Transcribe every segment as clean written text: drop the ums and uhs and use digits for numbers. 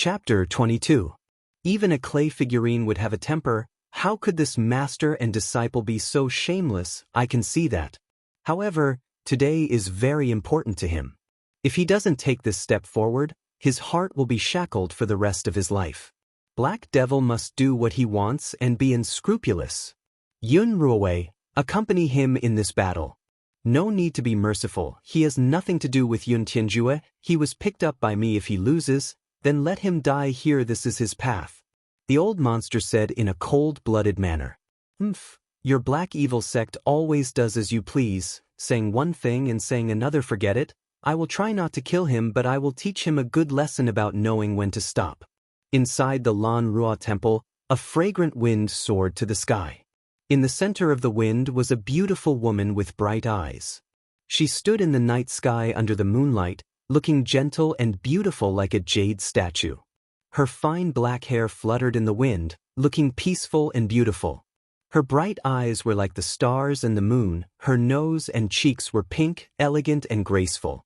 Chapter 22. Even a clay figurine would have a temper. How could this master and disciple be so shameless? I can see that. However, today is very important to him. If he doesn't take this step forward, his heart will be shackled for the rest of his life. Black Devil must do what he wants and be unscrupulous. Yun Ruowei, accompany him in this battle. No need to be merciful. He has nothing to do with Yun Tianjue. He was picked up by me. If he loses, then let him die here. This is his path. The old monster said in a cold-blooded manner. Your black evil sect always does as you please, saying one thing and saying another. Forget it. I will try not to kill him, but I will teach him a good lesson about knowing when to stop. Inside the Lan Rua temple, a fragrant wind soared to the sky. In the center of the wind was a beautiful woman with bright eyes. She stood in the night sky under the moonlight, looking gentle and beautiful like a jade statue. Her fine black hair fluttered in the wind, looking peaceful and beautiful. Her bright eyes were like the stars and the moon. Her nose and cheeks were pink, elegant and graceful.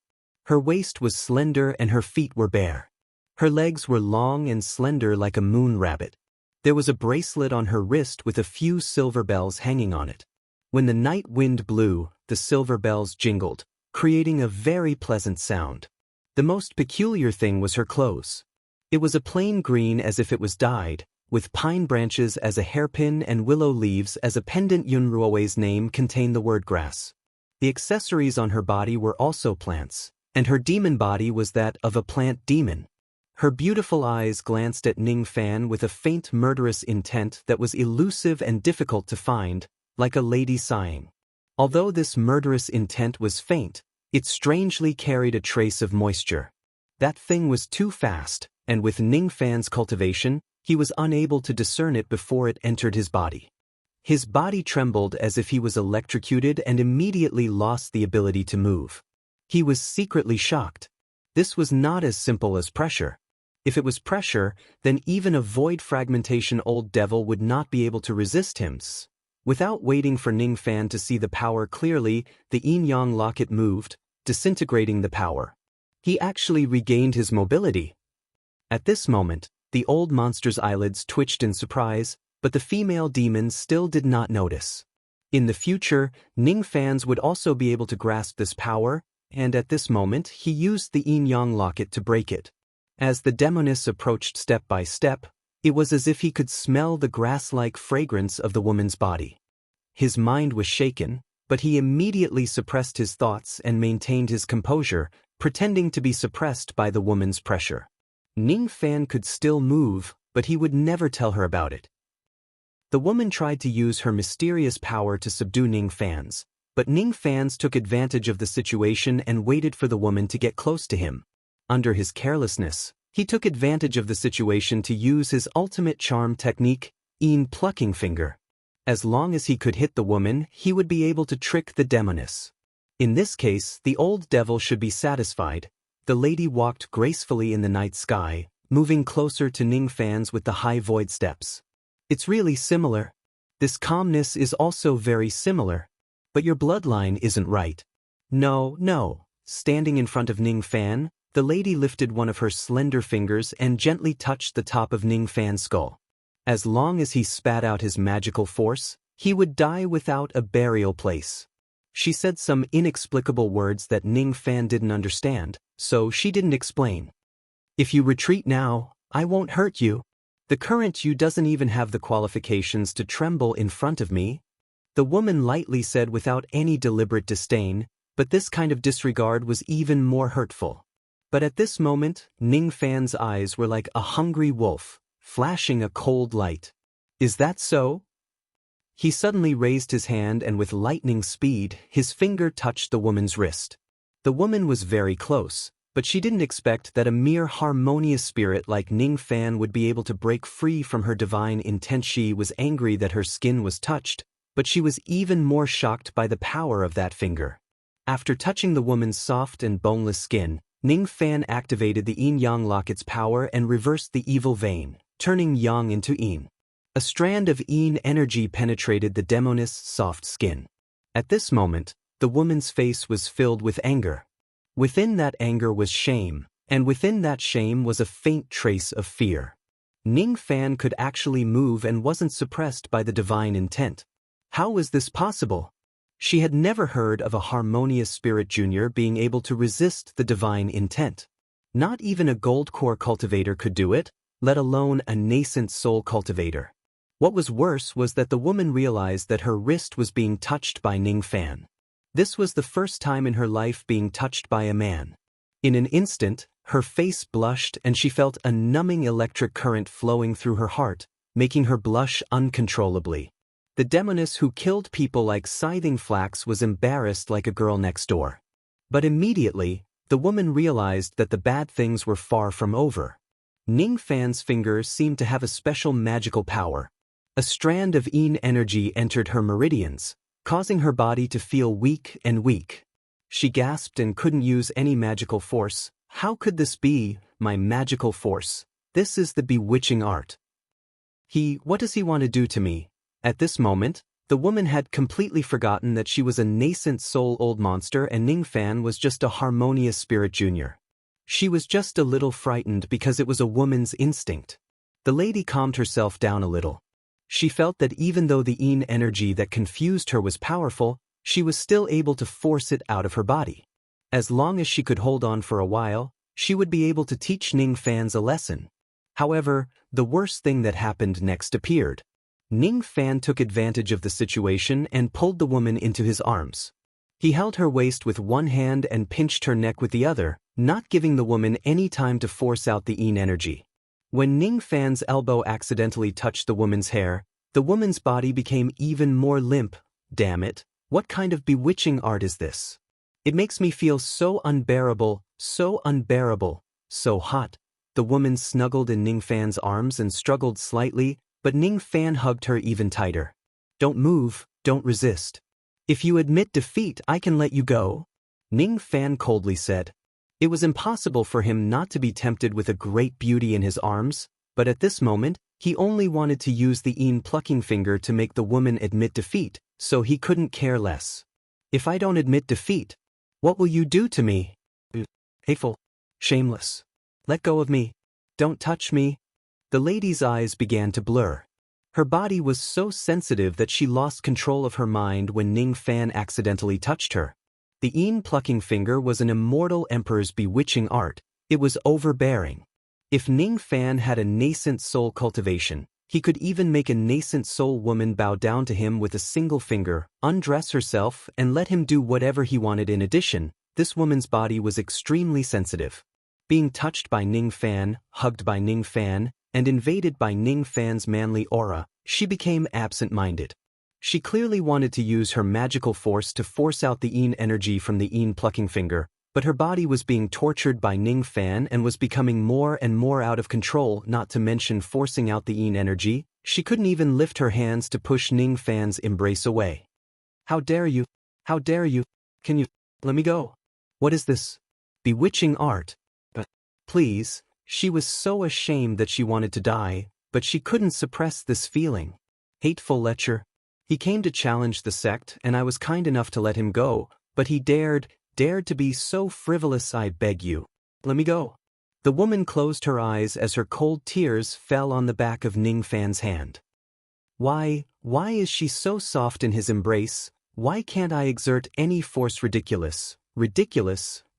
Her waist was slender and her feet were bare. Her legs were long and slender like a moon rabbit. There was a bracelet on her wrist with a few silver bells hanging on it. When the night wind blew, the silver bells jingled, creating a very pleasant sound. The most peculiar thing was her clothes. It was a plain green as if it was dyed, with pine branches as a hairpin and willow leaves as a pendant. Yun Ruowei's name contained the word grass. The accessories on her body were also plants, and her demon body was that of a plant demon. Her beautiful eyes glanced at Ning Fan with a faint murderous intent that was elusive and difficult to find, like a lady sighing. Although this murderous intent was faint, it strangely carried a trace of moisture. That thing was too fast, and with Ning Fan's cultivation, he was unable to discern it before it entered his body. His body trembled as if he was electrocuted and immediately lost the ability to move. He was secretly shocked. This was not as simple as pressure. If it was pressure, then even a void fragmentation old devil would not be able to resist him. Without waiting for Ning Fan to see the power clearly, the yin-yang locket moved, disintegrating the power. He actually regained his mobility. At this moment, the old monster's eyelids twitched in surprise, but the female demons still did not notice. In the future, Ning Fan's would also be able to grasp this power, and at this moment he used the yin-yang locket to break it. As the demoness approached step by step, it was as if he could smell the grass-like fragrance of the woman's body. His mind was shaken, but he immediately suppressed his thoughts and maintained his composure, pretending to be suppressed by the woman's pressure. Ning Fan could still move, but he would never tell her about it. The woman tried to use her mysterious power to subdue Ning Fan's, but Ning Fan's took advantage of the situation and waited for the woman to get close to him. Under his carelessness, he took advantage of the situation to use his ultimate charm technique, Yin plucking finger. As long as he could hit the woman, he would be able to trick the demoness. In this case, the old devil should be satisfied. The lady walked gracefully in the night sky, moving closer to Ning Fan's with the high void steps. It's really similar. This calmness is also very similar. But your bloodline isn't right. No. Standing in front of Ning Fan, the lady lifted one of her slender fingers and gently touched the top of Ning Fan's skull. As long as he spat out his magical force, he would die without a burial place. She said some inexplicable words that Ning Fan didn't understand, so she didn't explain. If you retreat now, I won't hurt you. The current you doesn't even have the qualifications to tremble in front of me. The woman lightly said without any deliberate disdain, but this kind of disregard was even more hurtful. But at this moment, Ning Fan's eyes were like a hungry wolf, flashing a cold light. Is that so? He suddenly raised his hand and with lightning speed, his finger touched the woman's wrist. The woman was very close, but she didn't expect that a mere harmonious spirit like Ning Fan would be able to break free from her divine intent. She was angry that her skin was touched, but she was even more shocked by the power of that finger. After touching the woman's soft and boneless skin, Ning Fan activated the yin-yang locket's power and reversed the evil vein, turning yang into yin. A strand of yin energy penetrated the demoness' soft skin. At this moment, the woman's face was filled with anger. Within that anger was shame, And within that shame was a faint trace of fear. Ning Fan could actually move and wasn't suppressed by the divine intent. How was this possible? She had never heard of a harmonious spirit junior being able to resist the divine intent. Not even a gold core cultivator could do it, let alone a nascent soul cultivator. What was worse was that the woman realized that her wrist was being touched by Ning Fan. This was the first time in her life being touched by a man. In an instant, her face blushed and she felt a numbing electric current flowing through her heart, making her blush uncontrollably. The demoness who killed people like scything flax was embarrassed like a girl next door. But immediately, the woman realized that the bad things were far from over. Ning Fan's fingers seemed to have a special magical power. A strand of yin energy entered her meridians, causing her body to feel weak and weak. She gasped and couldn't use any magical force. How could this be, my magical force? This is the bewitching art. What does he want to do to me? At this moment, the woman had completely forgotten that she was a nascent soul old monster and Ning Fan was just a harmonious spirit junior. She was just a little frightened because it was a woman's instinct. The lady calmed herself down a little. She felt that even though the yin energy that confused her was powerful, she was still able to force it out of her body. As long as she could hold on for a while, she would be able to teach Ning Fan a lesson. However, the worst thing that happened next appeared. Ning Fan took advantage of the situation and pulled the woman into his arms. He held her waist with one hand and pinched her neck with the other, not giving the woman any time to force out the yin energy. When Ning Fan's elbow accidentally touched the woman's hair, the woman's body became even more limp. Damn it, what kind of bewitching art is this? It makes me feel so unbearable, so hot. The woman snuggled in Ning Fan's arms and struggled slightly, but Ning Fan hugged her even tighter. Don't move, don't resist. If you admit defeat, I can let you go, Ning Fan coldly said. It was impossible for him not to be tempted with a great beauty in his arms, but at this moment, he only wanted to use the yin plucking finger to make the woman admit defeat, so he couldn't care less. If I don't admit defeat, what will you do to me? Hateful. Shameless. Let go of me. Don't touch me. The lady's eyes began to blur. Her body was so sensitive that she lost control of her mind when Ning Fan accidentally touched her. The yin plucking finger was an immortal emperor's bewitching art. It was overbearing. If Ning Fan had a nascent soul cultivation, he could even make a nascent soul woman bow down to him with a single finger, undress herself, and let him do whatever he wanted. In addition, this woman's body was extremely sensitive. Being touched by Ning Fan, hugged by Ning Fan, and invaded by Ning Fan's manly aura, she became absent-minded. She clearly wanted to use her magical force to force out the yin energy from the yin plucking finger, but her body was being tortured by Ning Fan and was becoming more and more out of control, not to mention forcing out the yin energy. She couldn't even lift her hands to push Ning Fan's embrace away. How dare you? How dare you? Can you let me go? What is this? Bewitching art. But please. She was so ashamed that she wanted to die, but she couldn't suppress this feeling. Hateful lecher. He came to challenge the sect and I was kind enough to let him go, but he dared to be so frivolous. I beg you. Let me go. The woman closed her eyes as her cold tears fell on the back of Ning Fan's hand. Why is she so soft in his embrace? Why can't I exert any force? Ridiculous.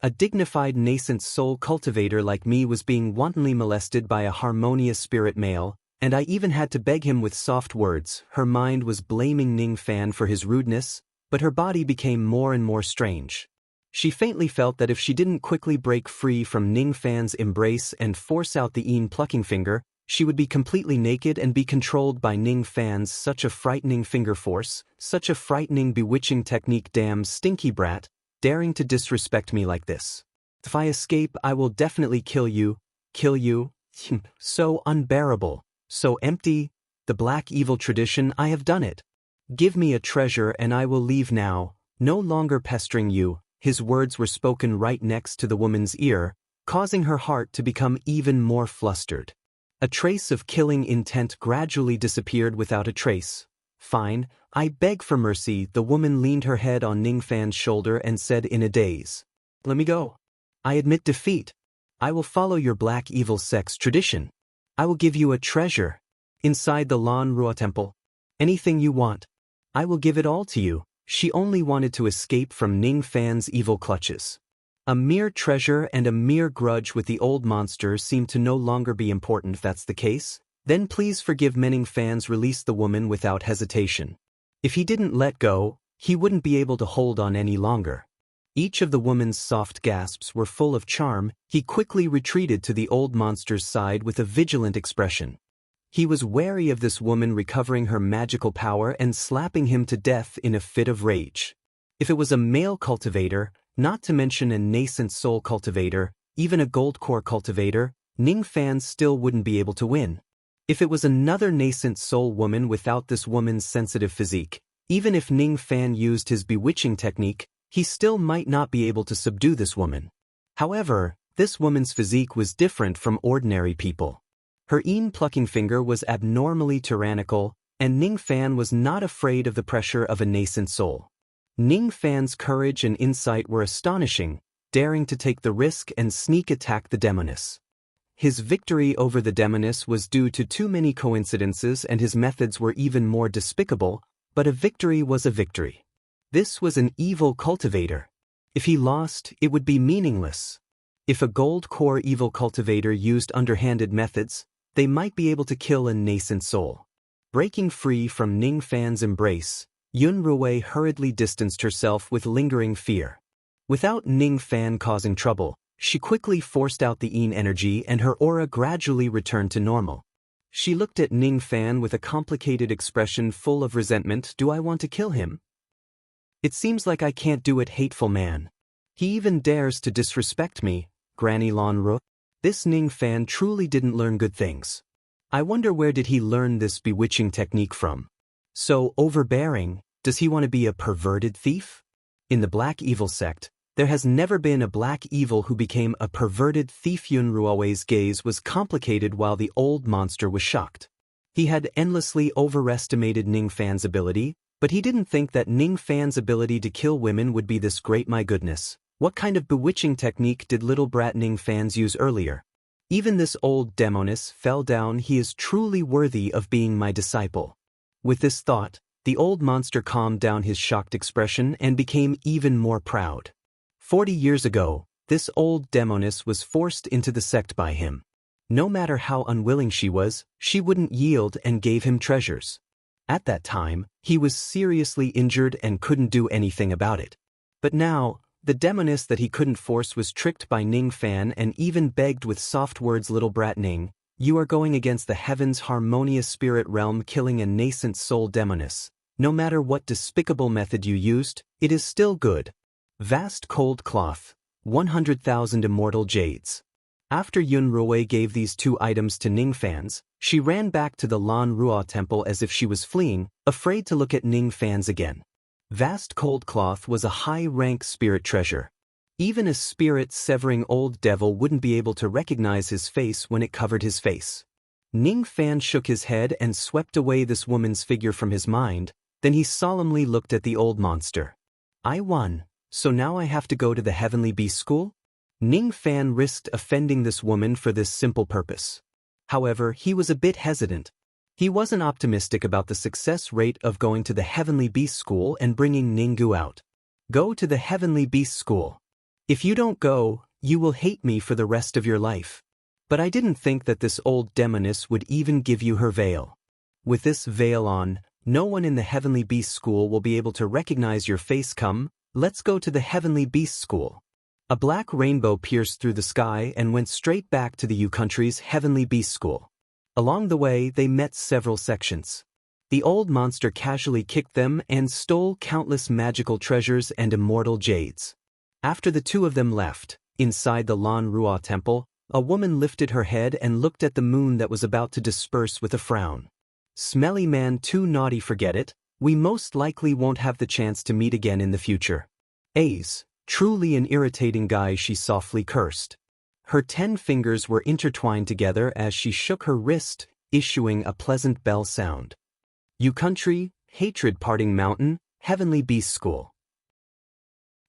A dignified nascent soul cultivator like me was being wantonly molested by a harmonious spirit male, and I even had to beg him with soft words. Her mind was blaming Ning Fan for his rudeness, but her body became more and more strange. She faintly felt that if she didn't quickly break free from Ning Fan's embrace and force out the yin plucking finger, she would be completely naked and be controlled by Ning Fan's such a frightening finger force, such a frightening bewitching technique. Damn stinky brat. Daring to disrespect me like this. If I escape, I will definitely kill you. So unbearable, so empty. The black evil tradition, I have done it. Give me a treasure and I will leave now, no longer pestering you. His words were spoken right next to the woman's ear, causing her heart to become even more flustered. A trace of killing intent gradually disappeared without a trace. Fine, I beg for mercy. The woman leaned her head on Ning Fan's shoulder and said in a daze. Let me go. I admit defeat. I will follow your black evil sex tradition. I will give you a treasure. Inside the Lan Rua temple. Anything you want. I will give it all to you. She only wanted to escape from Ning Fan's evil clutches. A mere treasure and a mere grudge with the old monster seemed to no longer be important. If that's the case, then please forgive Ning Fan's release the woman without hesitation. If he didn't let go, he wouldn't be able to hold on any longer. Each of the woman's soft gasps were full of charm. He quickly retreated to the old monster's side with a vigilant expression. He was wary of this woman recovering her magical power and slapping him to death in a fit of rage. If it was a male cultivator, not to mention a nascent soul cultivator, even a gold core cultivator, Ning Fan still wouldn't be able to win. If it was another nascent soul woman without this woman's sensitive physique, even if Ning Fan used his bewitching technique, he still might not be able to subdue this woman. However, this woman's physique was different from ordinary people. Her plucking finger was abnormally tyrannical, and Ning Fan was not afraid of the pressure of a nascent soul. Ning Fan's courage and insight were astonishing, daring to take the risk and sneak attack the demoness. His victory over the demoness was due to too many coincidences, and his methods were even more despicable, but a victory was a victory. This was an evil cultivator. If he lost, it would be meaningless. If a gold core evil cultivator used underhanded methods, they might be able to kill a nascent soul. Breaking free from Ning Fan's embrace, Yun Rui hurriedly distanced herself with lingering fear. Without Ning Fan causing trouble, she quickly forced out the energy and her aura gradually returned to normal. She looked at Ning Fan with a complicated expression full of resentment. Do I want to kill him? It seems like I can't do it, hateful man. He even dares to disrespect me, Granny Lan Ru. This Ning Fan truly didn't learn good things. I wonder where did he learn this bewitching technique from? So overbearing, does he want to be a perverted thief? In the Black Evil sect, there has never been a black evil who became a perverted thief. Yun Ruo's gaze was complicated while the old monster was shocked. He had endlessly overestimated Ning Fan's ability, but he didn't think that Ning Fan's ability to kill women would be this great. My goodness, what kind of bewitching technique did little brat Ning Fan's use earlier? Even this old demoness fell down. He is truly worthy of being my disciple. With this thought, the old monster calmed down his shocked expression and became even more proud. 40 years ago, this old demoness was forced into the sect by him. No matter how unwilling she was, she wouldn't yield and gave him treasures. At that time, he was seriously injured and couldn't do anything about it. But now, the demoness that he couldn't force was tricked by Ning Fan and even begged with soft words. Little brat Ning, you are going against the heaven's harmonious spirit realm, killing a nascent soul demoness. No matter what despicable method you used, it is still good. Vast cold cloth, 100,000 immortal jades. After Yun Rui gave these two items to Ning Fan's, she ran back to the Lan Rua temple as if she was fleeing, afraid to look at Ning Fan's again. Vast cold cloth was a high-rank spirit treasure. Even a spirit-severing old devil wouldn't be able to recognize his face when it covered his face. Ning Fan shook his head and swept away this woman's figure from his mind, then he solemnly looked at the old monster. I won. So now I have to go to the Heavenly Beast School? Ning Fan risked offending this woman for this simple purpose. However, he was a bit hesitant. He wasn't optimistic about the success rate of going to the Heavenly Beast School and bringing Ninggu out. Go to the Heavenly Beast School. If you don't go, you will hate me for the rest of your life. But I didn't think that this old demoness would even give you her veil. With this veil on, no one in the Heavenly Beast School will be able to recognize your face. Come. Let's go to the Heavenly Beast School. A black rainbow pierced through the sky and went straight back to the U country's Heavenly Beast School. Along the way, they met several sections. The old monster casually kicked them and stole countless magical treasures and immortal jades. After the two of them left, inside the Lan Rua temple, a woman lifted her head and looked at the moon that was about to disperse with a frown. Smelly man, too naughty, forget it. We most likely won't have the chance to meet again in the future. Ace, truly an irritating guy, she softly cursed. Her 10 fingers were intertwined together as she shook her wrist, issuing a pleasant bell sound. You country, hatred parting mountain, Heavenly Beast School.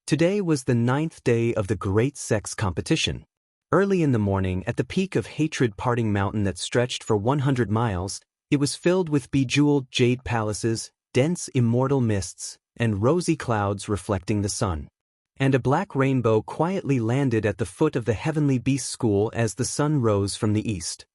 Today was the 9th day of the Great Sex Competition. Early in the morning, at the peak of Hatred Parting Mountain that stretched for 100 miles, it was filled with bejeweled jade palaces, dense immortal mists, and rosy clouds reflecting the sun. And a black rainbow quietly landed at the foot of the heavenly beast school as the sun rose from the east.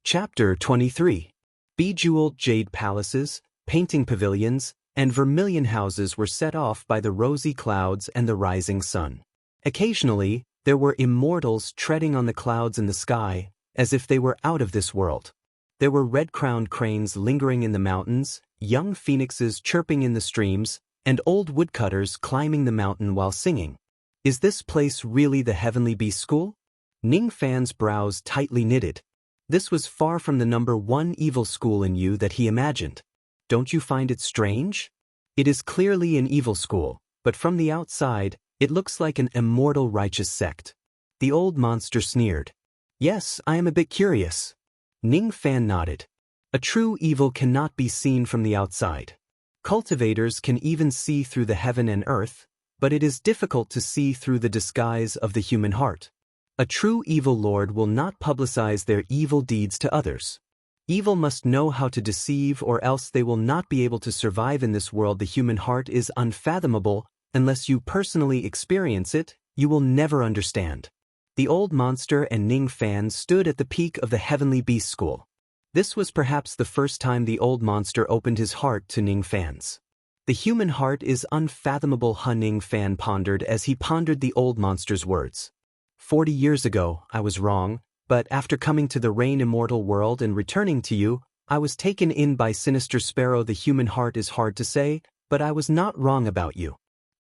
Chapter 23. Bejeweled jade palaces, painting pavilions, and vermilion houses were set off by the rosy clouds and the rising sun. Occasionally, there were immortals treading on the clouds in the sky, as if they were out of this world. There were red-crowned cranes lingering in the mountains, young phoenixes chirping in the streams, and old woodcutters climbing the mountain while singing. Is this place really the heavenly beast school? Ning Fan's brows tightly knitted. This was far from the number one evil school in Yu that he imagined. Don't you find it strange? It is clearly an evil school, but from the outside, it looks like an immortal righteous sect. The old monster sneered. Yes, I am a bit curious. Ning Fan nodded. A true evil cannot be seen from the outside. Cultivators can even see through the heaven and earth, but it is difficult to see through the disguise of the human heart. A true evil lord will not publicize their evil deeds to others. Evil must know how to deceive, or else they will not be able to survive in this world. The human heart is unfathomable. Unless you personally experience it, you will never understand. The old monster and Ning Fan stood at the peak of the heavenly beast school. This was perhaps the first time the old monster opened his heart to Ning Fan's. The human heart is unfathomable, Ning Fan pondered as he pondered the old monster's words. 40 years ago, I was wrong, but after coming to the Rain Immortal world and returning to you, I was taken in by Sinister Sparrow. The human heart is hard to say, but I was not wrong about you.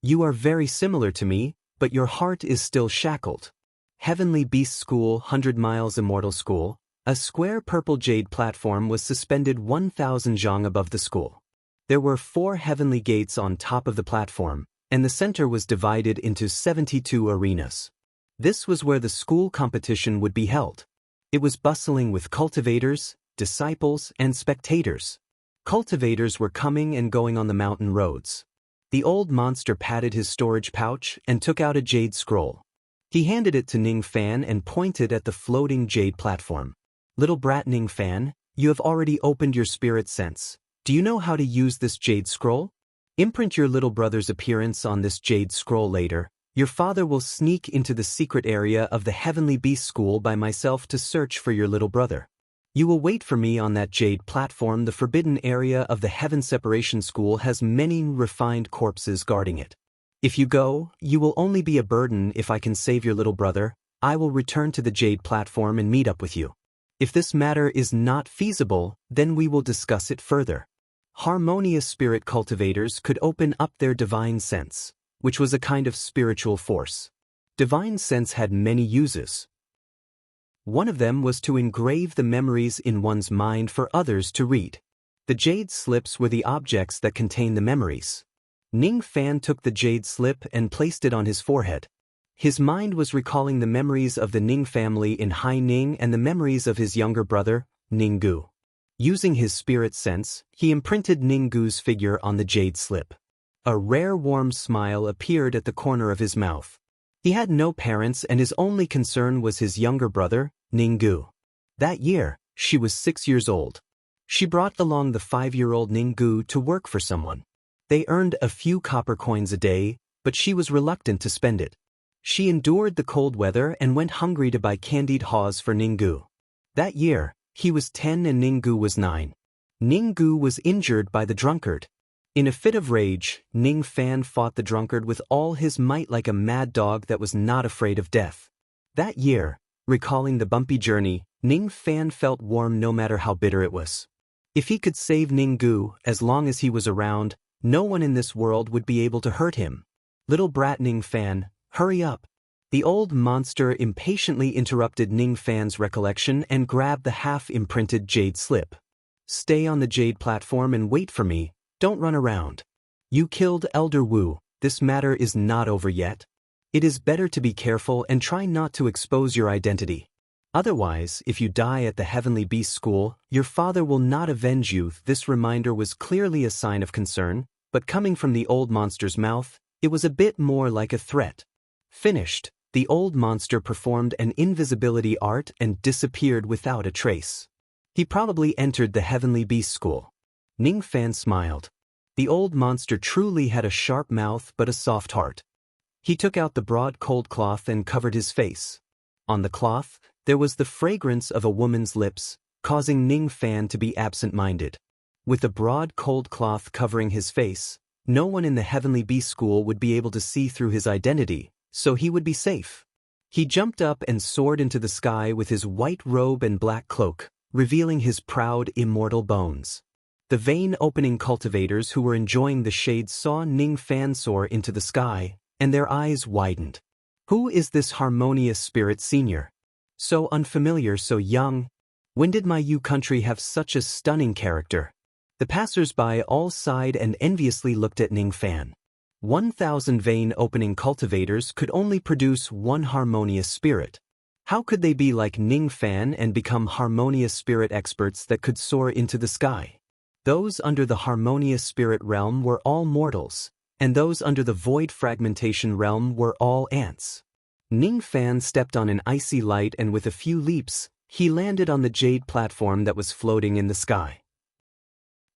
You are very similar to me, but your heart is still shackled. Heavenly Beast School, 100 Miles Immortal School. A square purple jade platform was suspended 1,000 zhang above the school. There were 4 heavenly gates on top of the platform, and the center was divided into 72 arenas. This was where the school competition would be held. It was bustling with cultivators, disciples, and spectators. Cultivators were coming and going on the mountain roads. The old monster patted his storage pouch and took out a jade scroll. He handed it to Ning Fan and pointed at the floating jade platform. Little brat Ning Fan, you have already opened your spirit sense. Do you know how to use this jade scroll? Imprint your little brother's appearance on this jade scroll later. Your father will sneak into the secret area of the Heavenly Beast School by myself to search for your little brother. You will wait for me on that jade platform. The forbidden area of the Heaven Separation School has many refined corpses guarding it. If you go, you will only be a burden. If I can save your little brother, I will return to the jade platform and meet up with you. If this matter is not feasible, then we will discuss it further. Harmonious spirit cultivators could open up their divine sense, which was a kind of spiritual force. Divine sense had many uses. One of them was to engrave the memories in one's mind for others to read. The jade slips were the objects that contain the memories. Ning Fan took the jade slip and placed it on his forehead. His mind was recalling the memories of the Ning family in Hai Ning and the memories of his younger brother, Ninggu. Using his spirit sense, he imprinted Ninggu's figure on the jade slip. A rare warm smile appeared at the corner of his mouth. He had no parents and his only concern was his younger brother, Ninggu. That year, she was 6 years old. She brought along the 5-year-old Ninggu to work for someone. They earned a few copper coins a day, but she was reluctant to spend it. She endured the cold weather and went hungry to buy candied haws for Ninggu. That year, he was 10 and Ninggu was 9. Ninggu was injured by the drunkard. In a fit of rage, Ning Fan fought the drunkard with all his might like a mad dog that was not afraid of death. That year, recalling the bumpy journey, Ning Fan felt warm no matter how bitter it was. If he could save Ninggu, as long as he was around, no one in this world would be able to hurt him. Little brat Ning Fan, hurry up. The old monster impatiently interrupted Ning Fan's recollection and grabbed the half-imprinted jade slip. Stay on the jade platform and wait for me. Don't run around. You killed Elder Wu. This matter is not over yet. It is better to be careful and try not to expose your identity. Otherwise, if you die at the Heavenly Beast School, your father will not avenge you. This reminder was clearly a sign of concern, but coming from the old monster's mouth, it was a bit more like a threat. Finished. The old monster performed an invisibility art and disappeared without a trace. He probably entered the Heavenly Beast School. Ning Fan smiled. The old monster truly had a sharp mouth but a soft heart. He took out the broad cold cloth and covered his face. On the cloth, there was the fragrance of a woman's lips, causing Ning Fan to be absent-minded. With the broad cold cloth covering his face, no one in the Heavenly Beast School would be able to see through his identity, so he would be safe. He jumped up and soared into the sky with his white robe and black cloak, revealing his proud, immortal bones. The vein-opening cultivators who were enjoying the shade saw Ning Fan soar into the sky, and their eyes widened. Who is this harmonious spirit senior? So unfamiliar, so young. When did my Yu country have such a stunning character? The passers-by all sighed and enviously looked at Ning Fan. 1,000 vein-opening cultivators could only produce one harmonious spirit. How could they be like Ning Fan and become harmonious spirit experts that could soar into the sky? Those under the harmonious spirit realm were all mortals, and those under the void fragmentation realm were all ants. Ning Fan stepped on an icy light and with a few leaps, he landed on the jade platform that was floating in the sky.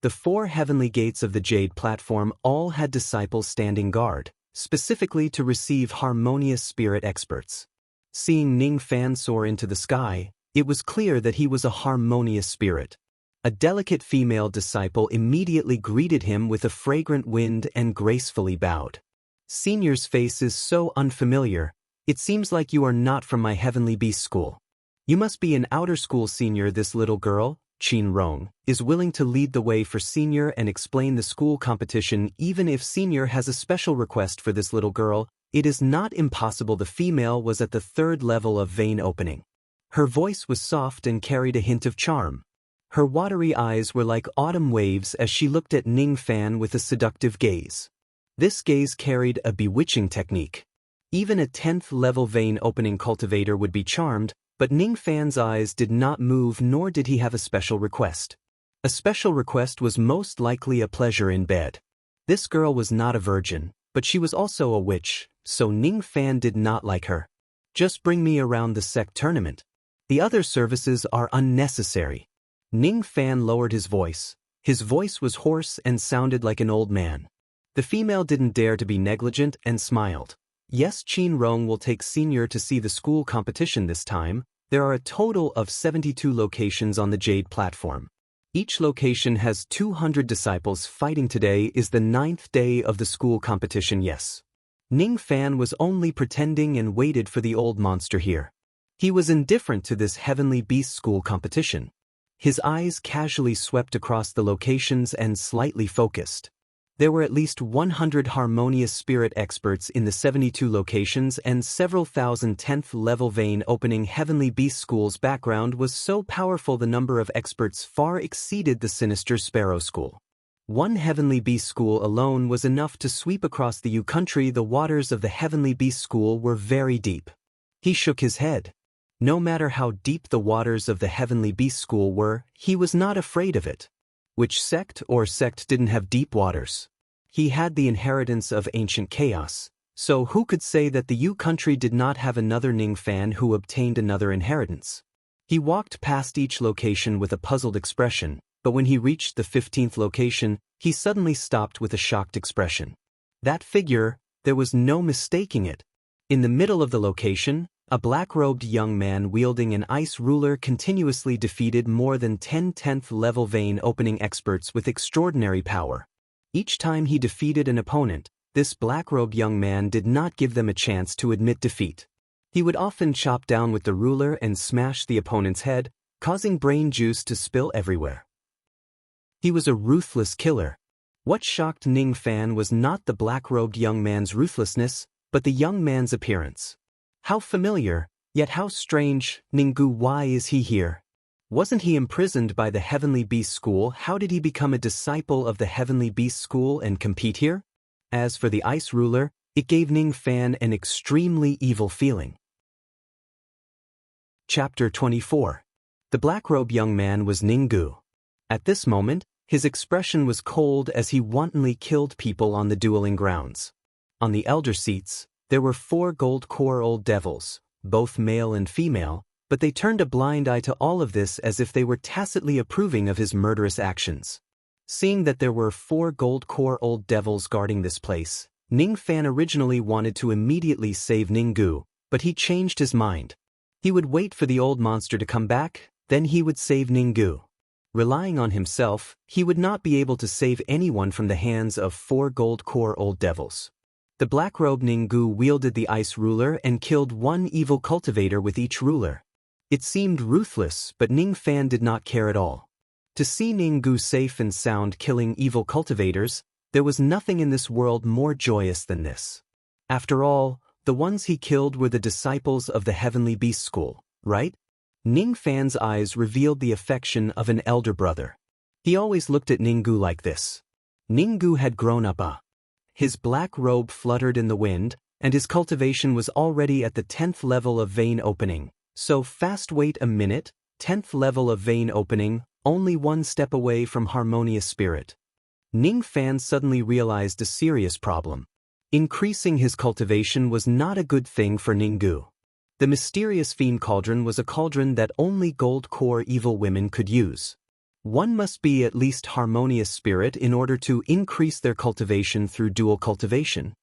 The 4 heavenly gates of the jade platform all had disciples standing guard, specifically to receive harmonious spirit experts. Seeing Ning Fan soar into the sky, it was clear that he was a harmonious spirit. A delicate female disciple immediately greeted him with a fragrant wind and gracefully bowed. Senior's face is so unfamiliar. It seems like you are not from my Heavenly Beast School. You must be an outer school senior. This little girl, Qin Rong, is willing to lead the way for Senior and explain the school competition. Even if Senior has a special request for this little girl, it is not impossible. The female was at the 3rd level of vein opening. Her voice was soft and carried a hint of charm. Her watery eyes were like autumn waves as she looked at Ning Fan with a seductive gaze. This gaze carried a bewitching technique. Even a 10th level vein opening cultivator would be charmed, but Ning Fan's eyes did not move, nor did he have a special request. A special request was most likely a pleasure in bed. This girl was not a virgin, but she was also a witch, so Ning Fan did not like her. Just bring me around the sect tournament. The other services are unnecessary. Ning Fan lowered his voice. His voice was hoarse and sounded like an old man. The female didn't dare to be negligent and smiled. Yes, Qin Rong will take Senior to see the school competition this time. There are a total of 72 locations on the Jade platform. Each location has 200 disciples fighting. Today is the 9th day of the school competition. Yes. Ning Fan was only pretending and waited for the old monster here. He was indifferent to this Heavenly Beast School competition. His eyes casually swept across the locations and slightly focused. There were at least 100 harmonious spirit experts in the 72 locations and several thousand 10th level vein opening Heavenly Beast School's background was so powerful the number of experts far exceeded the sinister Sparrow School. One Heavenly Beast School alone was enough to sweep across the Yu country. The waters of the Heavenly Beast School were very deep. He shook his head. No matter how deep the waters of the Heavenly Beast School were, he was not afraid of it. Which sect didn't have deep waters? He had the inheritance of ancient chaos, so who could say that the Yu country did not have another Ning Fan who obtained another inheritance? He walked past each location with a puzzled expression, but when he reached the 15th location, he suddenly stopped with a shocked expression. That figure, there was no mistaking it. In the middle of the location, a black-robed young man wielding an ice ruler continuously defeated more than 10 10th level vein opening experts with extraordinary power. Each time he defeated an opponent, this black-robed young man did not give them a chance to admit defeat. He would often chop down with the ruler and smash the opponent's head, causing brain juice to spill everywhere. He was a ruthless killer. What shocked Ning Fan was not the black-robed young man's ruthlessness, but the young man's appearance. How familiar, yet how strange. Ninggu, why is he here? Wasn't he imprisoned by the Heavenly Beast School? How did he become a disciple of the Heavenly Beast School and compete here? As for the ice ruler, it gave Ning Fan an extremely evil feeling. Chapter 24. The black-robed young man was Ninggu. At this moment, his expression was cold as he wantonly killed people on the dueling grounds. On the elder seats, There were 4 gold core old devils, both male and female, but they turned a blind eye to all of this as if they were tacitly approving of his murderous actions. Seeing that there were 4 gold core old devils guarding this place, Ning Fan originally wanted to immediately save Ninggu, but he changed his mind. He would wait for the old monster to come back, then he would save Ninggu. Relying on himself, he would not be able to save anyone from the hands of 4 gold core old devils. The black-robed Ninggu wielded the ice ruler and killed 1 evil cultivator with each ruler. It seemed ruthless, but Ning Fan did not care at all. To see Ninggu safe and sound killing evil cultivators, there was nothing in this world more joyous than this. After all, the ones he killed were the disciples of the Heavenly Beast School, right? Ning Fan's eyes revealed the affection of an elder brother. He always looked at Ninggu like this. Ninggu had grown up. His black robe fluttered in the wind, and his cultivation was already at the 10th level of vein opening. So fast, wait a minute, 10th level of vein opening, only 1 step away from harmonious spirit. Ning Fan suddenly realized a serious problem. Increasing his cultivation was not a good thing for Ninggu. The mysterious fiend cauldron was a cauldron that only gold core evil women could use. One must be at least harmonious spirit in order to increase their cultivation through dual cultivation.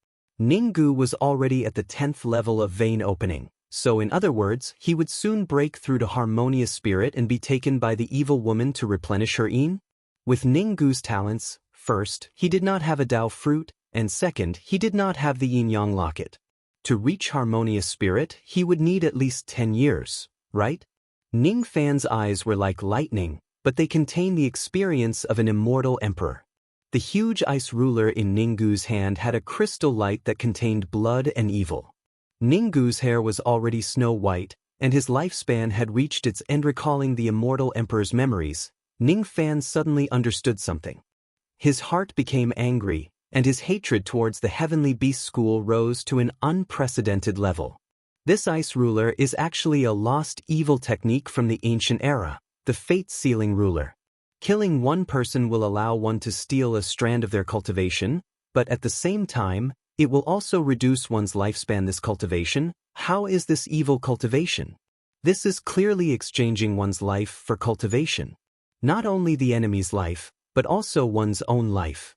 Ninggu was already at the 10th level of vein opening. So in other words, he would soon break through to harmonious spirit and be taken by the evil woman to replenish her yin. With Ninggu's talents, first, he did not have a Dao fruit, and second, he did not have the yin-yang locket. To reach harmonious spirit, he would need at least 10 years, right? Ning Fan's eyes were like lightning, but they contained the experience of an immortal emperor. The huge ice ruler in Ninggu's hand had a crystal light that contained blood and evil. Ninggu's hair was already snow white, and his lifespan had reached its end. Recalling the immortal emperor's memories, Ning Fan suddenly understood something. His heart became angry, and his hatred towards the Heavenly Beast School rose to an unprecedented level. This ice ruler is actually a lost evil technique from the ancient era, the fate-sealing ruler. Killing 1 person will allow one to steal a strand of their cultivation, but at the same time, it will also reduce one's lifespan. This cultivation, how is this evil cultivation? This is clearly exchanging one's life for cultivation. Not only the enemy's life, but also one's own life.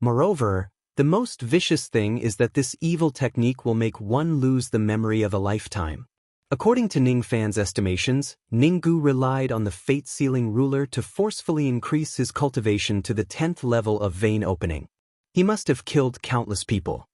Moreover, the most vicious thing is that this evil technique will make one lose the memory of a lifetime. According to Ning Fan's estimations, Ninggu relied on the fate-sealing ruler to forcefully increase his cultivation to the 10th level of vein opening. He must have killed countless people.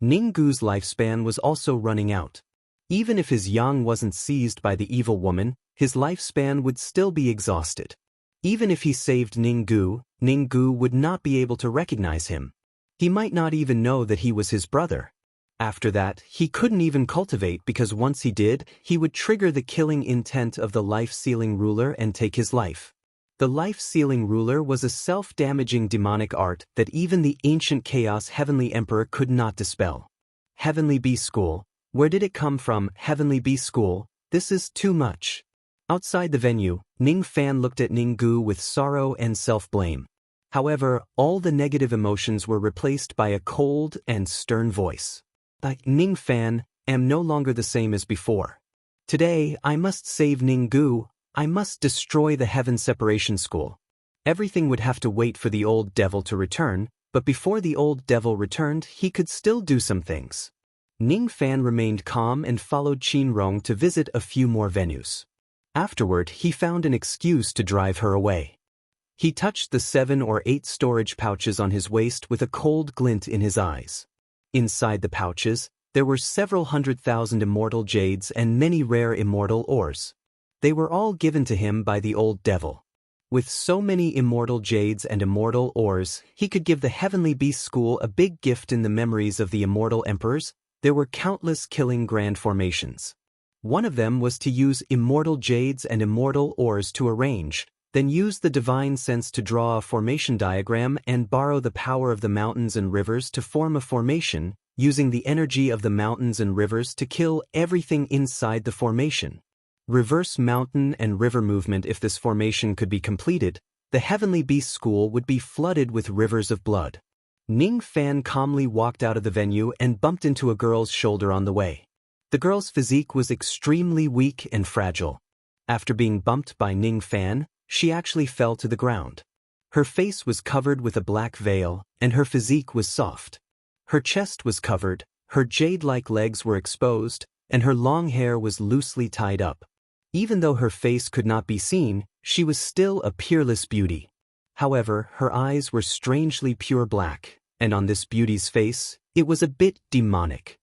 Ninggu's lifespan was also running out. Even if his yang wasn't seized by the evil woman, his lifespan would still be exhausted. Even if he saved Ninggu, Ninggu would not be able to recognize him. He might not even know that he was his brother. After that, he couldn't even cultivate because once he did, he would trigger the killing intent of the life-sealing ruler and take his life. The life-sealing ruler was a self-damaging demonic art that even the ancient Chaos Heavenly Emperor could not dispel. Heavenly Beast School, where did it come from? Heavenly Beast School, this is too much. Outside the venue, Ning Fan looked at Ninggu with sorrow and self-blame. However, all the negative emotions were replaced by a cold and stern voice. Ning Fan, am no longer the same as before. Today, I must save Ninggu. I must destroy the Heaven Separation School. Everything would have to wait for the old devil to return, but before the old devil returned, he could still do some things. Ning Fan remained calm and followed Qin Rong to visit a few more venues. Afterward, he found an excuse to drive her away. He touched the 7 or 8 storage pouches on his waist with a cold glint in his eyes. Inside the pouches, there were several 100,000 immortal jades and many rare immortal ores. They were all given to him by the old devil. With so many immortal jades and immortal ores, he could give the Heavenly Beast School a big gift in the memories of the immortal emperors. There were countless killing grand formations. One of them was to use immortal jades and immortal ores to arrange, then use the divine sense to draw a formation diagram and borrow the power of the mountains and rivers to form a formation, using the energy of the mountains and rivers to kill everything inside the formation. Reverse mountain and river movement. If this formation could be completed, the Heavenly Beast School would be flooded with rivers of blood. Ning Fan calmly walked out of the venue and bumped into a girl's shoulder on the way. The girl's physique was extremely weak and fragile. After being bumped by Ning Fan, she actually fell to the ground. Her face was covered with a black veil, and her physique was soft. Her chest was covered, her jade-like legs were exposed, and her long hair was loosely tied up. Even though her face could not be seen, she was still a peerless beauty. However, her eyes were strangely pure black, and on this beauty's face, it was a bit demonic.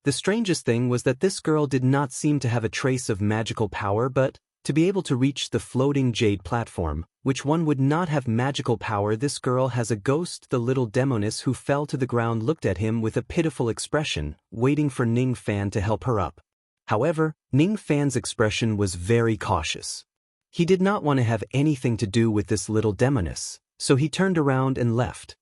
The strangest thing was that this girl did not seem to have a trace of magical power, but to be able to reach the floating jade platform, which one would not have magical power. This girl has a ghost. The little demoness who fell to the ground looked at him with a pitiful expression, waiting for Ning Fan to help her up. However, Ning Fan's expression was very cautious. He did not want to have anything to do with this little demoness, so he turned around and left.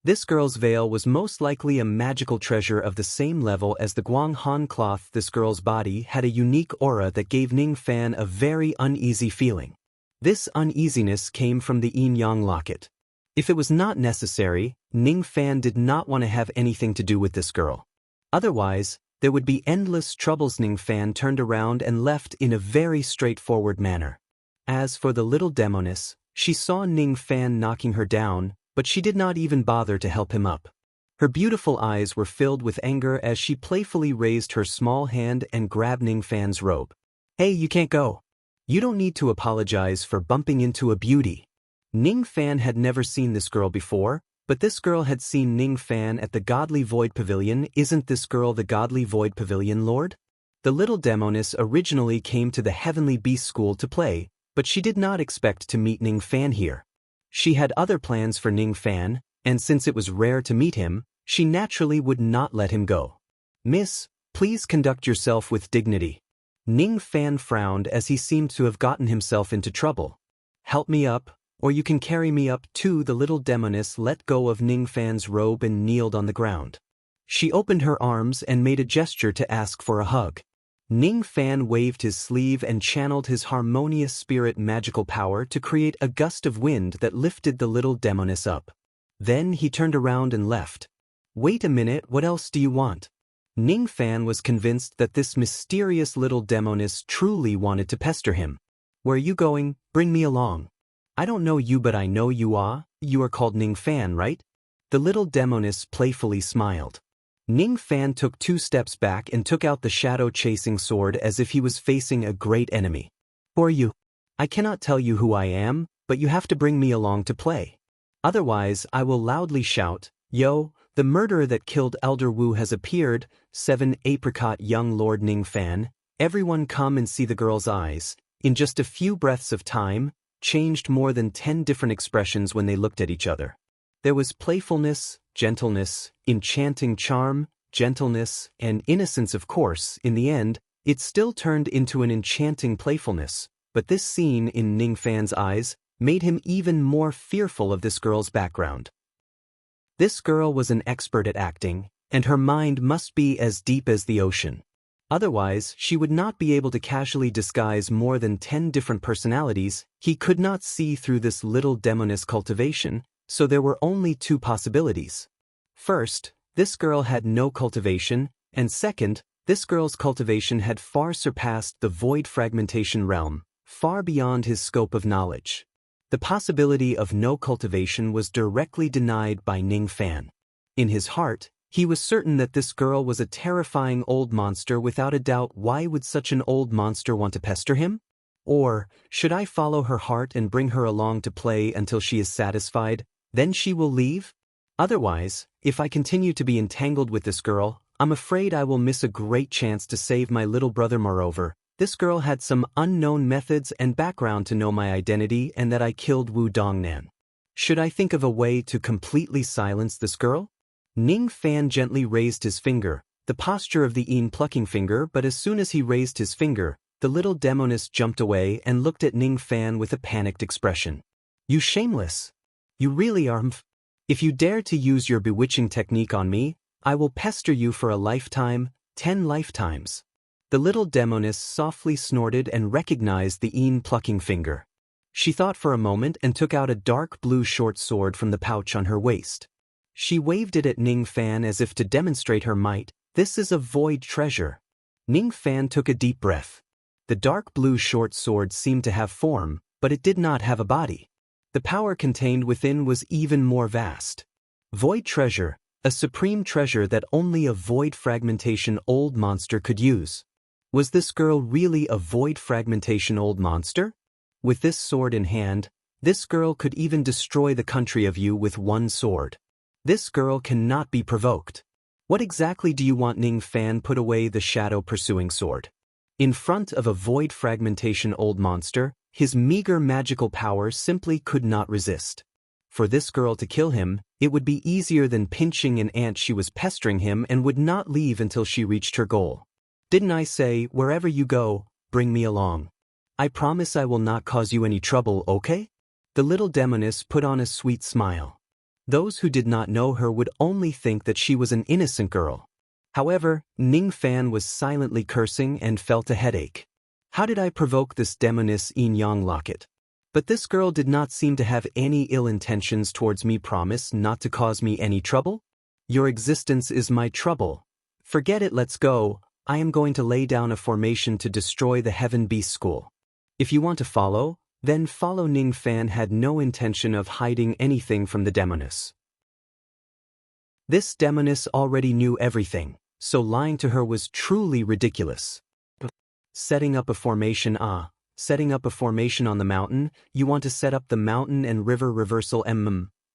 This girl's veil was most likely a magical treasure of the same level as the Guang Han cloth. This girl's body had a unique aura that gave Ning Fan a very uneasy feeling. This uneasiness came from the yin-yang locket. If it was not necessary, Ning Fan did not want to have anything to do with this girl. Otherwise, there would be endless troubles. Ning Fan turned around and left in a very straightforward manner. As for the little demoness, she saw Ning Fan knocking her down, but she did not even bother to help him up. Her beautiful eyes were filled with anger as she playfully raised her small hand and grabbed Ning Fan's robe. "Hey, you can't go. You don't need to apologize for bumping into a beauty." Ning Fan had never seen this girl before, but this girl had seen Ning Fan at the Godly Void Pavilion. Isn't this girl the Godly Void Pavilion Lord? The little demoness originally came to the Heavenly Beast School to play, but she did not expect to meet Ning Fan here. She had other plans for Ning Fan, and since it was rare to meet him, she naturally would not let him go. "Miss, please conduct yourself with dignity." Ning Fan frowned as he seemed to have gotten himself into trouble. "Help me up, or you can carry me up too." The little demoness let go of Ning Fan's robe and kneeled on the ground. She opened her arms and made a gesture to ask for a hug. Ning Fan waved his sleeve and channeled his harmonious spirit magical power to create a gust of wind that lifted the little demoness up. Then he turned around and left. "Wait a minute, what else do you want?" Ning Fan was convinced that this mysterious little demoness truly wanted to pester him. "Where are you going? Bring me along." "I don't know you, but I know you are. You are called Ning Fan, right?" The little demoness playfully smiled. Ning Fan took 2 steps back and took out the shadow-chasing sword as if he was facing a great enemy. "Who are you?" "I cannot tell you who I am, but you have to bring me along to play. Otherwise, I will loudly shout, 'Yo, the murderer that killed Elder Wu has appeared.'" 7 Apricot Young Lord Ning Fan, everyone come and see the girl's eyes, in just a few breaths of time, changed more than 10 different expressions when they looked at each other. There was playfulness, gentleness, enchanting charm, gentleness, and innocence. Of course, in the end, it still turned into an enchanting playfulness, but this scene in Ning Fan's eyes made him even more fearful of this girl's background. This girl was an expert at acting, and her mind must be as deep as the ocean. Otherwise, she would not be able to casually disguise more than 10 different personalities. He could not see through this little demoness cultivation, so there were only 2 possibilities. First, this girl had no cultivation, and second, this girl's cultivation had far surpassed the void fragmentation realm, far beyond his scope of knowledge. The possibility of no cultivation was directly denied by Ning Fan. In his heart, he was certain that this girl was a terrifying old monster. Without a doubt, why would such an old monster want to pester him? Or, should I follow her heart and bring her along to play until she is satisfied, then she will leave? Otherwise, if I continue to be entangled with this girl, I'm afraid I will miss a great chance to save my little brother. Moreover, this girl had some unknown methods and background to know my identity and that I killed Wu Dongnan. Should I think of a way to completely silence this girl? Ning Fan gently raised his finger, the posture of the Yin plucking finger, but as soon as he raised his finger, the little demoness jumped away and looked at Ning Fan with a panicked expression. "You shameless! You really are If you dare to use your bewitching technique on me, I will pester you for a lifetime, 10 lifetimes." The little demoness softly snorted and recognized the Yin plucking finger. She thought for a moment and took out a dark blue short sword from the pouch on her waist. She waved it at Ning Fan as if to demonstrate her might. This is a void treasure. Ning Fan took a deep breath. The dark blue short sword seemed to have form, but it did not have a body. The power contained within was even more vast. Void treasure, a supreme treasure that only a void fragmentation old monster could use. Was this girl really a void fragmentation old monster? With this sword in hand, this girl could even destroy the country of you with one sword. This girl cannot be provoked. What exactly do you want? Ning Fan put away the shadow-pursuing sword. In front of a void fragmentation old monster, his meager magical power simply could not resist. For this girl to kill him, it would be easier than pinching an ant. She was pestering him and would not leave until she reached her goal. Didn't I say, wherever you go, bring me along? I promise I will not cause you any trouble, okay? The little demoness put on a sweet smile. Those who did not know her would only think that she was an innocent girl. However, Ning Fan was silently cursing and felt a headache. How did I provoke this demoness Yin Yang Locket? But this girl did not seem to have any ill intentions towards me. Promise not to cause me any trouble? Your existence is my trouble. Forget it, let's go. I am going to lay down a formation to destroy the Heaven Beast School. If you want to follow, then follow. Ning Fan had no intention of hiding anything from the demoness. This demoness already knew everything, so lying to her was truly ridiculous. Setting up a formation. Setting up a formation on the mountain. You want to set up the mountain and river reversal.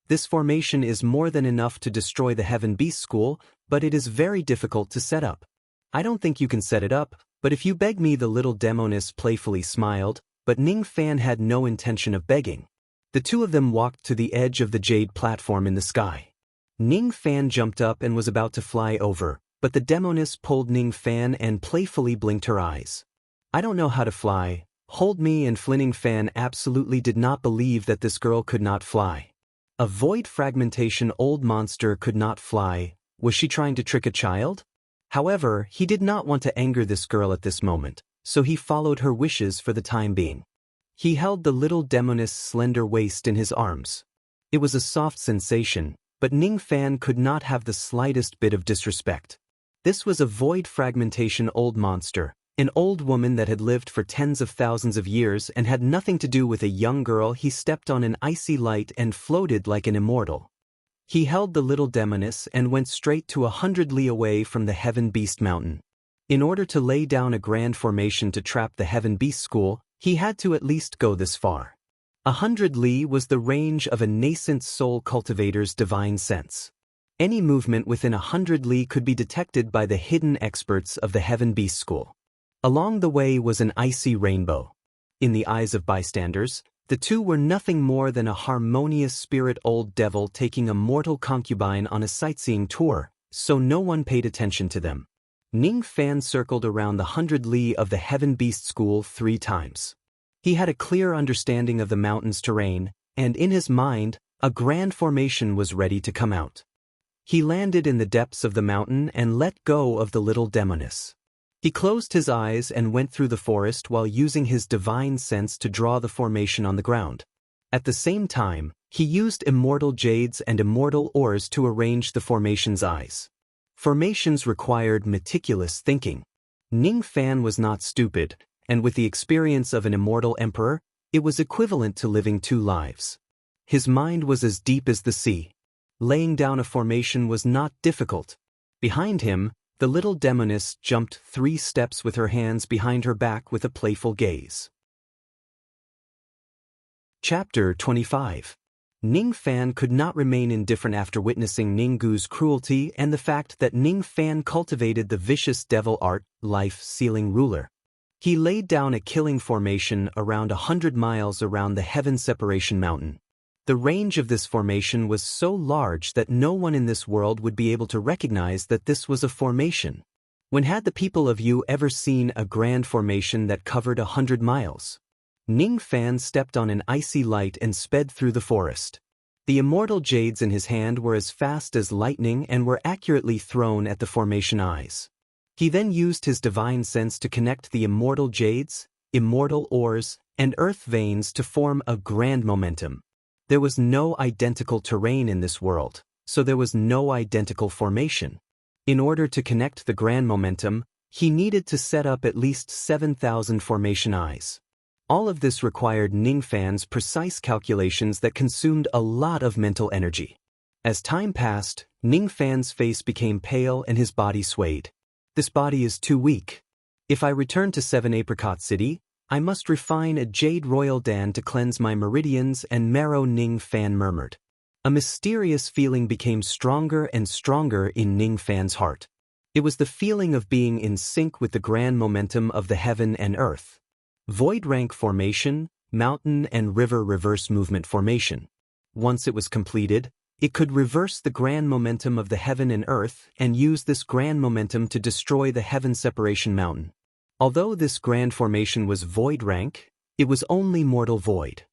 This formation is more than enough to destroy the Heaven Beast School, but it is very difficult to set up. I don't think you can set it up, but if you beg me. The little demoness playfully smiled, but Ning Fan had no intention of begging. The two of them walked to the edge of the jade platform in the sky. Ning Fan jumped up and was about to fly over, but the demoness pulled Ning Fan and playfully blinked her eyes. I don't know how to fly. Hold me. And Ning Fan absolutely did not believe that this girl could not fly. A void fragmentation old monster could not fly. Was she trying to trick a child? However, he did not want to anger this girl at this moment, so he followed her wishes for the time being. He held the little demoness' slender waist in his arms. It was a soft sensation, but Ning Fan could not have the slightest bit of disrespect. This was a void fragmentation old monster, an old woman that had lived for tens of thousands of years and had nothing to do with a young girl. He stepped on an icy light and floated like an immortal. He held the little demoness and went straight to 100 li away from the Heaven Beast Mountain. In order to lay down a grand formation to trap the Heaven Beast School, he had to at least go this far. 100 li was the range of a nascent soul cultivator's divine sense. Any movement within 100 li could be detected by the hidden experts of the Heaven Beast School. Along the way was an icy rainbow. In the eyes of bystanders, the two were nothing more than a harmonious spirit old devil taking a mortal concubine on a sightseeing tour, so no one paid attention to them. Ning Fan circled around the 100 li of the Heaven Beast School 3 times. He had a clear understanding of the mountain's terrain, and in his mind, a grand formation was ready to come out. He landed in the depths of the mountain and let go of the little demoness. He closed his eyes and went through the forest while using his divine sense to draw the formation on the ground. At the same time, he used immortal jades and immortal ores to arrange the formation's eyes. Formations required meticulous thinking. Ning Fan was not stupid, and with the experience of an immortal emperor, it was equivalent to living 2 lives. His mind was as deep as the sea. Laying down a formation was not difficult. Behind him, the little demoness jumped 3 steps with her hands behind her back with a playful gaze. Chapter 25. Ning Fan could not remain indifferent after witnessing Ninggu's cruelty and the fact that Ning Fan cultivated the vicious devil art, life-sealing ruler. He laid down a killing formation around 100 miles around the Heaven Separation Mountain. The range of this formation was so large that no one in this world would be able to recognize that this was a formation. When had the people of you ever seen a grand formation that covered 100 miles? Ning Fan stepped on an icy light and sped through the forest. The immortal jades in his hand were as fast as lightning and were accurately thrown at the formation eyes. He then used his divine sense to connect the immortal jades, immortal ores, and earth veins to form a grand momentum. There was no identical terrain in this world, so there was no identical formation. In order to connect the grand momentum, he needed to set up at least 7,000 formation eyes. All of this required Ningfan's precise calculations that consumed a lot of mental energy. As time passed, Ningfan's face became pale and his body swayed. This body is too weak. If I return to 7 Apricot City, I must refine a jade royal dan to cleanse my meridians and marrow, Ningfan murmured. A mysterious feeling became stronger and stronger in Ningfan's heart. It was the feeling of being in sync with the grand momentum of the heaven and earth. Void rank formation, mountain and river reverse movement formation. Once it was completed, it could reverse the grand momentum of the heaven and earth and use this grand momentum to destroy the heaven separation mountain. Although this grand formation was void rank, it was only mortal void.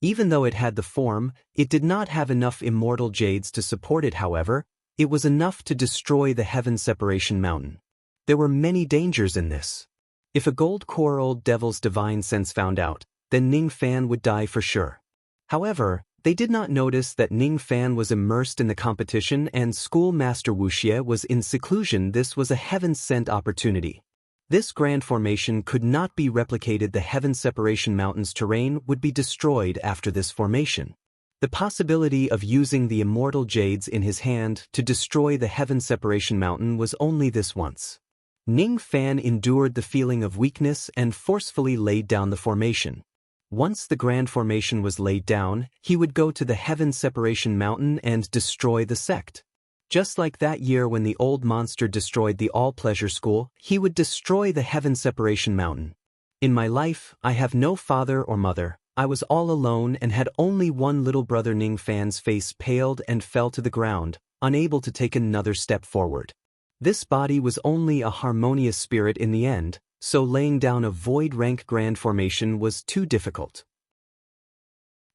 Even though it had the form, it did not have enough immortal jades to support it. However, it was enough to destroy the heaven separation mountain. There were many dangers in this. If a gold core old devil's divine sense found out, then Ningfan would die for sure. However, they did not notice that Ningfan was immersed in the competition and schoolmaster Wuxie was in seclusion. This was a heaven-sent opportunity. This grand formation could not be replicated. The heaven separation mountain's terrain would be destroyed after this formation. The possibility of using the immortal jades in his hand to destroy the heaven separation mountain was only this once. Ningfan endured the feeling of weakness and forcefully laid down the formation. Once the grand formation was laid down, he would go to the heaven separation mountain and destroy the sect. Just like that year when the old monster destroyed the all-pleasure school, he would destroy the heaven separation mountain. In my life, I have no father or mother. I was all alone and had only one little brother. Ningfan's face paled and fell to the ground, unable to take another step forward. This body was only a harmonious spirit in the end, so laying down a void rank grand formation was too difficult.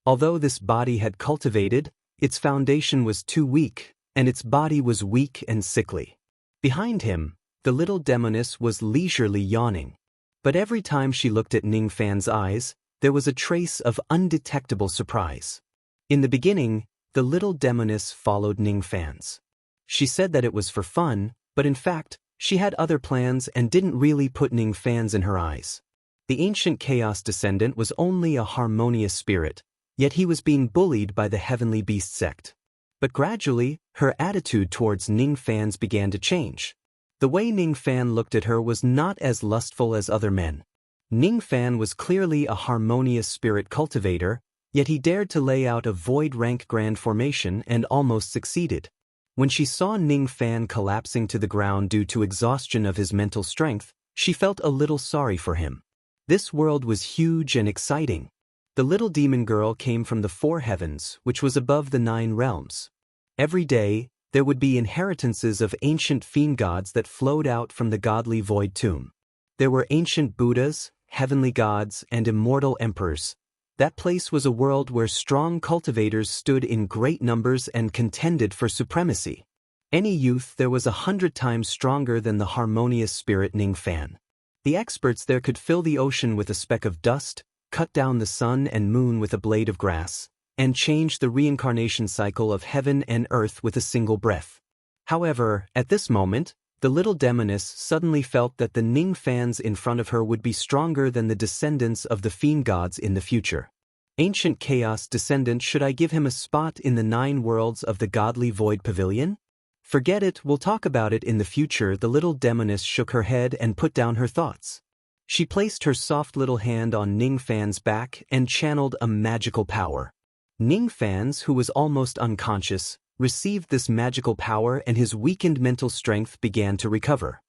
Although this body had cultivated, its foundation was too weak, and its body was weak and sickly. Behind him, the little demoness was leisurely yawning. But every time she looked at Ningfan's eyes, there was a trace of undetectable surprise. In the beginning, the little demoness followed Ningfan's. She said that it was for fun, but in fact, she had other plans and didn't really put Ningfan's in her eyes. The ancient chaos descendant was only a harmonious spirit, yet he was being bullied by the heavenly beast sect. But gradually, her attitude towards Ningfan's began to change. The way Ningfan looked at her was not as lustful as other men. Ningfan was clearly a harmonious spirit cultivator, yet he dared to lay out a void rank grand formation and almost succeeded. When she saw Ningfan collapsing to the ground due to exhaustion of his mental strength, she felt a little sorry for him. This world was huge and exciting. The little demon girl came from the 4 heavens, which was above the 9 realms. Every day, there would be inheritances of ancient fiend gods that flowed out from the godly void tomb. There were ancient Buddhas, heavenly gods, and immortal emperors. That place was a world where strong cultivators stood in great numbers and contended for supremacy. Any youth there was 100 times stronger than the harmonious spirit Ningfan. The experts there could fill the ocean with a speck of dust, cut down the sun and moon with a blade of grass, and change the reincarnation cycle of heaven and earth with a single breath. However, at this moment, the little demoness suddenly felt that the Ningfans in front of her would be stronger than the descendants of the fiend gods in the future. Ancient chaos descendant, should I give him a spot in the 9 worlds of the godly void pavilion? Forget it, we'll talk about it in the future. The little demoness shook her head and put down her thoughts. She placed her soft little hand on Ningfan's back and channeled a magical power. Ningfan's, who was almost unconscious, received this magical power and his weakened mental strength began to recover.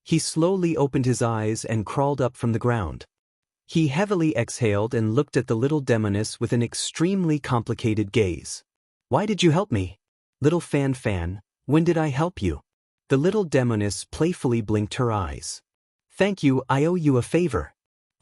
He slowly opened his eyes and crawled up from the ground. He heavily exhaled and looked at the little demoness with an extremely complicated gaze. Why did you help me? Little Fan, when did I help you? The little demoness playfully blinked her eyes. Thank you, I owe you a favor.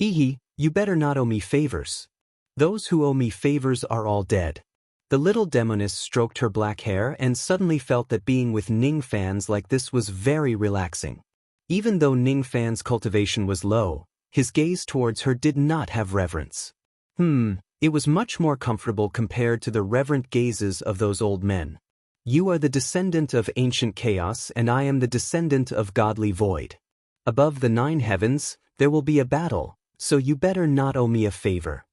Ehe, you better not owe me favors. Those who owe me favors are all dead. The little demoness stroked her black hair and suddenly felt that being with Ningfans like this was very relaxing. Even though Ningfan's cultivation was low, his gaze towards her did not have reverence. It was much more comfortable compared to the reverent gazes of those old men. You are the descendant of ancient chaos and I am the descendant of godly void. Above the 9 heavens, there will be a battle, so you better not owe me a favor.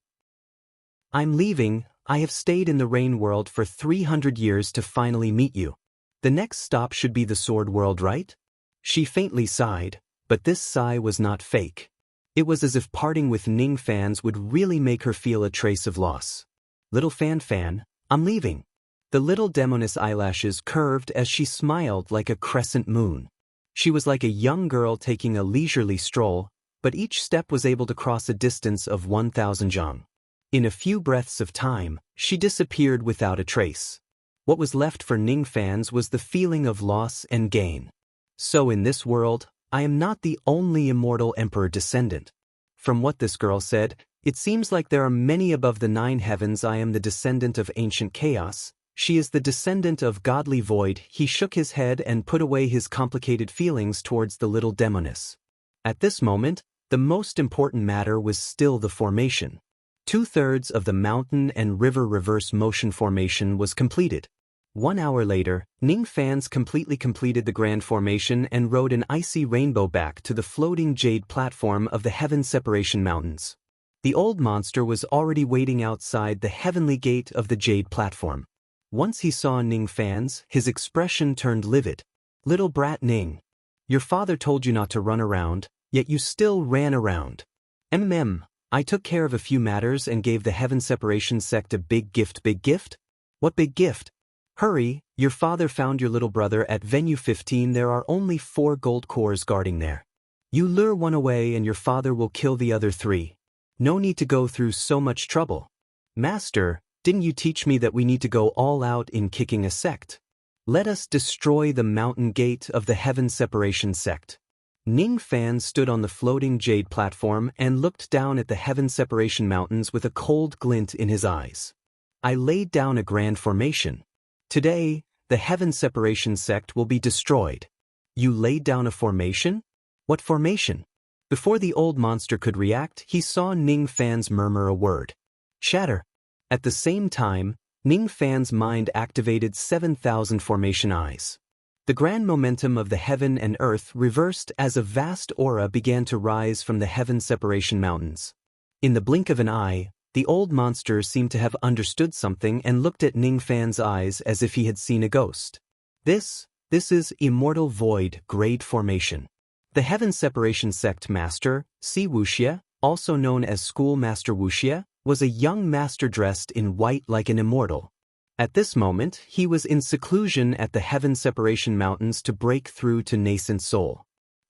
I'm leaving. I have stayed in the rain world for 300 years to finally meet you. The next stop should be the sword world, right? She faintly sighed, but this sigh was not fake. It was as if parting with Ning Fans would really make her feel a trace of loss. Little Fan, I'm leaving. The little demoness eyelashes curved as she smiled like a crescent moon. She was like a young girl taking a leisurely stroll, but each step was able to cross a distance of 1,000 zhang. In a few breaths of time, she disappeared without a trace. What was left for Ning Fans was the feeling of loss and gain. So in this world, I am not the only immortal emperor descendant. From what this girl said, it seems like there are many above the 9 heavens. I am the descendant of ancient chaos. She is the descendant of godly void. He shook his head and put away his complicated feelings towards the little demoness. At this moment, the most important matter was still the formation. 2/3 of the mountain and river reverse motion formation was completed. 1 hour later, Ning Fans completely completed the grand formation and rode an icy rainbow back to the floating jade platform of the Heaven Separation Mountains. The old monster was already waiting outside the heavenly gate of the jade platform. Once he saw Ning Fans, his expression turned livid. Little brat Ning. Your father told you not to run around, yet you still ran around. I took care of a few matters and gave the Heaven Separation sect a big gift. Big gift? What big gift? Hurry, your father found your little brother at venue 15. There are only 4 gold cores guarding there. You lure one away and your father will kill the other 3. No need to go through so much trouble. Master, didn't you teach me that we need to go all out in kicking a sect? Let us destroy the mountain gate of the Heaven Separation sect. Ning Fan stood on the floating jade platform and looked down at the Heaven Separation Mountains with a cold glint in his eyes. I laid down a grand formation. Today, the Heaven Separation sect will be destroyed. You laid down a formation? What formation? Before the old monster could react, he saw Ning Fan's murmur a word. Shatter. At the same time, Ning Fan's mind activated 7,000 formation eyes. The grand momentum of the heaven and earth reversed as a vast aura began to rise from the Heaven Separation Mountains. In the blink of an eye, the old monster seemed to have understood something and looked at Ning Fan's eyes as if he had seen a ghost. This is Immortal Void Grade Formation. The Heaven Separation Sect Master, Si Wuxia, also known as School Master Wuxia, was a young master dressed in white like an immortal. At this moment, he was in seclusion at the Heaven Separation Mountains to break through to nascent soul.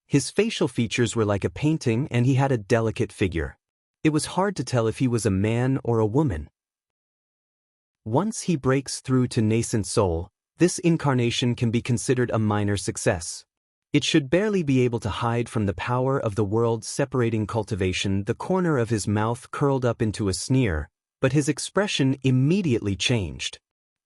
His facial features were like a painting and he had a delicate figure. It was hard to tell if he was a man or a woman. Once he breaks through to nascent soul, this incarnation can be considered a minor success. It should barely be able to hide from the power of the world separating cultivation. The corner of his mouth curled up into a sneer, but his expression immediately changed.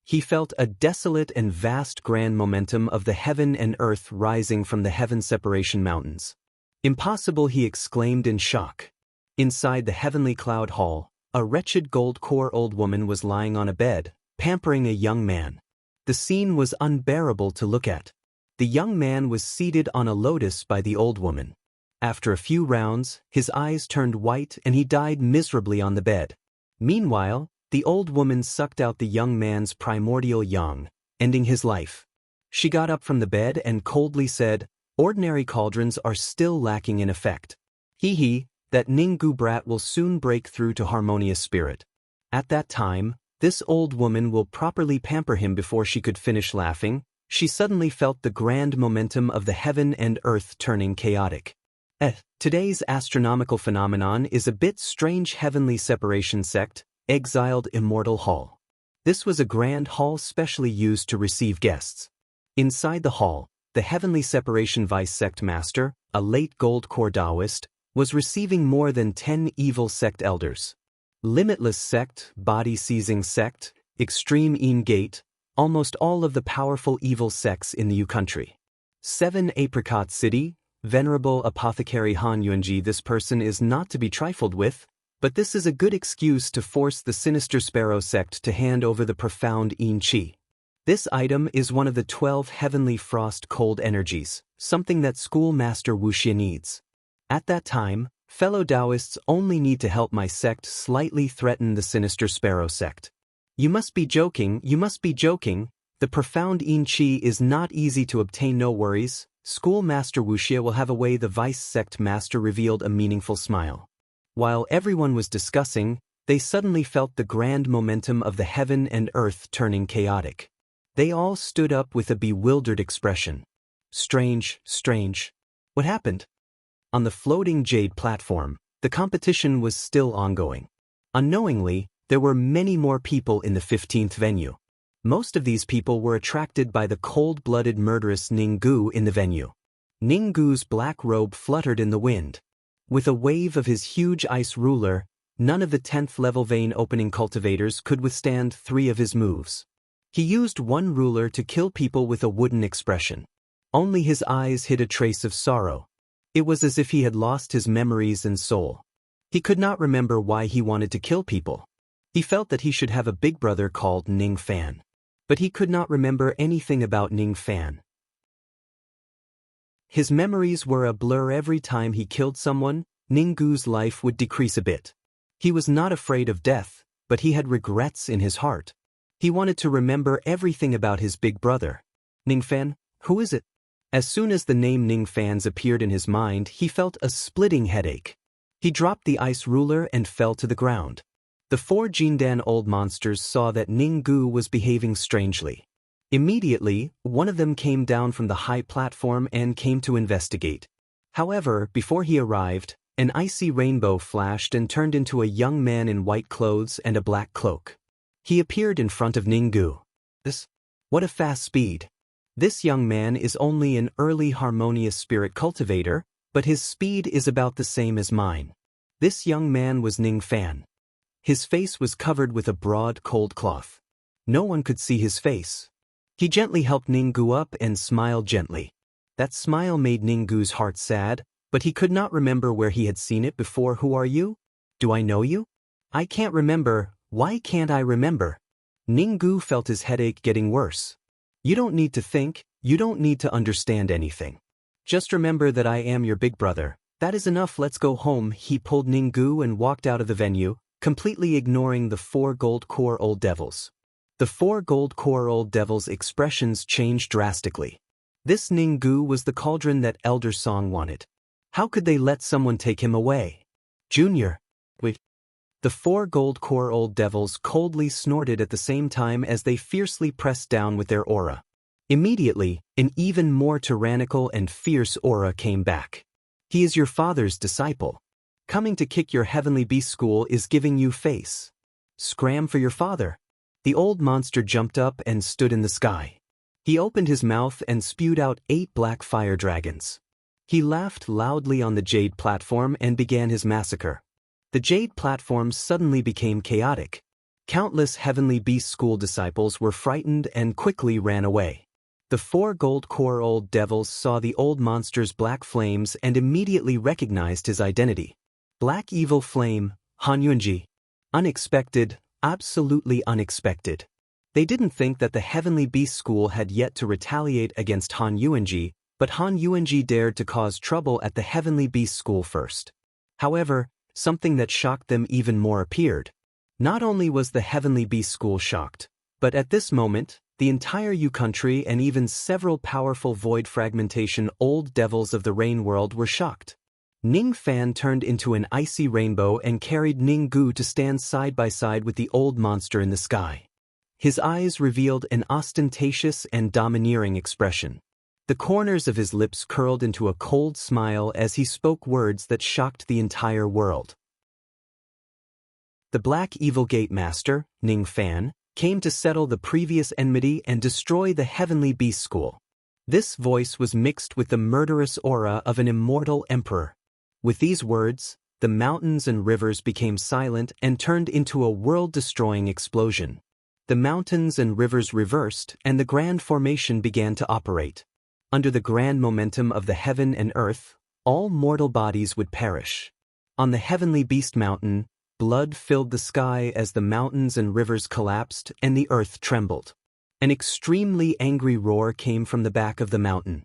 He felt a desolate and vast grand momentum of the heaven and earth rising from the Heaven Separation Mountains. Impossible, he exclaimed in shock. Inside the heavenly cloud hall, a wretched gold core old woman was lying on a bed, pampering a young man. The scene was unbearable to look at. The young man was seated on a lotus by the old woman. After a few rounds, his eyes turned white and he died miserably on the bed. Meanwhile, the old woman sucked out the young man's primordial yang, ending his life. She got up from the bed and coldly said, "Ordinary cauldrons are still lacking in effect. That Ninggu brat will soon break through to harmonious spirit. At that time, this old woman will properly pamper him." Before she could finish laughing, she suddenly felt the grand momentum of the heaven and earth turning chaotic. Today's astronomical phenomenon is a bit strange. Heavenly Separation Sect, Exiled Immortal Hall. This was a grand hall specially used to receive guests. Inside the hall, the Heavenly Separation Vice Sect Master, a late gold core Taoist, was receiving more than 10 evil sect elders. Limitless Sect, Body Seizing Sect, Extreme Een Gate, almost all of the powerful evil sects in the U country. 7 Apricot City, Venerable Apothecary Han Yuanji. This person is not to be trifled with, but this is a good excuse to force the Sinister Sparrow sect to hand over the profound Yin Qi. This item is one of the 12 heavenly frost cold energies, something that schoolmaster Wuxia needs. At that time, fellow Taoists only need to help my sect slightly threaten the sinister Sparrow sect. You must be joking, you must be joking. The profound Yin Qi is not easy to obtain, no worries. Schoolmaster Wuxia will have a way. The vice sect master revealed a meaningful smile. While everyone was discussing, they suddenly felt the grand momentum of the heaven and earth turning chaotic. They all stood up with a bewildered expression. Strange, strange. What happened? On the floating jade platform, the competition was still ongoing. Unknowingly, there were many more people in the 15th venue. Most of these people were attracted by the cold-blooded murderous Ninggu in the venue. Ninggu's black robe fluttered in the wind. With a wave of his huge ice ruler, none of the 10th level vein opening cultivators could withstand 3 of his moves. He used one ruler to kill people with a wooden expression. Only his eyes hid a trace of sorrow. It was as if he had lost his memories and soul. He could not remember why he wanted to kill people. He felt that he should have a big brother called Ning Fan. But he could not remember anything about Ning Fan. His memories were a blur. Every time he killed someone, Ninggu's life would decrease a bit. He was not afraid of death, but he had regrets in his heart. He wanted to remember everything about his big brother. Ning Fan, who is it? As soon as the name Ning Fan's appeared in his mind, he felt a splitting headache. He dropped the ice ruler and fell to the ground. The 4 Jindan old monsters saw that Ninggu was behaving strangely. Immediately, one of them came down from the high platform and came to investigate. However, before he arrived, an icy rainbow flashed and turned into a young man in white clothes and a black cloak. He appeared in front of Ninggu. What a fast speed! This young man is only an early harmonious spirit cultivator, but his speed is about the same as mine. This young man was Ning Fan. His face was covered with a broad cold cloth. No one could see his face. He gently helped Ninggu up and smiled gently. That smile made Ninggu's heart sad, but he could not remember where he had seen it before. Who are you? Do I know you? I can't remember. Why can't I remember? Ninggu felt his headache getting worse. You don't need to think, you don't need to understand anything. Just remember that I am your big brother. That is enough, let's go home. He pulled Ninggu and walked out of the venue, completely ignoring the 4 gold core old devils. The 4 gold core old devils' expressions changed drastically. This Ninggu was the cauldron that Elder Song wanted. How could they let someone take him away? Junior. Wait. The 4 gold core old devils coldly snorted at the same time as they fiercely pressed down with their aura. Immediately, an even more tyrannical and fierce aura came back. He is your father's disciple. Coming to kick your heavenly beast school is giving you face. Scram for your father. The old monster jumped up and stood in the sky. He opened his mouth and spewed out 8 black fire dragons. He laughed loudly on the jade platform and began his massacre. The jade platform suddenly became chaotic. Countless heavenly beast school disciples were frightened and quickly ran away. The 4 gold core old devils saw the old monster's black flames and immediately recognized his identity. Black evil flame, Han Yunji. Unexpected, absolutely unexpected. They didn't think that the heavenly beast school had yet to retaliate against Han Yuanji, but Han Yuanji dared to cause trouble at the heavenly beast school first. However, something that shocked them even more appeared. Not only was the heavenly beast school shocked, but at this moment, the entire Yu country and even several powerful void fragmentation old devils of the rain world were shocked. Ning Fan turned into an icy rainbow and carried Ninggu to stand side by side with the old monster in the sky. His eyes revealed an ostentatious and domineering expression. The corners of his lips curled into a cold smile as he spoke words that shocked the entire world. The Black Evil Gate Master, Ning Fan, came to settle the previous enmity and destroy the Heavenly Beast School. This voice was mixed with the murderous aura of an immortal emperor. With these words, the mountains and rivers became silent and turned into a world-destroying explosion. The mountains and rivers reversed and the grand formation began to operate. Under the grand momentum of the heaven and earth, all mortal bodies would perish. On the Heavenly Beast Mountain, blood filled the sky as the mountains and rivers collapsed and the earth trembled. An extremely angry roar came from the back of the mountain.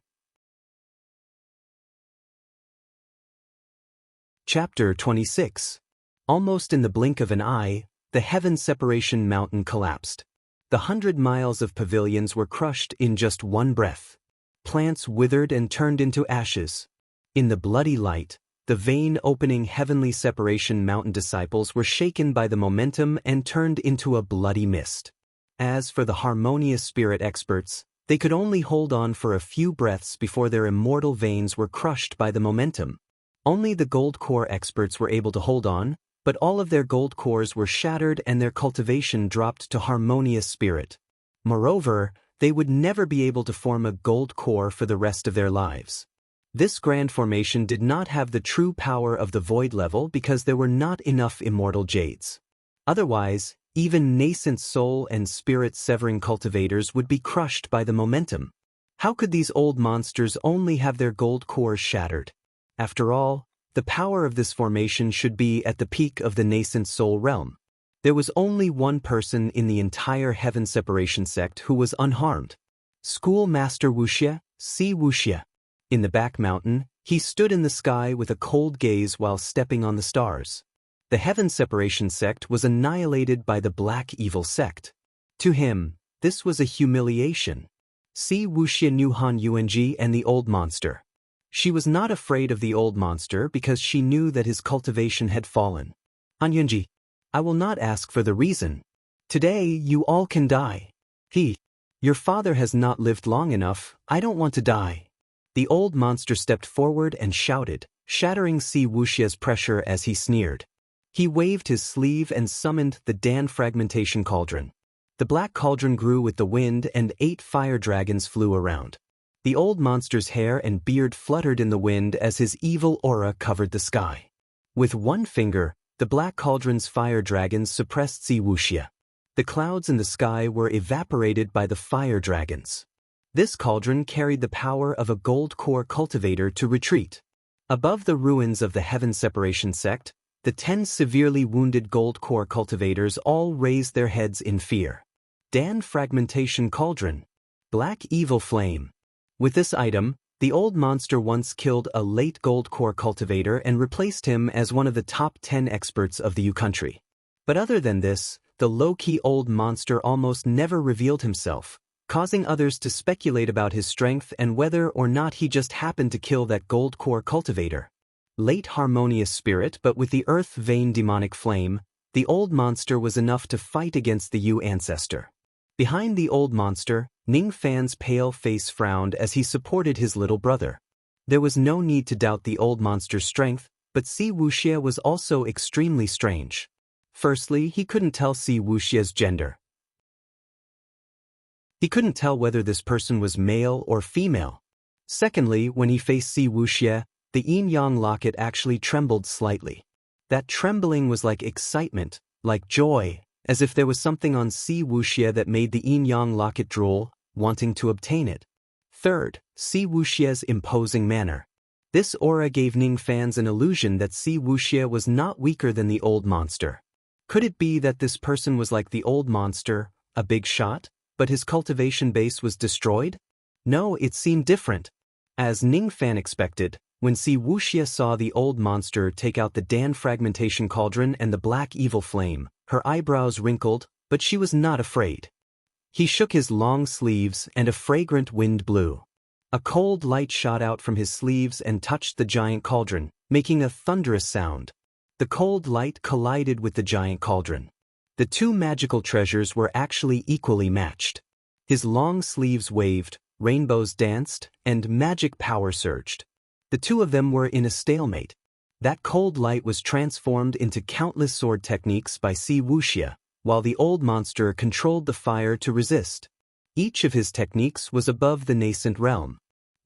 Chapter 26. Almost in the blink of an eye, the heaven separation mountain collapsed. The 100 miles of pavilions were crushed in just one breath. Plants withered and turned into ashes. In the bloody light, the vein-opening heavenly separation mountain disciples were shaken by the momentum and turned into a bloody mist. As for the harmonious spirit experts, they could only hold on for a few breaths before their immortal veins were crushed by the momentum. Only the gold core experts were able to hold on, but all of their gold cores were shattered and their cultivation dropped to harmonious spirit. Moreover, they would never be able to form a gold core for the rest of their lives. This grand formation did not have the true power of the void level because there were not enough immortal jades. Otherwise, even nascent soul and spirit severing cultivators would be crushed by the momentum. How could these old monsters only have their gold cores shattered? After all, the power of this formation should be at the peak of the nascent soul realm. There was only one person in the entire heaven separation sect who was unharmed. Schoolmaster Wuxia, Si Wuxia. In the back mountain, he stood in the sky with a cold gaze while stepping on the stars. The heaven separation sect was annihilated by the black evil sect. To him, this was a humiliation. Si Wuxia knew Han Yuanji and the old monster. She was not afraid of the old monster because she knew that his cultivation had fallen. Han Yuanji, I will not ask for the reason. Today you all can die. Your father has not lived long enough, I don't want to die. The old monster stepped forward and shouted, shattering Si Wuxia's pressure as he sneered. He waved his sleeve and summoned the Dan fragmentation cauldron. The black cauldron grew with the wind and 8 fire dragons flew around. The old monster's hair and beard fluttered in the wind as his evil aura covered the sky. With one finger, the black cauldron's fire dragons suppressed Si Wuxia. The clouds in the sky were evaporated by the fire dragons. This cauldron carried the power of a gold core cultivator to retreat. Above the ruins of the heaven separation sect, the 10 severely wounded gold core cultivators all raised their heads in fear. Dan fragmentation cauldron. Black evil flame. With this item, the old monster once killed a late gold core cultivator and replaced him as one of the top 10 experts of the U country. But other than this, the low-key old monster almost never revealed himself, causing others to speculate about his strength and whether or not he just happened to kill that gold core cultivator. Late harmonious spirit but with the earth vein demonic flame, the old monster was enough to fight against the Yu ancestor. Behind the old monster, Ning Fan's pale face frowned as he supported his little brother. There was no need to doubt the old monster's strength, but Si Wuxia was also extremely strange. Firstly, he couldn't tell Si Wuxia's gender. He couldn't tell whether this person was male or female. Secondly, when he faced Si Wuxia, the yin-yang locket actually trembled slightly. That trembling was like excitement, like joy, as if there was something on Si Wuxia that made the yin-yang locket drool, wanting to obtain it. Third, Si Wuxia's imposing manner. This aura gave Ning fans an illusion that Si Wuxia was not weaker than the old monster. Could it be that this person was like the old monster, a big shot, but his cultivation base was destroyed? No, it seemed different. As Ning Fan expected, when Si Wuxia saw the old monster take out the Dan fragmentation cauldron and the black evil flame, her eyebrows wrinkled, but she was not afraid. He shook his long sleeves and a fragrant wind blew. A cold light shot out from his sleeves and touched the giant cauldron, making a thunderous sound. The cold light collided with the giant cauldron. The two magical treasures were actually equally matched. His long sleeves waved, rainbows danced, and magic power surged. The two of them were in a stalemate. That cold light was transformed into countless sword techniques by Si Wuxia, while the old monster controlled the fire to resist. Each of his techniques was above the nascent realm.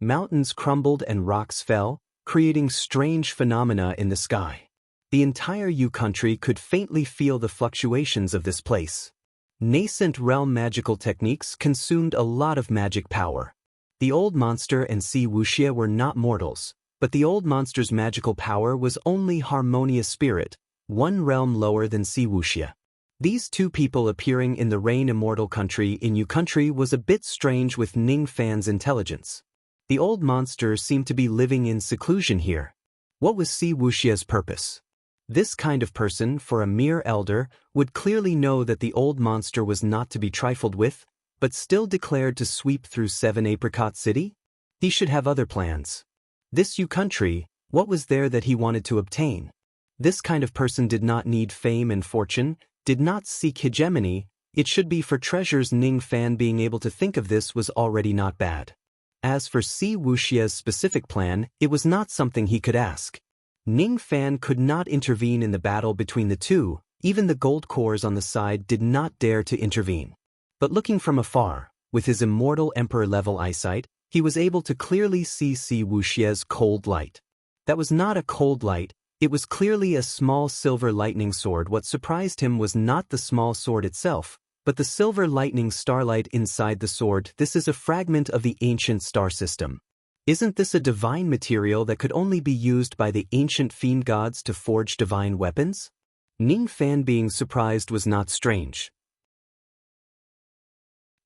Mountains crumbled and rocks fell, creating strange phenomena in the sky. The entire Yu country could faintly feel the fluctuations of this place. Nascent realm magical techniques consumed a lot of magic power. The old monster and Si Wuxia were not mortals, but the old monster's magical power was only harmonious spirit, one realm lower than Si Wuxia. These two people appearing in the Rain Immortal country in Yu country was a bit strange with Ning Fan's intelligence. The old monster seemed to be living in seclusion here. What was Si Wuxia's purpose? This kind of person, for a mere elder, would clearly know that the old monster was not to be trifled with, but still declared to sweep through 7 Apricot City? He should have other plans. This Yu country, what was there that he wanted to obtain? This kind of person did not need fame and fortune, did not seek hegemony. It should be for treasures. Ning Fan being able to think of this was already not bad. As for Si Wuxia's specific plan, it was not something he could ask. Ning Fan could not intervene in the battle between the two, even the gold cores on the side did not dare to intervene. But looking from afar, with his immortal emperor-level eyesight, he was able to clearly see Si Wuxia's cold light. That was not a cold light, it was clearly a small silver lightning sword. What surprised him was not the small sword itself, but the silver lightning starlight inside the sword. This is a fragment of the ancient star system. Isn't this a divine material that could only be used by the ancient fiend gods to forge divine weapons? Ning Fan being surprised was not strange.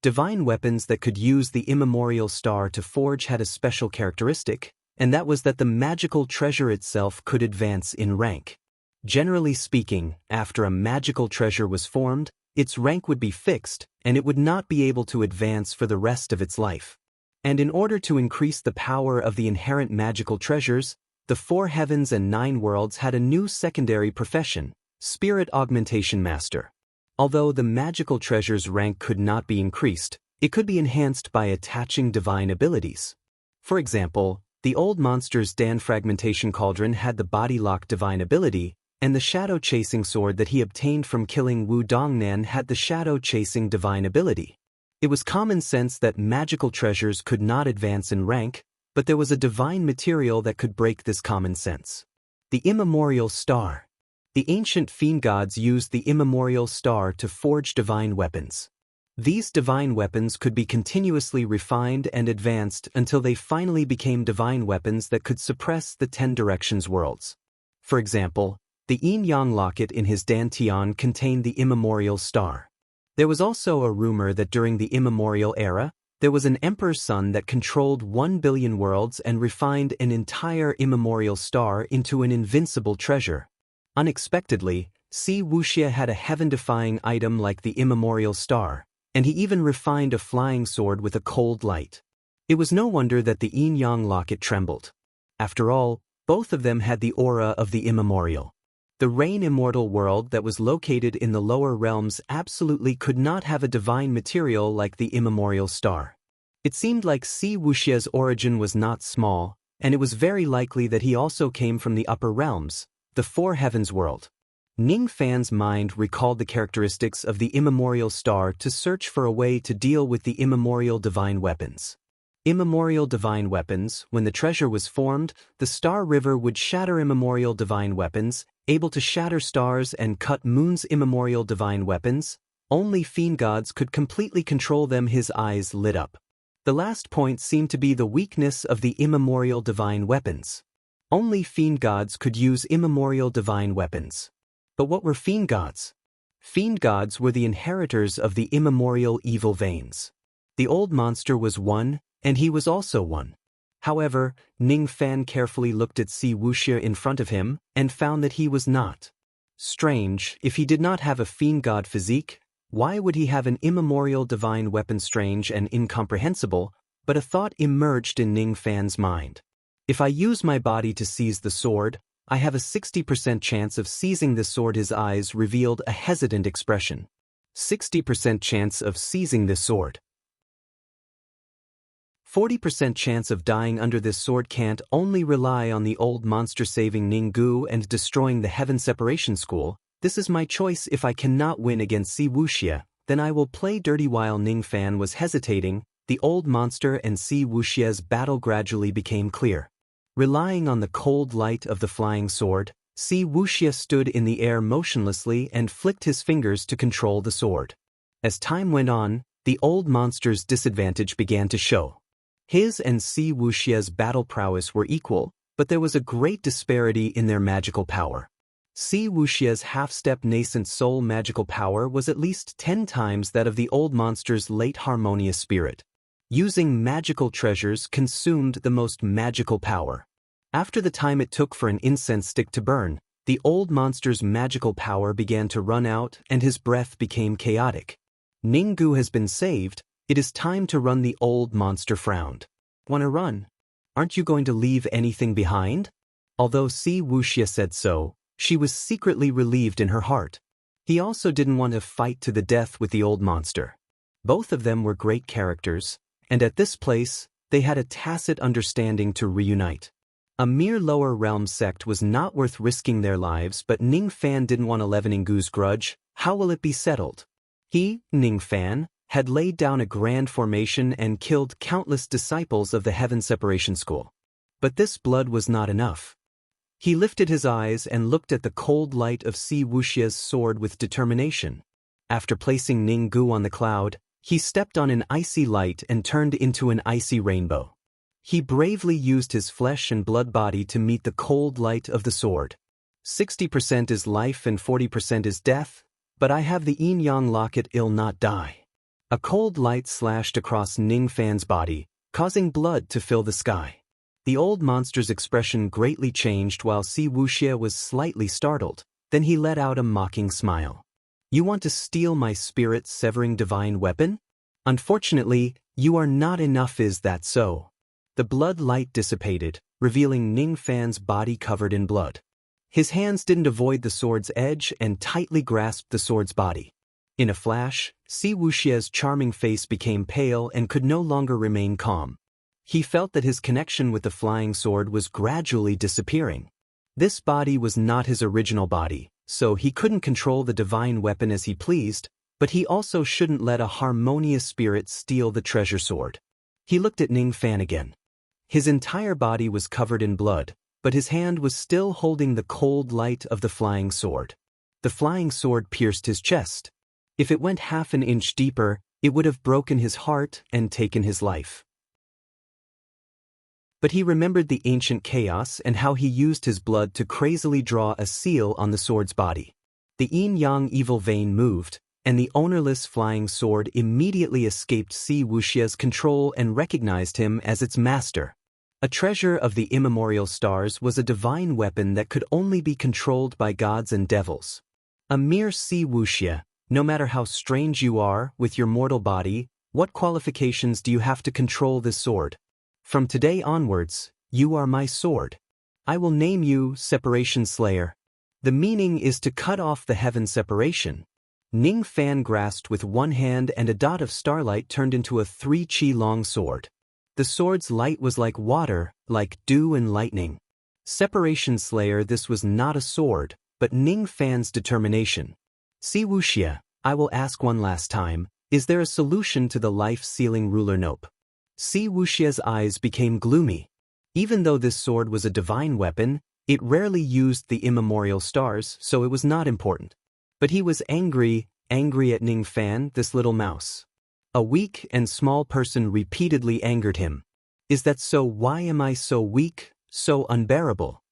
Divine weapons that could use the immemorial star to forge had a special characteristic, and that was that the magical treasure itself could advance in rank. Generally speaking, after a magical treasure was formed, its rank would be fixed, and it would not be able to advance for the rest of its life. And in order to increase the power of the inherent magical treasures, the 4 heavens and 9 worlds had a new secondary profession, Spirit Augmentation Master. Although the magical treasure's rank could not be increased, it could be enhanced by attaching divine abilities. For example, the old monster's Dan Fragmentation Cauldron had the Body Lock divine ability, and the Shadow Chasing Sword that he obtained from killing Wu Dongnan had the Shadow Chasing divine ability. It was common sense that magical treasures could not advance in rank, but there was a divine material that could break this common sense. The immemorial star. The ancient fiend gods used the immemorial star to forge divine weapons. These divine weapons could be continuously refined and advanced until they finally became divine weapons that could suppress the 10 Directions worlds. For example, the Yin-Yang locket in his Dantian contained the immemorial star. There was also a rumor that during the immemorial era, there was an emperor's son that controlled 1 billion worlds and refined an entire immemorial star into an invincible treasure. Unexpectedly, Si Wuxia had a heaven-defying item like the immemorial star, and he even refined a flying sword with a cold light. It was no wonder that the Yin-Yang locket trembled. After all, both of them had the aura of the immemorial. The Rain Immortal world that was located in the lower realms absolutely could not have a divine material like the immemorial star. It seemed like Si Wuxia's origin was not small, and it was very likely that he also came from the upper realms, the 4 heavens world. Ning Fan's mind recalled the characteristics of the immemorial star to search for a way to deal with the immemorial divine weapons. Immemorial divine weapons. When the treasure was formed, the star river would shatter immemorial divine weapons, able to shatter stars and cut moons. Immemorial divine weapons. Only fiend gods could completely control them. His eyes lit up. The last point seemed to be the weakness of the immemorial divine weapons. Only fiend gods could use immemorial divine weapons. But what were fiend gods? Fiend gods were the inheritors of the immemorial evil veins. The old monster was one, and he was also one. However, Ning Fan carefully looked at Si Wuxia in front of him, and found that he was not. Strange, if he did not have a fiend god physique, why would he have an immemorial divine weapon? Strange and incomprehensible, but a thought emerged in Ning Fan's mind. If I use my body to seize the sword, I have a 60% chance of seizing the sword. His eyes revealed a hesitant expression. 60% chance of seizing this sword. 40% chance of dying under this sword. Can't only rely on the old monster saving Ninggu and destroying the Heaven Separation School. This is my choice. If I cannot win against Si Wuxia, then I will play dirty. While Ning Fan was hesitating, the old monster and Si Wuxia's battle gradually became clear. Relying on the cold light of the flying sword, Si Wuxia stood in the air motionlessly and flicked his fingers to control the sword. As time went on, the old monster's disadvantage began to show. His and Si Wuxia's battle prowess were equal, but there was a great disparity in their magical power. Si Wuxia's half-step nascent soul magical power was at least 10 times that of the old monster's late harmonious spirit. Using magical treasures consumed the most magical power. After the time it took for an incense stick to burn, the old monster's magical power began to run out and his breath became chaotic. Ninggu has been saved, it is time to run. The old monster frowned. Wanna run? Aren't you going to leave anything behind? Although Si Wuxia said so, she was secretly relieved in her heart. He also didn't want to fight to the death with the old monster. Both of them were great characters, and at this place, they had a tacit understanding to reunite. A mere lower realm sect was not worth risking their lives, but Ning Fan didn't want to leaven Ninggu's grudge. How will it be settled? He, Ning Fan, had laid down a grand formation and killed countless disciples of the Heaven Separation School. But this blood was not enough. He lifted his eyes and looked at the cold light of Si Wuxia's sword with determination. After placing Ninggu on the cloud, he stepped on an icy light and turned into an icy rainbow. He bravely used his flesh and blood body to meet the cold light of the sword. 60% is life and 40% is death, but I have the yin-yang locket, I'll not die. A cold light slashed across Ning Fan's body, causing blood to fill the sky. The old monster's expression greatly changed while Si Wuxia was slightly startled, then he let out a mocking smile. You want to steal my spirit-severing divine weapon? Unfortunately, you are not enough. Is that so? The blood light dissipated, revealing Ning Fan's body covered in blood. His hands didn't avoid the sword's edge and tightly grasped the sword's body. In a flash, Si Wuxia's charming face became pale and could no longer remain calm. He felt that his connection with the flying sword was gradually disappearing. This body was not his original body, so he couldn't control the divine weapon as he pleased, but he also shouldn't let a harmonious spirit steal the treasure sword. He looked at Ning Fan again. His entire body was covered in blood, but his hand was still holding the cold light of the flying sword. The flying sword pierced his chest. If it went half an inch deeper, it would have broken his heart and taken his life. But he remembered the ancient chaos and how he used his blood to crazily draw a seal on the sword's body. The yin-yang evil vein moved, and the ownerless flying sword immediately escaped Si Wuxia's control and recognized him as its master. A treasure of the immemorial stars was a divine weapon that could only be controlled by gods and devils. A mere Si Wuxia, no matter how strange you are with your mortal body, what qualifications do you have to control this sword? From today onwards, you are my sword. I will name you Separation Slayer. The meaning is to cut off the heaven separation. Ning Fan grasped with one hand and a dot of starlight turned into a 3-chi long sword. The sword's light was like water, like dew and lightning. Separation Slayer, this was not a sword, but Ning Fan's determination. Si Wuxia, I will ask one last time, is there a solution to the life-sealing ruler nope? Si Wuxia's eyes became gloomy. Even though this sword was a divine weapon, it rarely used the immemorial stars, so it was not important. But he was angry at Ning Fan, this little mouse. A weak and small person repeatedly angered him. Is that so? Why am I so weak, so unbearable?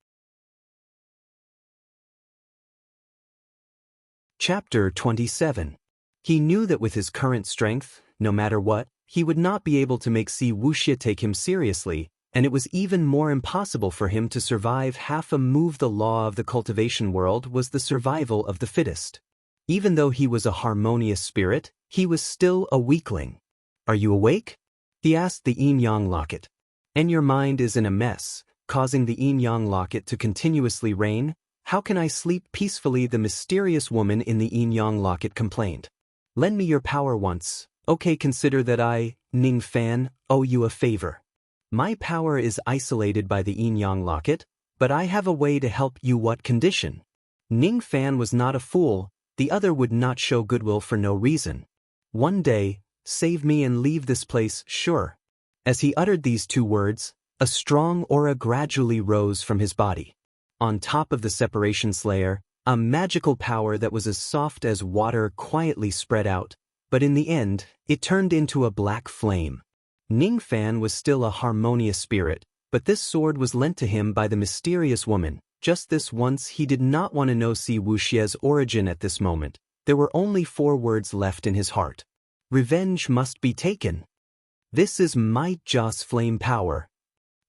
Chapter 27. He knew that with his current strength, no matter what, he would not be able to make Si Wuxia take him seriously, and it was even more impossible for him to survive half a move. The law of the cultivation world was the survival of the fittest. Even though he was a harmonious spirit, he was still a weakling. Are you awake? He asked the yin-yang locket. And your mind is in a mess, causing the yin-yang locket to continuously rain. How can I sleep peacefully? The mysterious woman in the yin-yang locket complained. Lend me your power once. Okay, consider that I, Ning Fan, owe you a favor. My power is isolated by the yin-yang locket, but I have a way to help you. What condition? Ning Fan was not a fool. The other would not show goodwill for no reason. One day, save me and leave this place, sure. As he uttered these two words, a strong aura gradually rose from his body. On top of the Separation Slayer, a magical power that was as soft as water quietly spread out, but in the end, it turned into a black flame. Ning Fan was still a harmonious spirit, but this sword was lent to him by the mysterious woman, Just this once he did not want to know Si Wuxia's origin at this moment. There were only 4 words left in his heart. Revenge must be taken. This is might Joss flame power.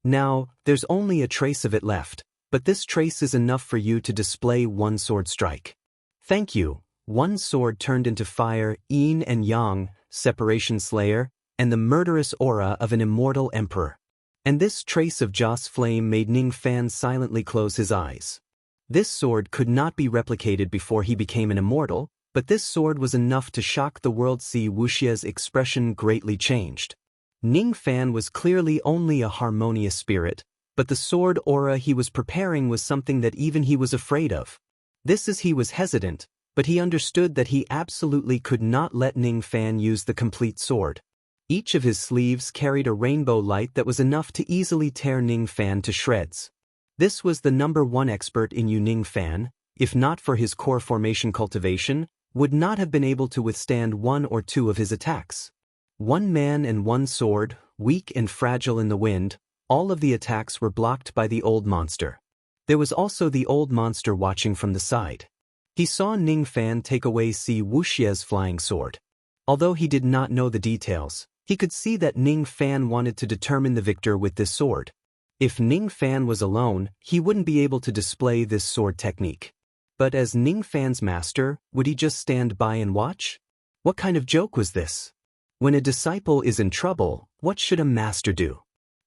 Now, there's only a trace of it left, but this trace is enough for you to display one sword strike. Thank you. One sword turned into fire, yin and yang, separation slayer, and the murderous aura of an immortal emperor. And this trace of Joss flame made Ning Fan silently close his eyes. This sword could not be replicated before he became an immortal, but this sword was enough to shock the world. Si Wuxia's expression greatly changed. Ning Fan was clearly only a harmonious spirit, but the sword aura he was preparing was something that even he was afraid of. This is he was hesitant, but he understood that he absolutely could not let Ning Fan use the complete sword. Each of his sleeves carried a rainbow light that was enough to easily tear Ning Fan to shreds. This was the #1 expert in Ning Fan, if not for his core formation cultivation, would not have been able to withstand 1 or 2 of his attacks. 1 man and 1 sword, weak and fragile in the wind, all of the attacks were blocked by the old monster. There was also the old monster watching from the side. He saw Ning Fan take away Si Wuxia's flying sword. Although he did not know the details, he could see that Ning Fan wanted to determine the victor with this sword. If Ning Fan was alone, he wouldn't be able to display this sword technique. But as Ning Fan's master, would he just stand by and watch? What kind of joke was this? When a disciple is in trouble, what should a master do?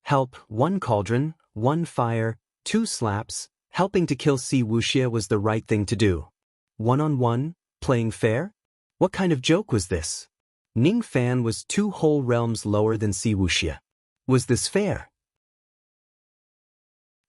Help. 1 cauldron, 1 fire, 2 slaps. Helping to kill Si Wuxia was the right thing to do. 1-on-1, playing fair? What kind of joke was this? Ning Fan was 2 whole realms lower than Si Wuxia. Was this fair?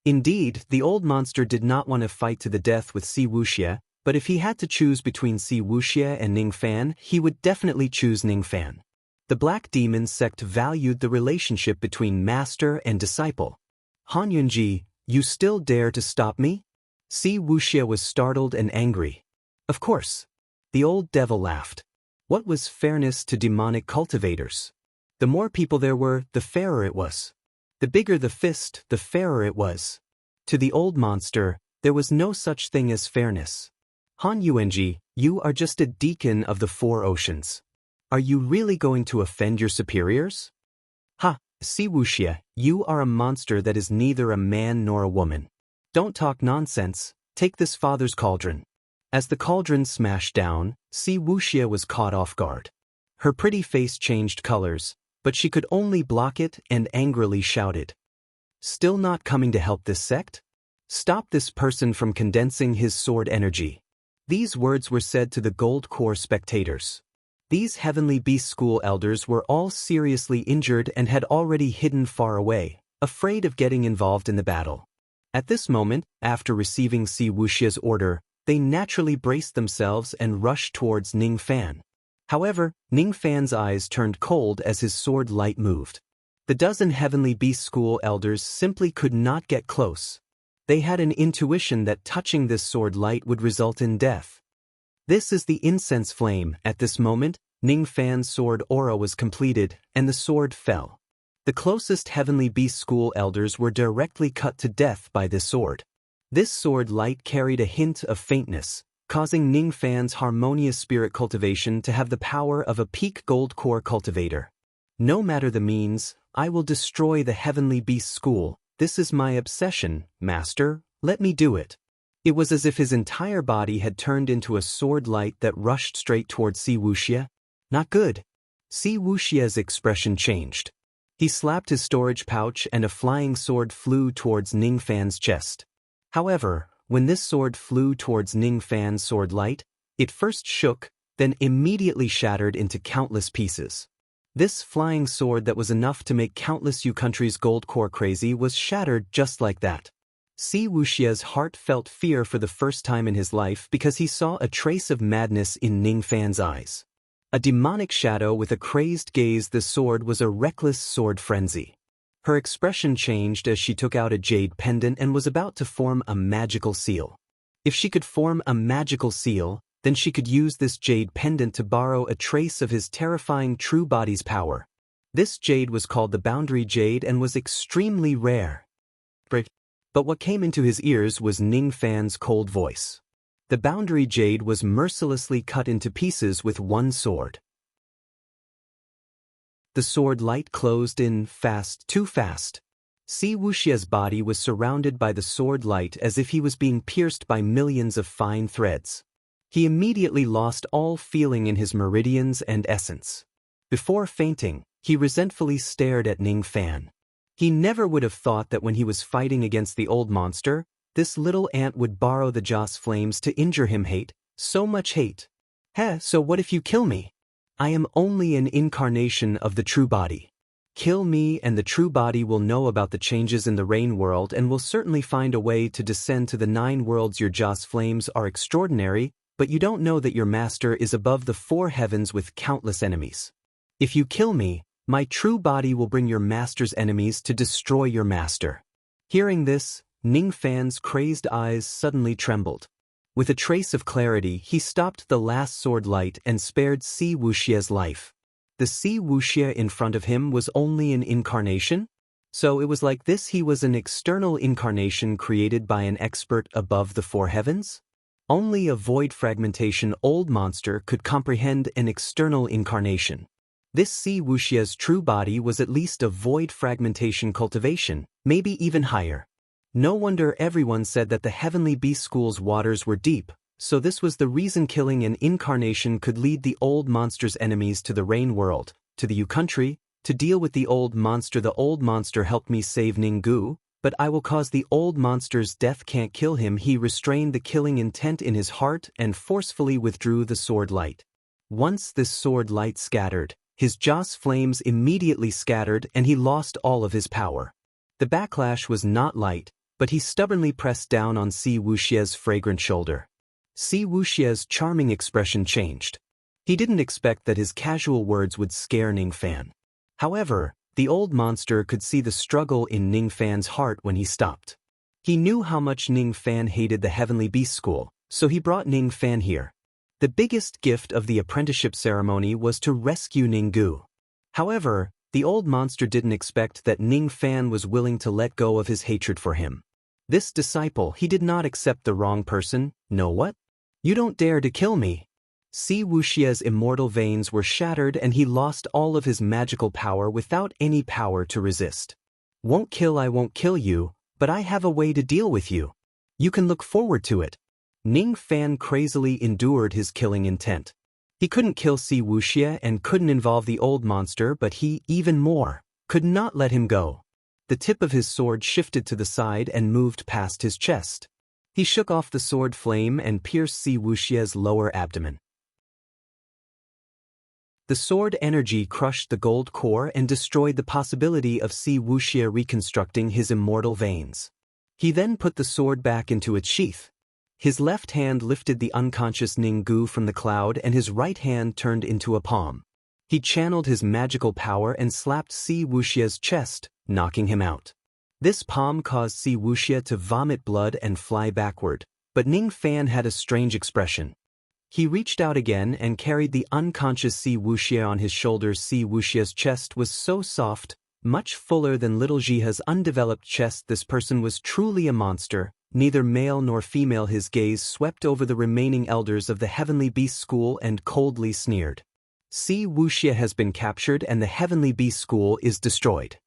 Indeed, the old monster did not want to fight to the death with Si Wuxia, but if he had to choose between Si Wuxia and Ning Fan, he would definitely choose Ning Fan. The Black Demon sect valued the relationship between master and disciple. Han Yunji, you still dare to stop me? Si Wuxia was startled and angry. Of course. The old devil laughed. What was fairness to demonic cultivators? The more people there were, the fairer it was. The bigger the fist, the fairer it was. To the old monster, there was no such thing as fairness. Han Yuanji, you are just a deacon of the 4 oceans. Are you really going to offend your superiors? Ha, Si Wuxia, you are a monster that is neither a man nor a woman. Don't talk nonsense, take this father's cauldron. As the cauldron smashed down, Si Wuxia was caught off guard. Her pretty face changed colors, but she could only block it and angrily shouted. Still not coming to help this sect? Stop this person from condensing his sword energy. These words were said to the Gold Core spectators. These Heavenly Beast School elders were all seriously injured and had already hidden far away, afraid of getting involved in the battle. At this moment, after receiving Si Wuxia's order, they naturally braced themselves and rushed towards Ning Fan. However, Ning Fan's eyes turned cold as his sword light moved. The dozen Heavenly Beast School elders simply could not get close. They had an intuition that touching this sword light would result in death. This is the incense flame. At this moment, Ning Fan's sword aura was completed, and the sword fell. The closest Heavenly Beast School elders were directly cut to death by this sword. This sword light carried a hint of faintness, causing Ning Fan's harmonious spirit cultivation to have the power of a peak gold core cultivator. No matter the means, I will destroy the Heavenly Beast School. This is my obsession, Master, let me do it. It was as if his entire body had turned into a sword light that rushed straight towards Si Wuxia. Not good. Si Wuxia's expression changed. He slapped his storage pouch and a flying sword flew towards Ning Fan's chest. However, when this sword flew towards Ning Fan's sword light, it first shook, then immediately shattered into countless pieces. This flying sword that was enough to make countless U countries gold core crazy was shattered just like that. Si Wuxia's heart felt fear for the first time in his life because he saw a trace of madness in Ning Fan's eyes. A demonic shadow with a crazed gaze. The sword was a reckless sword frenzy. Her expression changed as she took out a jade pendant and was about to form a magical seal. If she could form a magical seal, then she could use this jade pendant to borrow a trace of his terrifying true body's power. This jade was called the Boundary Jade and was extremely rare. But what came into his ears was Ning Fan's cold voice. The boundary jade was mercilessly cut into pieces with one sword. The sword light closed in fast, too fast. Si Wuxia's body was surrounded by the sword light as if he was being pierced by millions of fine threads. He immediately lost all feeling in his meridians and essence. Before fainting, he resentfully stared at Ning Fan. He never would have thought that when he was fighting against the old monster, this little ant would borrow the Joss flames to injure him. Hate, so much hate. Heh, so what if you kill me? I am only an incarnation of the true body. Kill me and the true body will know about the changes in the rain world and will certainly find a way to descend to the 9 worlds. Your Joss flames are extraordinary, but you don't know that your master is above the 4 heavens with countless enemies. If you kill me, my true body will bring your master's enemies to destroy your master. Hearing this, Ning Fan's crazed eyes suddenly trembled. With a trace of clarity, he stopped the last sword light and spared Si Wuxia's life. The Si Wuxia in front of him was only an incarnation? So it was like this: he was an external incarnation created by an expert above the 4 heavens? Only a void fragmentation old monster could comprehend an external incarnation. This Si Wuxia's true body was at least a void fragmentation cultivation, maybe even higher. No wonder everyone said that the Heavenly Beast School's waters were deep, so this was the reason killing an incarnation could lead the old monster's enemies to the Rain World, to the U country, to deal with the old monster. The old monster helped me save Ninggu, but I will cause the old monster's death. Can't kill him. He restrained the killing intent in his heart and forcefully withdrew the sword light. Once this sword light scattered, his Joss flames immediately scattered and he lost all of his power. The backlash was not light, but he stubbornly pressed down on Si Wuxia's fragrant shoulder. Si Wuxia's charming expression changed. He didn't expect that his casual words would scare Ning Fan. However, the old monster could see the struggle in Ning Fan's heart when he stopped. He knew how much Ning Fan hated the Heavenly Beast School, so he brought Ning Fan here. The biggest gift of the apprenticeship ceremony was to rescue Ninggu. However, the old monster didn't expect that Ning Fan was willing to let go of his hatred for him. This disciple, he did not accept the wrong person. No, what? You don't dare to kill me. Si Wuxia's immortal veins were shattered and he lost all of his magical power without any power to resist. I won't kill you, but I have a way to deal with you. You can look forward to it. Ning Fan crazily endured his killing intent. He couldn't kill Si Wuxia and couldn't involve the old monster, but he, even more, could not let him go. The tip of his sword shifted to the side and moved past his chest. He shook off the sword flame and pierced Si Wuxia's lower abdomen. The sword energy crushed the gold core and destroyed the possibility of Si Wuxia reconstructing his immortal veins. He then put the sword back into its sheath. His left hand lifted the unconscious Ninggu from the cloud and his right hand turned into a palm. He channeled his magical power and slapped Si Wuxia's chest, knocking him out. This palm caused Si Wuxia to vomit blood and fly backward, but Ning Fan had a strange expression. He reached out again and carried the unconscious Si Wuxia on his shoulders. Si Wuxia's chest was so soft, much fuller than little Jiha's undeveloped chest. This person was truly a monster. Neither male nor female. His gaze swept over the remaining elders of the Heavenly Beast School and coldly sneered. Si Wuxia has been captured and the Heavenly Beast School is destroyed.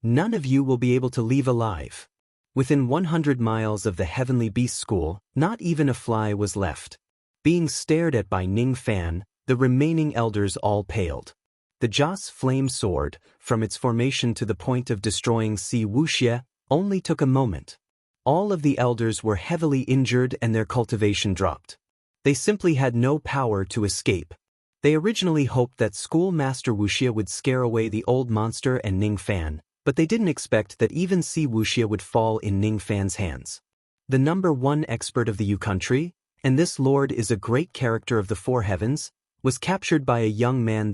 None of you will be able to leave alive. Within 100 miles of the Heavenly Beast School, not even a fly was left. Being stared at by Ning Fan, the remaining elders all paled. The Joss flame sword, from its formation to the point of destroying Si Wuxia, only took a moment. All of the elders were heavily injured and their cultivation dropped. They simply had no power to escape. They originally hoped that Schoolmaster Wuxia would scare away the old monster and Ning Fan, but they didn't expect that even Si Wuxia would fall in Ning Fan's hands. The #1 expert of the U country, and this lord is a great character of the 4 heavens, was captured by a young man.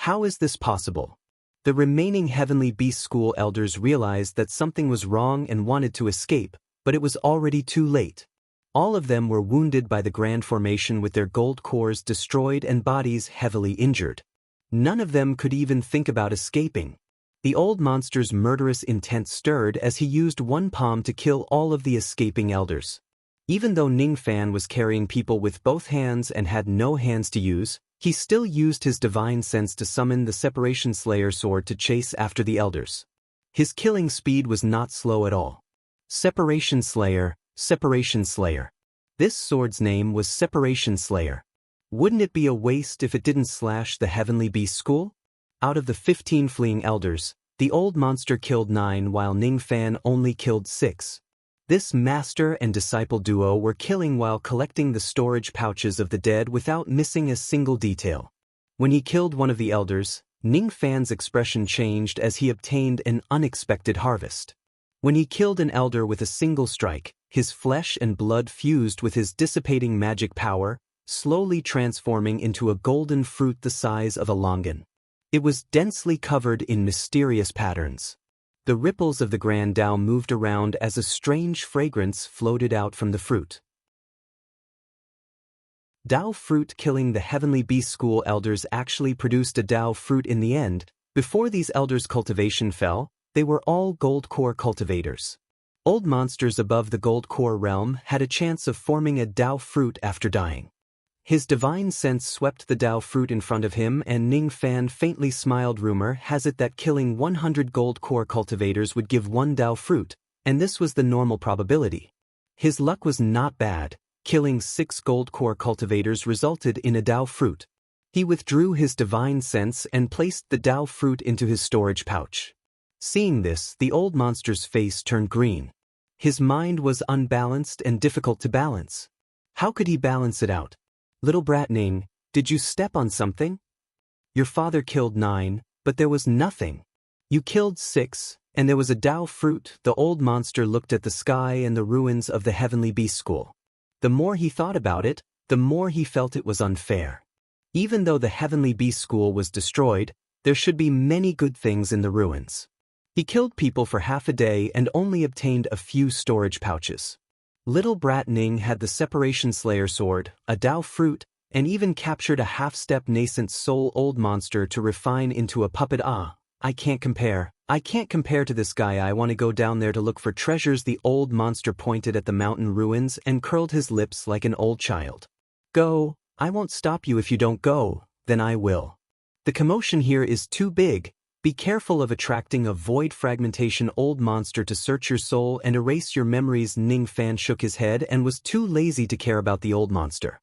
How is this possible? The remaining Heavenly Beast School elders realized that something was wrong and wanted to escape, but it was already too late. All of them were wounded by the Grand Formation with their gold cores destroyed and bodies heavily injured. None of them could even think about escaping. The old monster's murderous intent stirred as he used one palm to kill all of the escaping elders. Even though Ning Fan was carrying people with both hands and had no hands to use, he still used his divine sense to summon the Separation Slayer sword to chase after the elders. His killing speed was not slow at all. Separation Slayer, Separation Slayer. This sword's name was Separation Slayer. Wouldn't it be a waste if it didn't slash the Heavenly Beast School? Out of the 15 fleeing elders, the old monster killed 9 while Ning Fan only killed 6. This master and disciple duo were killing while collecting the storage pouches of the dead without missing a single detail. When he killed one of the elders, Ning Fan's expression changed as he obtained an unexpected harvest. When he killed an elder with a single strike, his flesh and blood fused with his dissipating magic power, slowly transforming into a golden fruit the size of a longan. It was densely covered in mysterious patterns. The ripples of the Grand Tao moved around as a strange fragrance floated out from the fruit. Tao fruit. Killing the Heavenly Beast School elders actually produced a Tao fruit in the end. Before these elders' cultivation fell, they were all gold core cultivators. Old monsters above the gold core realm had a chance of forming a Tao fruit after dying. His divine sense swept the Tao fruit in front of him, and Ning Fan faintly smiled. Rumor has it that killing 100 gold core cultivators would give 1 Tao fruit, and this was the normal probability. His luck was not bad. Killing 6 gold core cultivators resulted in a Tao fruit. He withdrew his divine sense and placed the Tao fruit into his storage pouch. Seeing this, the old monster's face turned green. His mind was unbalanced and difficult to balance. How could he balance it out? Little brat Ning, did you step on something? Your father killed 9, but there was nothing. You killed 6, and there was a Tao fruit. The old monster looked at the sky and the ruins of the Heavenly Beast School. The more he thought about it, the more he felt it was unfair. Even though the Heavenly Beast School was destroyed, there should be many good things in the ruins. He killed people for half a day and only obtained a few storage pouches. Little brat Ning had the Separation Slayer sword, a Tao fruit, and even captured a half-step nascent soul old monster to refine into a puppet. I can't compare to this guy. I want to go down there to look for treasures. The old monster pointed at the mountain ruins and curled his lips like an old child. Go, I won't stop you. If you don't go, then I will. The commotion here is too big. Be careful of attracting a void fragmentation old monster to search your soul and erase your memories. Ning Fan shook his head and was too lazy to care about the old monster.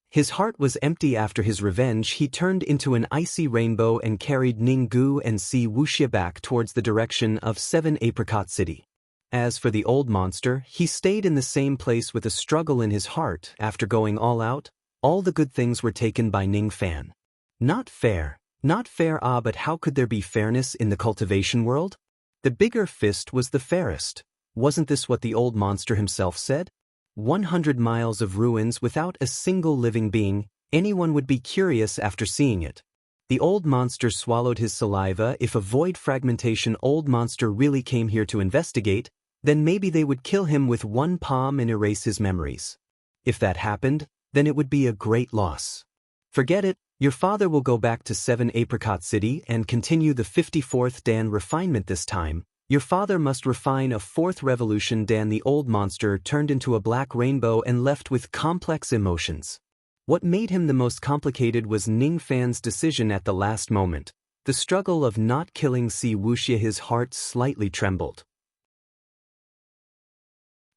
His heart was empty after his revenge. He turned into an icy rainbow and carried Ning Gu and Si Wuxia back towards the direction of 7 Apricot City. As for the old monster, he stayed in the same place with a struggle in his heart. After going all out, all the good things were taken by Ning Fan. Not fair. Not fair. But how could there be fairness in the cultivation world? The bigger fist was the fairest. Wasn't this what the old monster himself said? 100 miles of ruins without a single living being. Anyone would be curious after seeing it. The old monster swallowed his saliva. If a void fragmentation old monster really came here to investigate, then maybe they would kill him with one palm and erase his memories. If that happened, then it would be a great loss. Forget it. Your father will go back to 7 Apricot City and continue the 54th Dan refinement. This time, your father must refine a 4th revolution. Dan. The old monster turned into a black rainbow and left with complex emotions. What made him the most complicated was Ning Fan's decision at the last moment. The struggle of not killing Si Wuxia. His heart slightly trembled.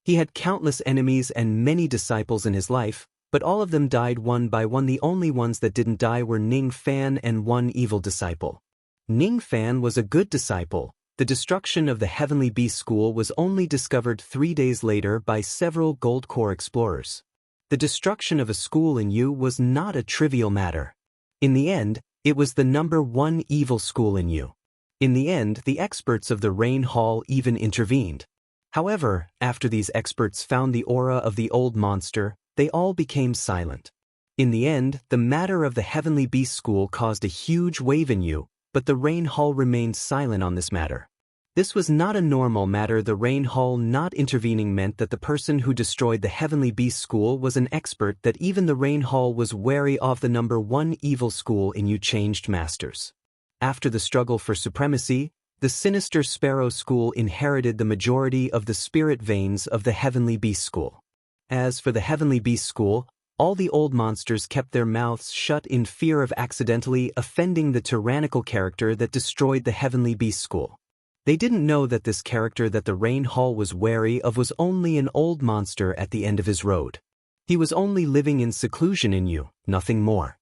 He had countless enemies and many disciples in his life, but all of them died one by one. The only ones that didn't die were Ning Fan and one evil disciple. Ning Fan was a good disciple. The destruction of the Heavenly Beast School was only discovered 3 days later by several gold core explorers. The destruction of a school in Yu was not a trivial matter. In the end, it was the #1 evil school in Yu. In the end, the experts of the Rain Hall even intervened. However, after these experts found the aura of the old monster, they all became silent. In the end, the matter of the Heavenly Beast School caused a huge wave in Yu, but the Rain Hall remained silent on this matter. This was not a normal matter. The Rain Hall not intervening meant that the person who destroyed the Heavenly Beast School was an expert that even the Rain Hall was wary of. The #1 evil school in Yu changed masters. After the struggle for supremacy, The sinister Sparrow School inherited the majority of the spirit veins of the Heavenly Beast School. As for the Heavenly Beast School, all the old monsters kept their mouths shut in fear of accidentally offending the tyrannical character that destroyed the Heavenly Beast School. They didn't know that this character that the Rain Hall was wary of was only an old monster at the end of his road. He was only living in seclusion in you, nothing more.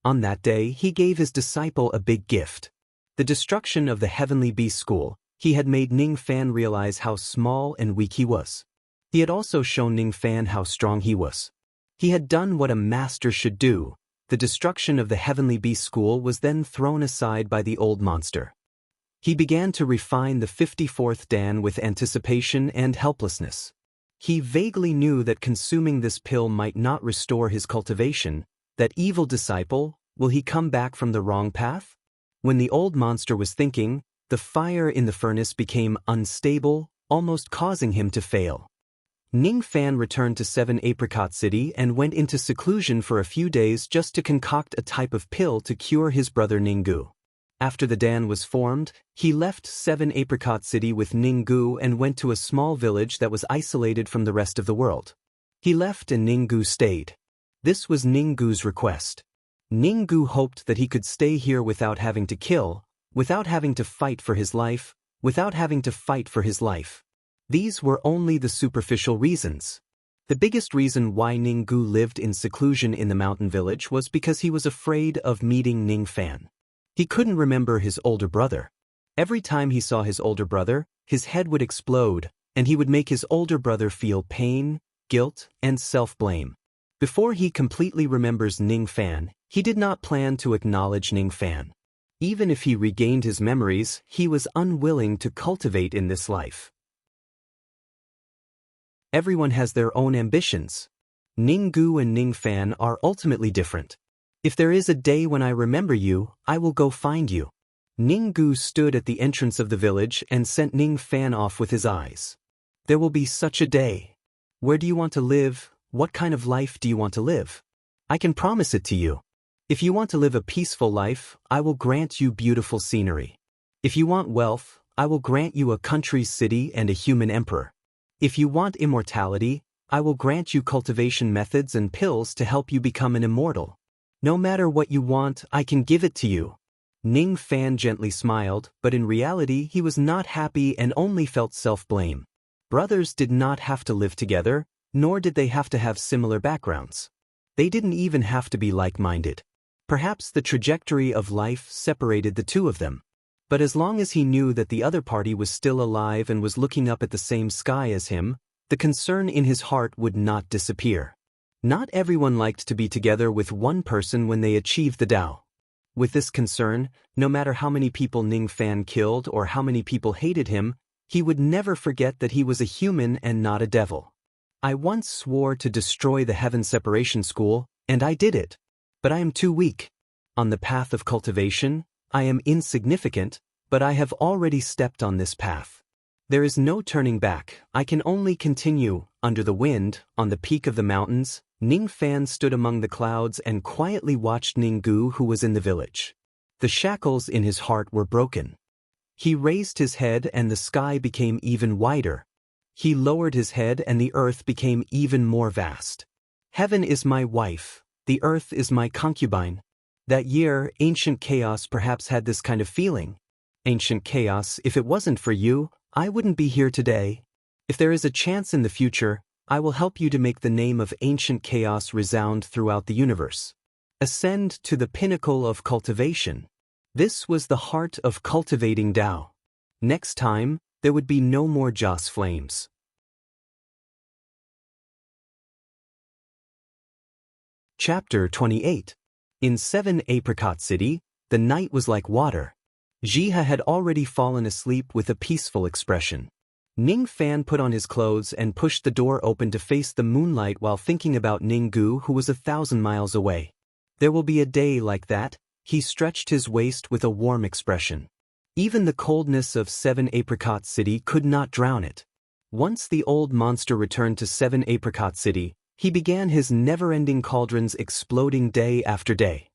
On that day, he gave his disciple a big gift. The destruction of the Heavenly Beast School. He had made Ning Fan realize how small and weak he was. He had also shown Ning Fan how strong he was. He had done what a master should do. The destruction of the Heavenly Beast School was then thrown aside by the old monster. He began to refine the 54th Dan with anticipation and helplessness. He vaguely knew that consuming this pill might not restore his cultivation. That evil disciple, will he come back from the wrong path? When the old monster was thinking, the fire in the furnace became unstable, almost causing him to fail. Ning Fan returned to 7 Apricot City and went into seclusion for a few days just to concoct a type of pill to cure his brother Ninggu. After the Dan was formed, he left 7 Apricot City with Ninggu and went to a small village that was isolated from the rest of the world. He left and Ninggu stayed. This was Ninggu's request. Ninggu hoped that he could stay here without having to kill, without having to fight for his life, These were only the superficial reasons. The biggest reason why Ninggu lived in seclusion in the mountain village was because he was afraid of meeting Ning Fan. He couldn't remember his older brother. Every time he saw his older brother, his head would explode, and he would make his older brother feel pain, guilt, and self-blame. Before he completely remembers Ning Fan, he did not plan to acknowledge Ning Fan. Even if he regained his memories, he was unwilling to cultivate in this life. Everyone has their own ambitions. Ninggu and Ning Fan are ultimately different. If there is a day when I remember you, I will go find you. Ninggu stood at the entrance of the village and sent Ning Fan off with his eyes. There will be such a day. Where do you want to live? What kind of life do you want to live? I can promise it to you. If you want to live a peaceful life, I will grant you beautiful scenery. If you want wealth, I will grant you a country city and a human emperor. If you want immortality, I will grant you cultivation methods and pills to help you become an immortal. No matter what you want, I can give it to you. Ning Fan gently smiled, but in reality he was not happy and only felt self-blame. Brothers did not have to live together, nor did they have to have similar backgrounds. They didn't even have to be like-minded. Perhaps the trajectory of life separated the two of them. But as long as he knew that the other party was still alive and was looking up at the same sky as him, the concern in his heart would not disappear. Not everyone liked to be together with one person when they achieved the Tao. With this concern, no matter how many people Ning Fan killed or how many people hated him, he would never forget that he was a human and not a devil. I once swore to destroy the Heaven Separation School, and I did it. But I am too weak. On the path of cultivation, I am insignificant, but I have already stepped on this path. There is no turning back. I can only continue. Under the wind, on the peak of the mountains, Ning Fan stood among the clouds and quietly watched Ninggu, who was in the village. The shackles in his heart were broken. He raised his head and the sky became even wider. He lowered his head and the earth became even more vast. Heaven is my wife. The earth is my concubine. That year, Ancient Chaos perhaps had this kind of feeling. Ancient Chaos, if it wasn't for you, I wouldn't be here today. If there is a chance in the future, I will help you to make the name of Ancient Chaos resound throughout the universe. Ascend to the pinnacle of cultivation. This was the heart of cultivating Tao. Next time, there would be no more Joss flames. Chapter 28. In 7 Apricot City, the night was like water. Jiha had already fallen asleep with a peaceful expression. Ning Fan put on his clothes and pushed the door open to face the moonlight while thinking about Ninggu, who was 1,000 miles away. There will be a day like that. He stretched his waist with a warm expression. Even the coldness of 7 Apricot City could not drown it. Once the old monster returned to 7 Apricot City, he began his never-ending cauldrons exploding day after day.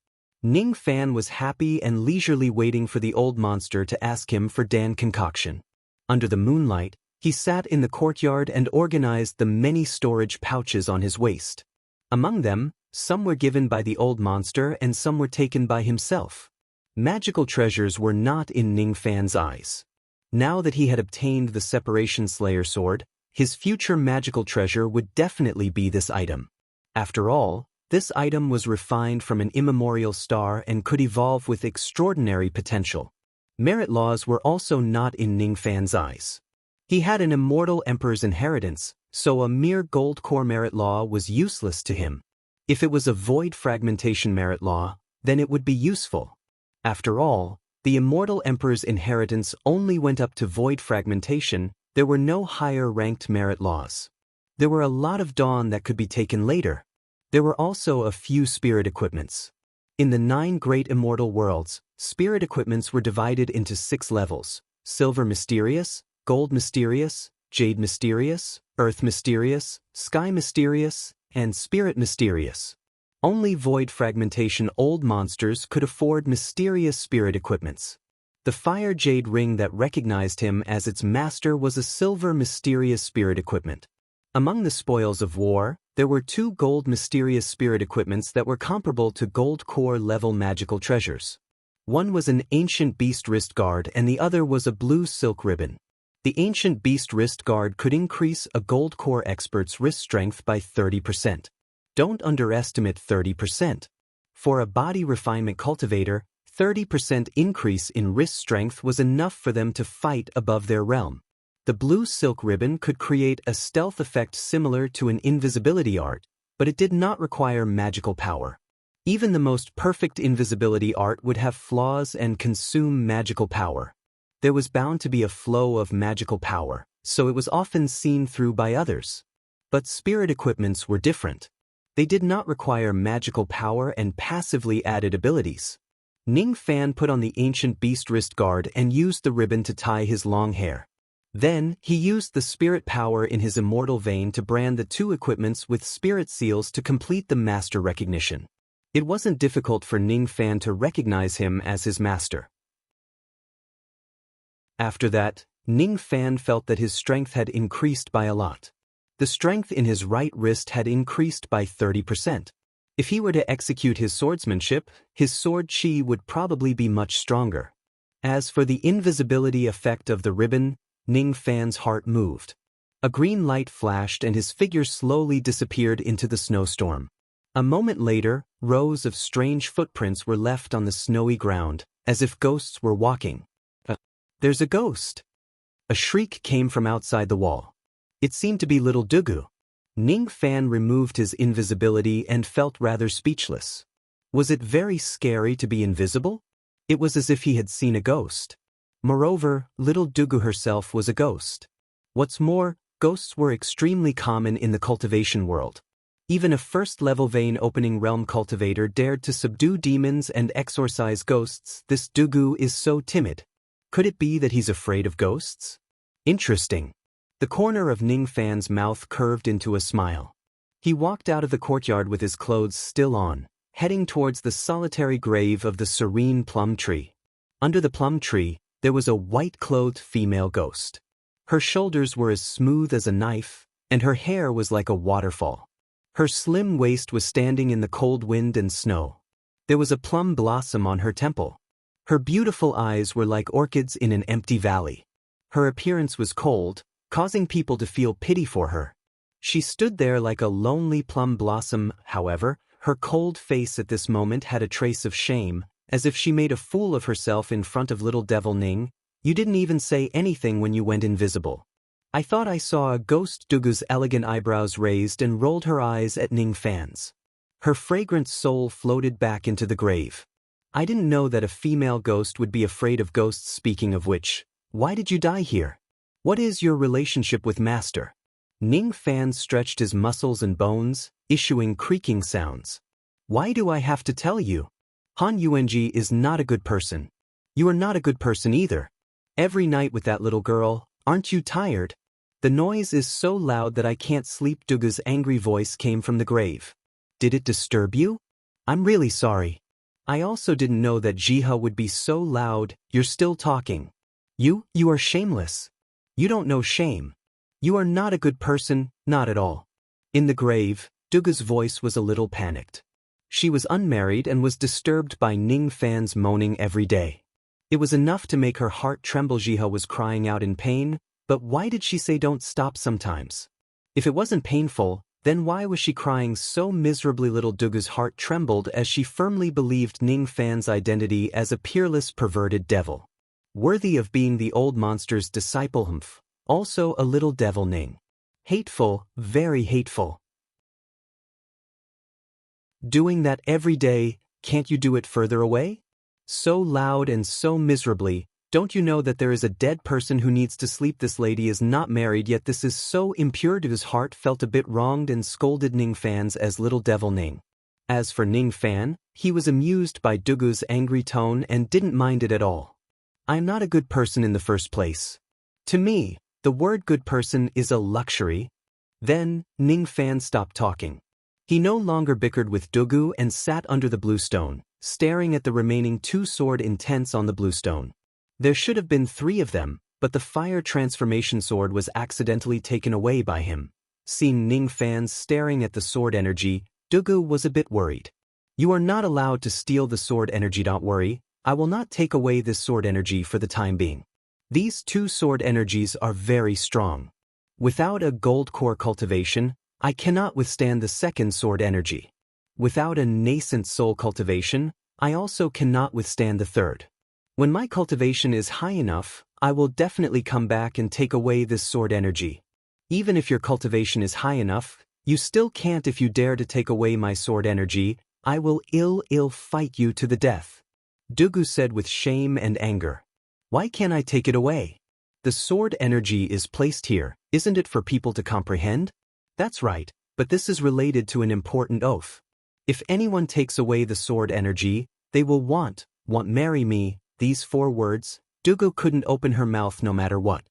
Ning Fan was happy and leisurely waiting for the old monster to ask him for Dan concoction. Under the moonlight, he sat in the courtyard and organized the many storage pouches on his waist. Among them, some were given by the old monster and some were taken by himself. Magical treasures were not in Ning Fan's eyes. Now that he had obtained the Separation Slayer sword, his future magical treasure would definitely be this item. After all, this item was refined from an immemorial star and could evolve with extraordinary potential. Merit laws were also not in Ning Fan's eyes. He had an immortal emperor's inheritance, so a mere gold core merit law was useless to him. If it was a void fragmentation merit law, then it would be useful. After all, the immortal emperor's inheritance only went up to void fragmentation. There were no higher ranked merit laws. There were a lot of dawn that could be taken later. There were also a few spirit equipments. In the 9 great immortal worlds, spirit equipments were divided into 6 levels: silver mysterious, gold mysterious, jade mysterious, earth mysterious, sky mysterious, and spirit mysterious. Only void fragmentation old monsters could afford mysterious spirit equipments. The fire jade ring that recognized him as its master was a silver mysterious spirit equipment. Among the spoils of war, there were 2 gold mysterious spirit equipments that were comparable to gold core level magical treasures. One was an ancient beast wrist guard and the other was a blue silk ribbon. The ancient beast wrist guard could increase a gold core expert's wrist strength by 30%. Don't underestimate 30%. For a body refinement cultivator, 30% increase in wrist strength was enough for them to fight above their realm. The blue silk ribbon could create a stealth effect similar to an invisibility art, but it did not require magical power. Even the most perfect invisibility art would have flaws and consume magical power. There was bound to be a flow of magical power, so it was often seen through by others. But spirit equipments were different. They did not require magical power and passively added abilities. Ning Fan put on the ancient beast wrist guard and used the ribbon to tie his long hair. Then, he used the spirit power in his immortal vein to brand the 2 equipments with spirit seals to complete the master recognition. It wasn't difficult for Ning Fan to recognize him as his master. After that, Ning Fan felt that his strength had increased by a lot. The strength in his right wrist had increased by 30%. If he were to execute his swordsmanship, his sword chi would probably be much stronger. As for the invisibility effect of the ribbon, Ning Fan's heart moved. A green light flashed and his figure slowly disappeared into the snowstorm. A moment later, rows of strange footprints were left on the snowy ground, as if ghosts were walking. There's a ghost! A shriek came from outside the wall. It seemed to be little Dugu. Ning Fan removed his invisibility and felt rather speechless. Was it very scary to be invisible? It was as if he had seen a ghost. Moreover, little Dugu herself was a ghost. What's more, ghosts were extremely common in the cultivation world. Even a first-level vein opening realm cultivator dared to subdue demons and exorcise ghosts. This Dugu is so timid. Could it be that he's afraid of ghosts? Interesting. The corner of Ning Fan's mouth curved into a smile. He walked out of the courtyard with his clothes still on, heading towards the solitary grave of the serene plum tree. Under the plum tree, there was a white-clothed female ghost. Her shoulders were as smooth as a knife, and her hair was like a waterfall. Her slim waist was standing in the cold wind and snow. There was a plum blossom on her temple. Her beautiful eyes were like orchids in an empty valley. Her appearance was cold, causing people to feel pity for her. She stood there like a lonely plum blossom. However, her cold face at this moment had a trace of shame, as if she made a fool of herself in front of little devil Ning. You didn't even say anything when you went invisible. I thought I saw a ghost. Dugu's elegant eyebrows raised and rolled her eyes at Ning Fan's. Her fragrant soul floated back into the grave. I didn't know that a female ghost would be afraid of ghosts. Speaking of which, why did you die here? What is your relationship with Master? Ning Fan stretched his muscles and bones, issuing creaking sounds. Why do I have to tell you? Han Yuanji is not a good person. You are not a good person either. Every night with that little girl, aren't you tired? The noise is so loud that I can't sleep. Dugu's angry voice came from the grave. Did it disturb you? I'm really sorry. I also didn't know that Jiha would be so loud. You're still talking. You are shameless. You don't know shame. You are not a good person, not at all. In the grave, Dugu's voice was a little panicked. She was unmarried and was disturbed by Ning Fan's moaning every day. It was enough to make her heart tremble. Jiha was crying out in pain, but why did she say don't stop sometimes? If it wasn't painful, then why was she crying so miserably? Little Dugu's heart trembled as she firmly believed Ning Fan's identity as a peerless perverted devil. Worthy of being the old monster's disciple. Also a little devil Ning. Hateful, very hateful. Doing that every day, can't you do it further away? So loud and so miserably. Don't you know that there is a dead person who needs to sleep? This lady is not married, yet this is so impure. His heart felt a bit wronged and scolded Ning Fan's as little devil Ning. As for Ning Fan, he was amused by Dugu's angry tone and didn't mind it at all. I'm not a good person in the first place. To me, the word good person is a luxury. Then, Ning Fan stopped talking. He no longer bickered with Dugu and sat under the blue stone, staring at the remaining 2 sword intents on the blue stone. There should have been 3 of them, but the fire transformation sword was accidentally taken away by him. Seeing Ning Fan staring at the sword energy, Dugu was a bit worried. You are not allowed to steal the sword energy. Don't worry, I will not take away this sword energy for the time being. These 2 sword energies are very strong. Without a gold core cultivation, I cannot withstand the second sword energy. Without a nascent soul cultivation, I also cannot withstand the third. When my cultivation is high enough, I will definitely come back and take away this sword energy. Even if your cultivation is high enough, you still can't. If you dare to take away my sword energy, I will ill fight you to the death. Dugu said with shame and anger. Why can't I take it away? The sword energy is placed here, isn't it for people to comprehend? That's right, but this is related to an important oath. If anyone takes away the sword energy, they will want marry me. These 4 words, Dugu couldn't open her mouth no matter what.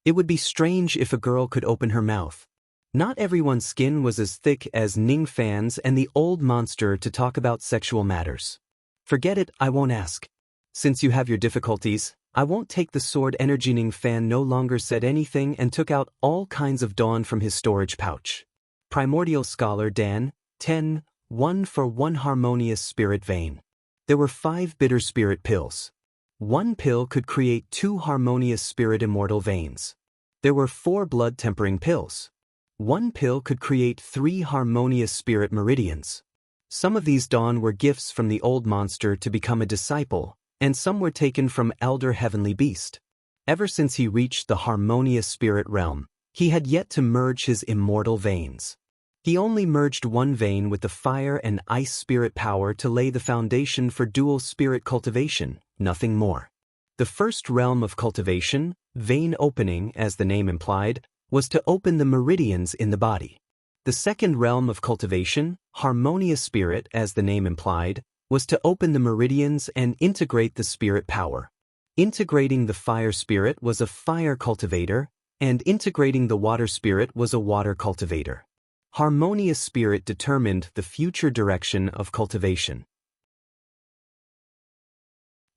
It would be strange if a girl could open her mouth. Not everyone's skin was as thick as Ning Fan's and the old monster to talk about sexual matters. Forget it, I won't ask. Since you have your difficulties, I won't take the sword energy. Ning Fan no longer said anything and took out all kinds of dawn from his storage pouch. Primordial Scholar Dan, 10, 1 for 1 harmonious spirit vein. There were 5 bitter spirit pills. 1 pill could create 2 harmonious spirit immortal veins. There were 4 blood tempering pills. 1 pill could create 3 harmonious spirit meridians. Some of these dawn were gifts from the old monster to become a disciple, and some were taken from Elder Heavenly Beast. Ever since he reached the harmonious spirit realm, he had yet to merge his immortal veins. He only merged 1 vein with the fire and ice spirit power to lay the foundation for dual spirit cultivation, nothing more. The first realm of cultivation, vein opening as the name implied, was to open the meridians in the body. The second realm of cultivation, harmonious spirit as the name implied, was to open the meridians and integrate the spirit power. Integrating the fire spirit was a fire cultivator, and integrating the water spirit was a water cultivator. Harmonious spirit determined the future direction of cultivation.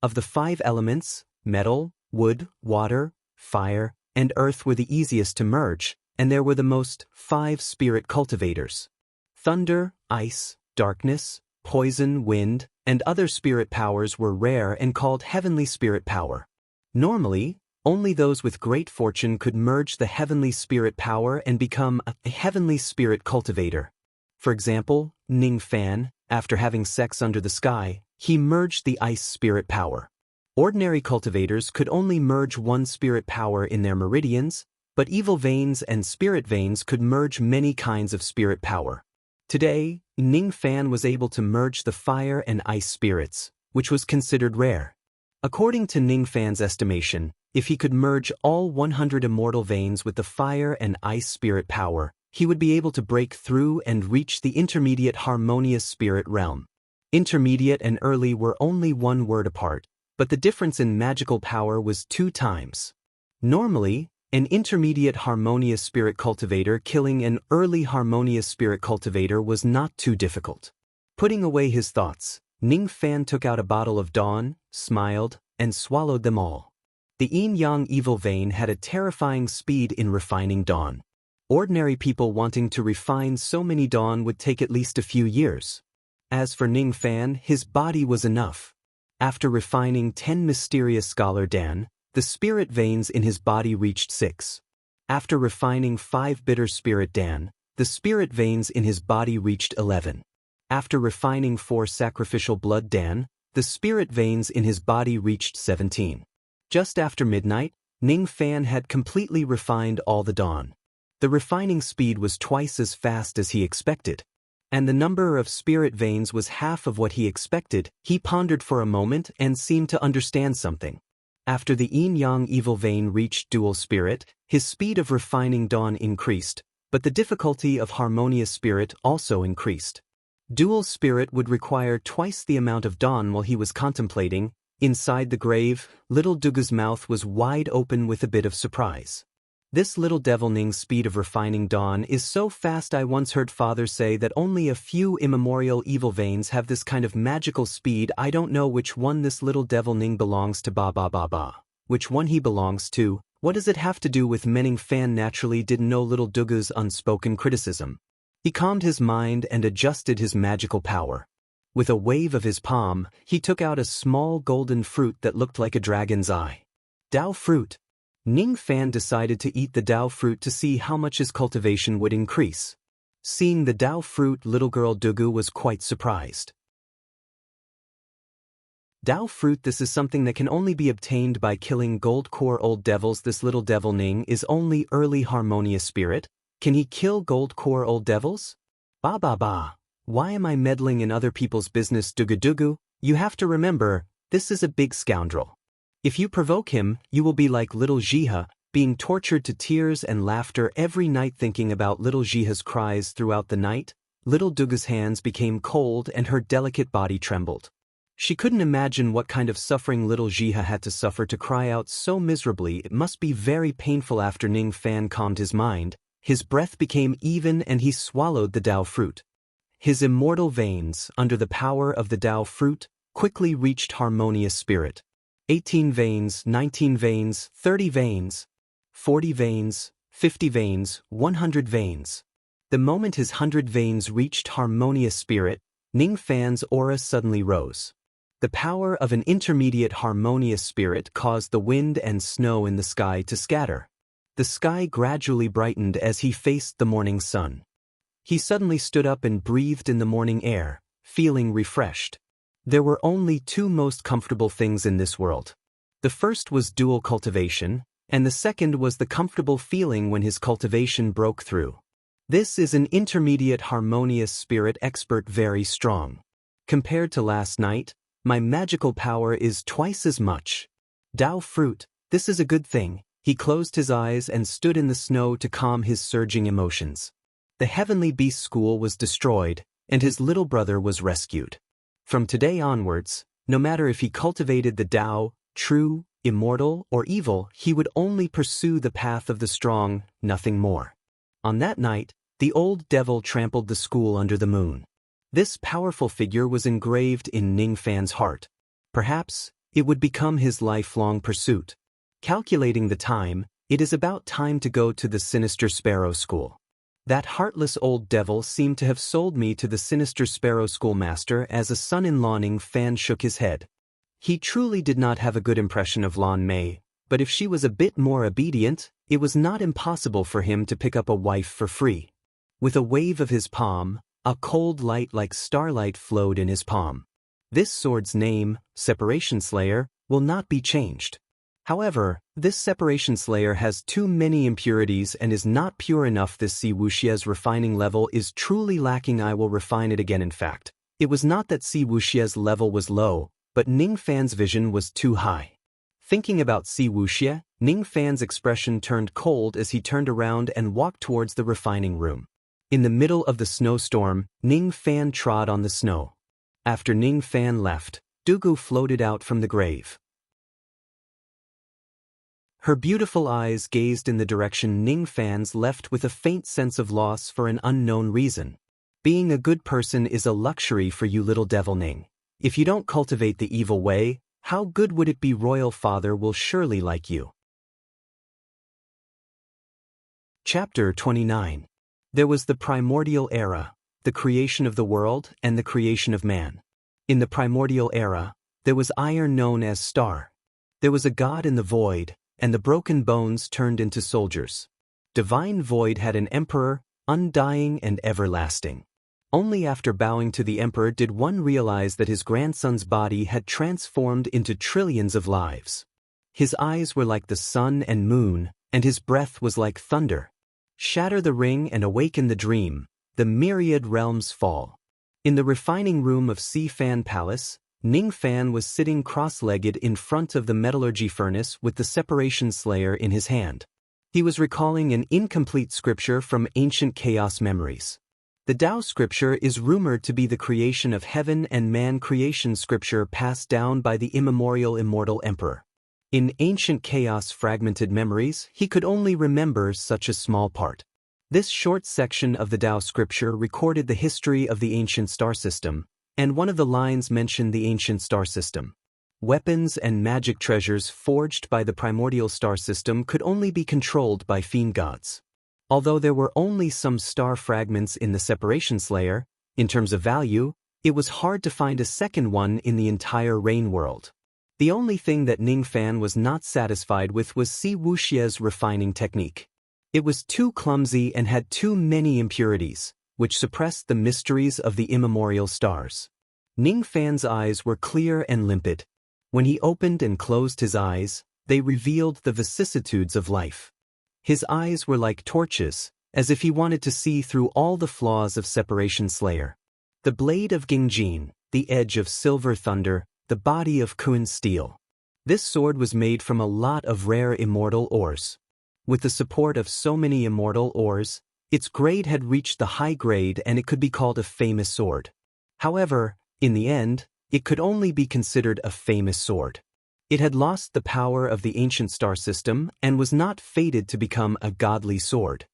Of the 5 elements, metal, wood, water, fire, and earth were the easiest to merge, and there were the most 5 spirit cultivators. Thunder, ice, darkness, poison, wind, and other spirit powers were rare and called heavenly spirit power. Normally, only those with great fortune could merge the heavenly spirit power and become a heavenly spirit cultivator. For example, Ning Fan, after having sex under the sky, he merged the ice spirit power. Ordinary cultivators could only merge 1 spirit power in their meridians, but evil veins and spirit veins could merge many kinds of spirit power. Today, Ning Fan was able to merge the fire and ice spirits, which was considered rare. According to Ning Fan's estimation, if he could merge all 100 immortal veins with the fire and ice spirit power, he would be able to break through and reach the intermediate harmonious spirit realm. Intermediate and early were only 1 word apart, but the difference in magical power was 2 times. Normally, an intermediate harmonious spirit cultivator killing an early harmonious spirit cultivator was not too difficult. Putting away his thoughts, Ning Fan took out a bottle of Dawn, smiled, and swallowed them all. The yin-yang evil vein had a terrifying speed in refining Dawn. Ordinary people wanting to refine so many Dawn would take at least a few years. As for Ning Fan, his body was enough. After refining 10 mysterious scholar Dan, the spirit veins in his body reached 6. After refining 5 bitter spirit Dan, the spirit veins in his body reached 11. After refining 4 sacrificial blood Dan, the spirit veins in his body reached 17. Just after midnight, Ning Fan had completely refined all the Dawn. The refining speed was twice as fast as he expected. And the number of spirit veins was half of what he expected. He pondered for a moment and seemed to understand something. After the yin-yang evil vein reached dual spirit, his speed of refining Dawn increased, but the difficulty of harmonious spirit also increased. Dual spirit would require twice the amount of Dawn. While he was contemplating, inside the grave, little Dugu's mouth was wide open with a bit of surprise. This little devil Ning's speed of refining Dawn is so fast. I once heard father say that only a few immemorial evil veins have this kind of magical speed. I don't know which one this little devil Ning belongs to. Which one he belongs to? What does it have to do with Ning Fan? Naturally didn't know little Dugu's unspoken criticism. He calmed his mind and adjusted his magical power. With a wave of his palm, he took out a small golden fruit that looked like a dragon's eye. Dao fruit. Ning Fan decided to eat the Dao fruit to see how much his cultivation would increase. Seeing the Dao fruit, little girl Dugu was quite surprised. Dao fruit, this is something that can only be obtained by killing gold core old devils. This little devil Ning is only early harmonious spirit. Can he kill gold core old devils? Why am I meddling in other people's business? Dugu, you have to remember, this is a big scoundrel. If you provoke him, you will be like little Jiha, being tortured to tears and laughter every night. Thinking about little Jiha's cries throughout the night, little Dugu's hands became cold and her delicate body trembled. She couldn't imagine what kind of suffering little Jiha had to suffer to cry out so miserably. It must be very painful. After Ning Fan calmed his mind, his breath became even and he swallowed the Dao fruit. His immortal veins, under the power of the Dao fruit, quickly reached harmonious spirit. 18 veins, 19 veins, 30 veins, 40 veins, 50 veins, 100 veins. The moment his 100 veins reached harmonious spirit, Ning Fan's aura suddenly rose. The power of an intermediate harmonious spirit caused the wind and snow in the sky to scatter. The sky gradually brightened as he faced the morning sun. He suddenly stood up and breathed in the morning air, feeling refreshed. There were only 2 most comfortable things in this world. The first was dual cultivation, and the second was the comfortable feeling when his cultivation broke through. This is an intermediate harmonious spirit expert, very strong. Compared to last night, my magical power is twice as much. Dao fruit, this is a good thing. He closed his eyes and stood in the snow to calm his surging emotions. The heavenly beast school was destroyed, and his little brother was rescued. From today onwards, no matter if he cultivated the Tao, true, immortal, or evil, he would only pursue the path of the strong, nothing more. On that night, the old devil trampled the school under the moon. This powerful figure was engraved in Ning Fan's heart. Perhaps, it would become his lifelong pursuit. Calculating the time, it is about time to go to the Sinister Sparrow School. That heartless old devil seemed to have sold me to the Sinister Sparrow Schoolmaster as a son-in-law. Ning Fan shook his head. He truly did not have a good impression of Lan Mei, but if she was a bit more obedient, it was not impossible for him to pick up a wife for free. With a wave of his palm, a cold light like starlight flowed in his palm. This sword's name, Separation Slayer, will not be changed. However, this Separation Slayer has too many impurities and is not pure enough. This Si Wuxia's refining level is truly lacking. I will refine it again. In fact, it was not that Si Wuxia's level was low, but Ning Fan's vision was too high. Thinking about Si Wuxia, Ning Fan's expression turned cold as he turned around and walked towards the refining room. In the middle of the snowstorm, Ning Fan trod on the snow. After Ning Fan left, Dugu floated out from the grave. Her beautiful eyes gazed in the direction Ning Fan's left with a faint sense of loss for an unknown reason. Being a good person is a luxury for you, little devil Ning. If you don't cultivate the evil way, how good would it be? Royal Father will surely like you. Chapter 29. There was the primordial era, the creation of the world and the creation of man. In the primordial era, there was iron known as star. There was a god in the void, and the broken bones turned into soldiers. Divine void had an emperor, undying and everlasting. Only after bowing to the emperor did one realize that his grandson's body had transformed into trillions of lives. His eyes were like the sun and moon, and his breath was like thunder. Shatter the ring and awaken the dream, the myriad realms fall. In the refining room of Si Fan Palace, Ning Fan was sitting cross-legged in front of the metallurgy furnace with the separation slayer in his hand. He was recalling an incomplete scripture from ancient chaos memories. The Tao scripture is rumored to be the creation of heaven and man creation scripture passed down by the immemorial immortal emperor. In ancient chaos fragmented memories, he could only remember such a small part. This short section of the Tao scripture recorded the history of the ancient star system, and one of the lines mentioned the ancient star system. Weapons and magic treasures forged by the primordial star system could only be controlled by fiend gods. Although there were only some star fragments in the separation slayer, in terms of value, it was hard to find a second one in the entire rain world. The only thing that Ning Fan was not satisfied with was Si Wuxie's refining technique. It was too clumsy and had too many impurities, which suppressed the mysteries of the immemorial stars. Ning Fan's eyes were clear and limpid. When he opened and closed his eyes, they revealed the vicissitudes of life. His eyes were like torches, as if he wanted to see through all the flaws of Separation Slayer. The blade of Gingjin, the edge of silver thunder, the body of Kun steel. This sword was made from a lot of rare immortal ores. With the support of so many immortal ores, its grade had reached the high grade and it could be called a famous sword. However, in the end, it could only be considered a famous sword. It had lost the power of the ancient star system and was not fated to become a godly sword.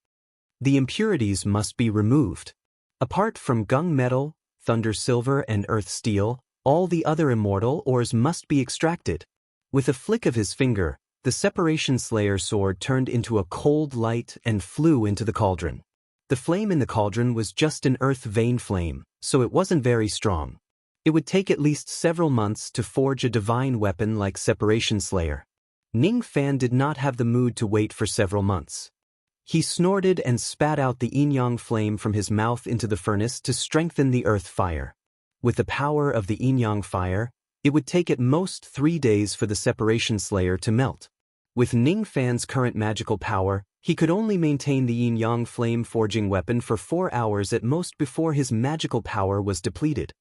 The impurities must be removed. Apart from gung metal, thunder silver and earth steel, all the other immortal ores must be extracted. With a flick of his finger, the Separation Slayer sword turned into a cold light and flew into the cauldron. The flame in the cauldron was just an earth vein flame, so it wasn't very strong. It would take at least several months to forge a divine weapon like Separation Slayer. Ning Fan did not have the mood to wait for several months. He snorted and spat out the yin-yang flame from his mouth into the furnace to strengthen the earth fire. With the power of the yin-yang fire, it would take at most 3 days for the Separation Slayer to melt. With Ning Fan's current magical power, he could only maintain the yin-yang flame forging weapon for 4 hours at most before his magical power was depleted.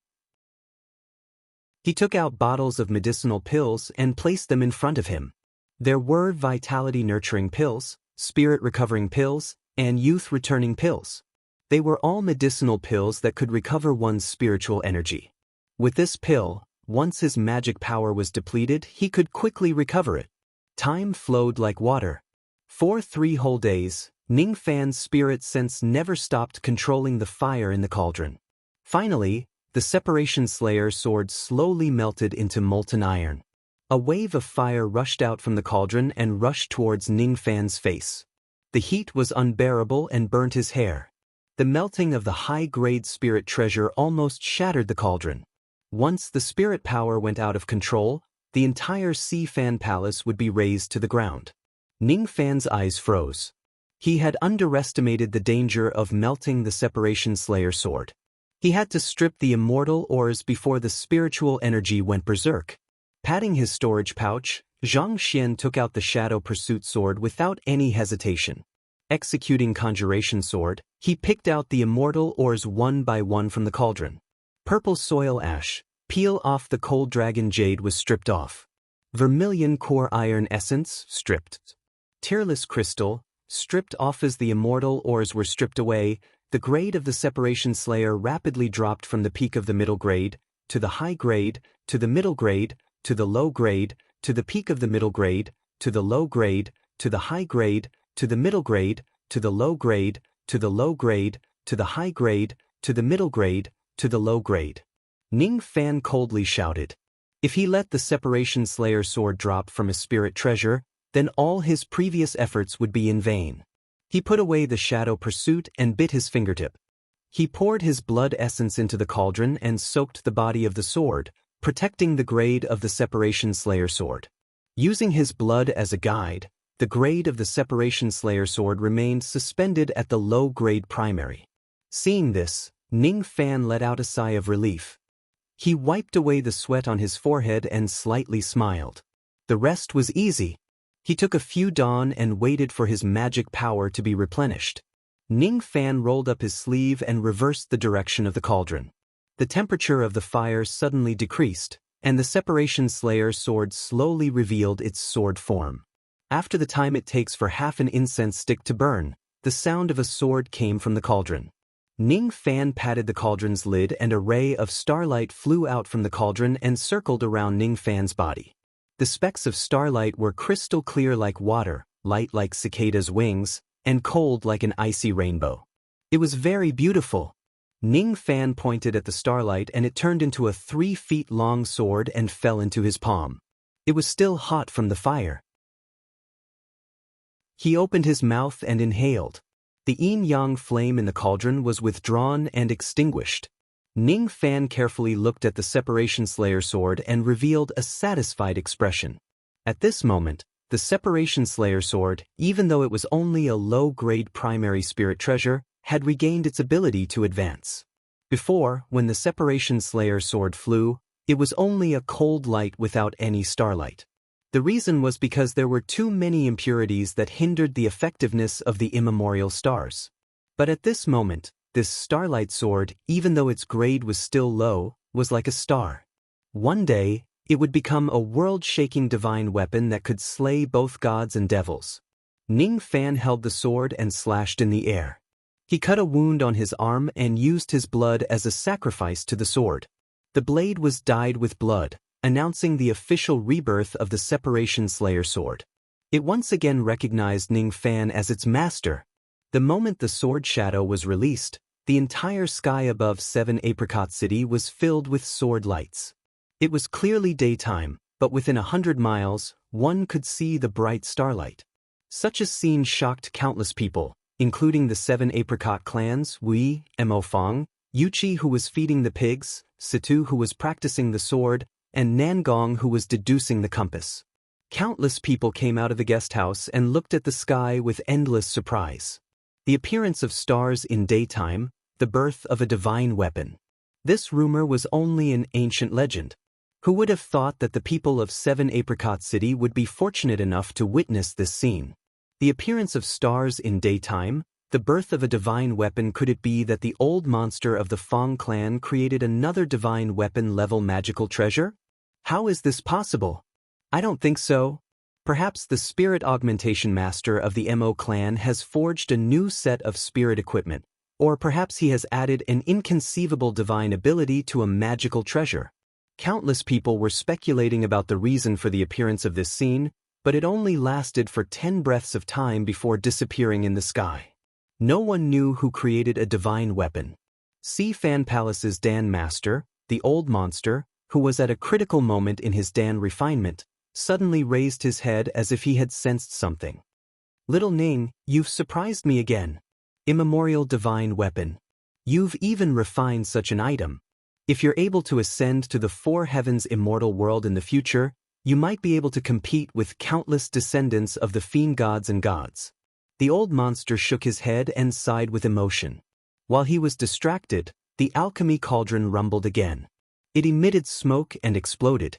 He took out bottles of medicinal pills and placed them in front of him. There were vitality-nurturing pills, spirit-recovering pills, and youth-returning pills. They were all medicinal pills that could recover one's spiritual energy. With this pill, once his magic power was depleted, he could quickly recover it. Time flowed like water. For 3 whole days, Ning Fan's spirit sense never stopped controlling the fire in the cauldron. Finally, the Separation Slayer sword slowly melted into molten iron. A wave of fire rushed out from the cauldron and rushed towards Ning Fan's face. The heat was unbearable and burnt his hair. The melting of the high-grade spirit treasure almost shattered the cauldron. Once the spirit power went out of control, the entire Si Fan Palace would be razed to the ground. Ning Fan's eyes froze. He had underestimated the danger of melting the Separation Slayer sword. He had to strip the immortal ores before the spiritual energy went berserk. Patting his storage pouch, Zhang Xian took out the Shadow Pursuit sword without any hesitation. Executing Conjuration Sword, he picked out the immortal ores one by one from the cauldron. Purple soil ash, peel off the cold dragon jade was stripped off. Vermilion core iron essence, stripped. Tearless crystal, stripped off. As the immortal ores were stripped away, the grade of the Separation Slayer rapidly dropped from the peak of the middle grade, to the high grade, to the middle grade, to the low grade, to the peak of the middle grade, to the low grade, to the high grade, to the middle grade, to the low grade, to the low grade, to the high grade, to the middle grade, to the low grade. Ning Fan coldly shouted. If he let the Separation Slayer sword drop from his spirit treasure, then all his previous efforts would be in vain. He put away the shadow pursuit and bit his fingertip. He poured his blood essence into the cauldron and soaked the body of the sword, protecting the grade of the Separation Slayer sword. Using his blood as a guide, the grade of the Separation Slayer sword remained suspended at the low-grade primary. Seeing this, Ning Fan let out a sigh of relief. He wiped away the sweat on his forehead and slightly smiled. The rest was easy. He took a few dawn and waited for his magic power to be replenished. Ning Fan rolled up his sleeve and reversed the direction of the cauldron. The temperature of the fire suddenly decreased, and the Separation Slayer sword slowly revealed its sword form. After the time it takes for half an incense stick to burn, the sound of a sword came from the cauldron. Ning Fan patted the cauldron's lid and a ray of starlight flew out from the cauldron and circled around Ning Fan's body. The specks of starlight were crystal clear like water, light like cicadas' wings, and cold like an icy rainbow. It was very beautiful. Ning Fan pointed at the starlight and it turned into a 3-feet-long sword and fell into his palm. It was still hot from the fire. He opened his mouth and inhaled. The yin-yang flame in the cauldron was withdrawn and extinguished. Ning Fan carefully looked at the Separation Slayer sword and revealed a satisfied expression. At this moment, the Separation Slayer sword, even though it was only a low-grade primary spirit treasure, had regained its ability to advance. Before, when the Separation Slayer sword flew, it was only a cold light without any starlight. The reason was because there were too many impurities that hindered the effectiveness of the immemorial stars. But at this moment, this starlight sword, even though its grade was still low, was like a star. One day, it would become a world-shaking divine weapon that could slay both gods and devils. Ning Fan held the sword and slashed in the air. He cut a wound on his arm and used his blood as a sacrifice to the sword. The blade was dyed with blood, announcing the official rebirth of the Separation Slayer sword. It once again recognized Ning Fan as its master. The moment the sword shadow was released, the entire sky above 7 Apricot City was filled with sword lights. It was clearly daytime, but within 100 miles, one could see the bright starlight. Such a scene shocked countless people, including the 7 Apricot clans, Wei, Mo Fong, Yuchi who was feeding the pigs, Situ who was practicing the sword, and Nangong who was deducing the compass. Countless people came out of the guest house and looked at the sky with endless surprise. The appearance of stars in daytime, the birth of a divine weapon. This rumor was only an ancient legend. Who would have thought that the people of 7 Apricot City would be fortunate enough to witness this scene? The appearance of stars in daytime, the birth of a divine weapon. Could it be that the old monster of the Fong clan created another divine weapon-level magical treasure? How is this possible? I don't think so. Perhaps the spirit augmentation master of the Mo clan has forged a new set of spirit equipment, or perhaps he has added an inconceivable divine ability to a magical treasure. Countless people were speculating about the reason for the appearance of this scene, but it only lasted for 10 breaths of time before disappearing in the sky. No one knew who created a divine weapon. Si Fan Palace's Dan Master, the old monster, who was at a critical moment in his Dan refinement, suddenly raised his head as if he had sensed something. Little Ning, you've surprised me again. Immemorial divine weapon. You've even refined such an item. If you're able to ascend to the 4 heavens immortal world in the future, you might be able to compete with countless descendants of the fiend gods and gods. The old monster shook his head and sighed with emotion. While he was distracted, the alchemy cauldron rumbled again. It emitted smoke and exploded.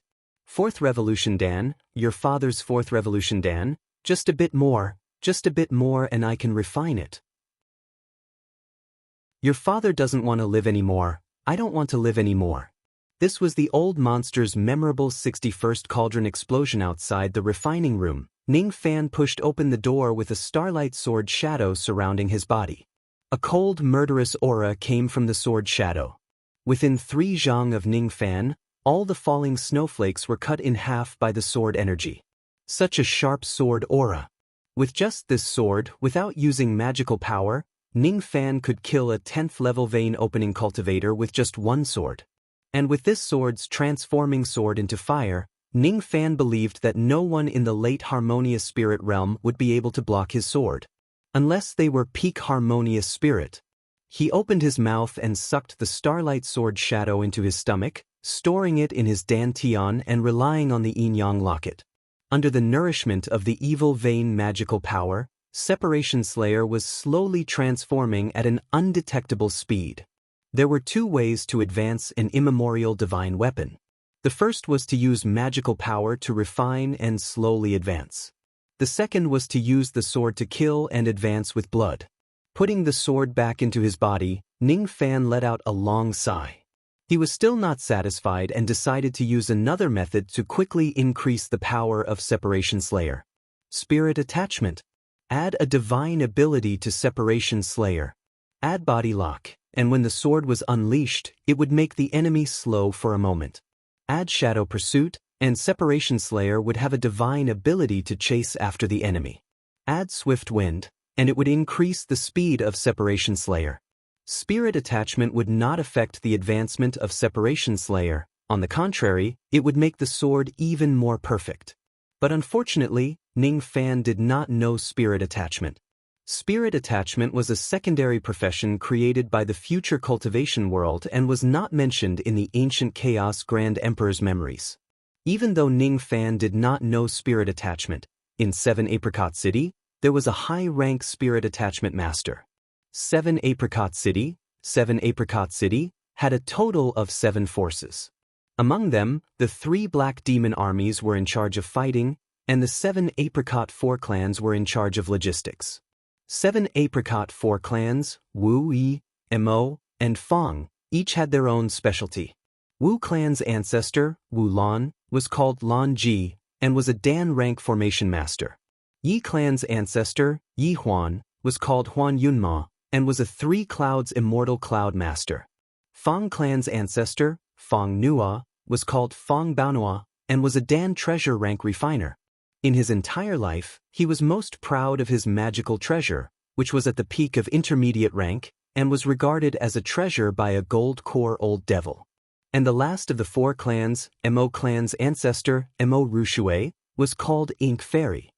4th Revolution Dan, your father's 4th Revolution Dan, just a bit more and I can refine it. Your father doesn't want to live anymore, I don't want to live anymore. This was the old monster's memorable 61st cauldron explosion outside the refining room. Ning Fan pushed open the door with a starlight sword shadow surrounding his body. A cold, murderous aura came from the sword shadow. Within 3 zhang of Ning Fan, all the falling snowflakes were cut in half by the sword energy. Such a sharp sword aura. With just this sword, without using magical power, Ning Fan could kill a 10th level vein opening cultivator with just one sword. And with this sword's transforming sword into fire, Ning Fan believed that no one in the late harmonious spirit realm would be able to block his sword. Unless they were peak harmonious spirit. He opened his mouth and sucked the starlight sword shadow into his stomach, storing it in his dantian and relying on the yin-yang locket. Under the nourishment of the evil vein magical power, Separation Slayer was slowly transforming at an undetectable speed. There were two ways to advance an immemorial divine weapon. The first was to use magical power to refine and slowly advance. The second was to use the sword to kill and advance with blood. Putting the sword back into his body, Ning Fan let out a long sigh. He was still not satisfied and decided to use another method to quickly increase the power of Separation Slayer. Spirit Attachment. Add a divine ability to Separation Slayer. Add Body Lock, and when the sword was unleashed, it would make the enemy slow for a moment. Add Shadow Pursuit, and Separation Slayer would have a divine ability to chase after the enemy. Add Swift Wind, and it would increase the speed of Separation Slayer. Spirit Attachment would not affect the advancement of Separation Slayer. On the contrary, it would make the sword even more perfect. But unfortunately, Ning Fan did not know Spirit Attachment. Spirit Attachment was a secondary profession created by the future cultivation world and was not mentioned in the ancient Chaos Grand Emperor's memories. Even though Ning Fan did not know Spirit Attachment, in 7 Apricot City, there was a high-rank Spirit Attachment Master. 7 Apricot City had a total of 7 forces. Among them, the 3 Black Demon armies were in charge of fighting, and the 7 Apricot 4 clans were in charge of logistics. 7 Apricot 4 clans, Wu Yi, Mo, and Fong, each had their own specialty. Wu clan's ancestor, Wu Lan, was called Lan Ji, and was a Dan rank formation master. Yi clan's ancestor, Yi Huan, was called Huan Yunma, and was a 3 clouds immortal cloud master. Fong clan's ancestor, Fong Nua, was called Fong Baonua, and was a Dan treasure rank refiner. In his entire life, he was most proud of his magical treasure, which was at the peak of intermediate rank, and was regarded as a treasure by a gold core old devil. And the last of the 4 clans, Mo clan's ancestor, Mo Rushui, was called Ink Fairy.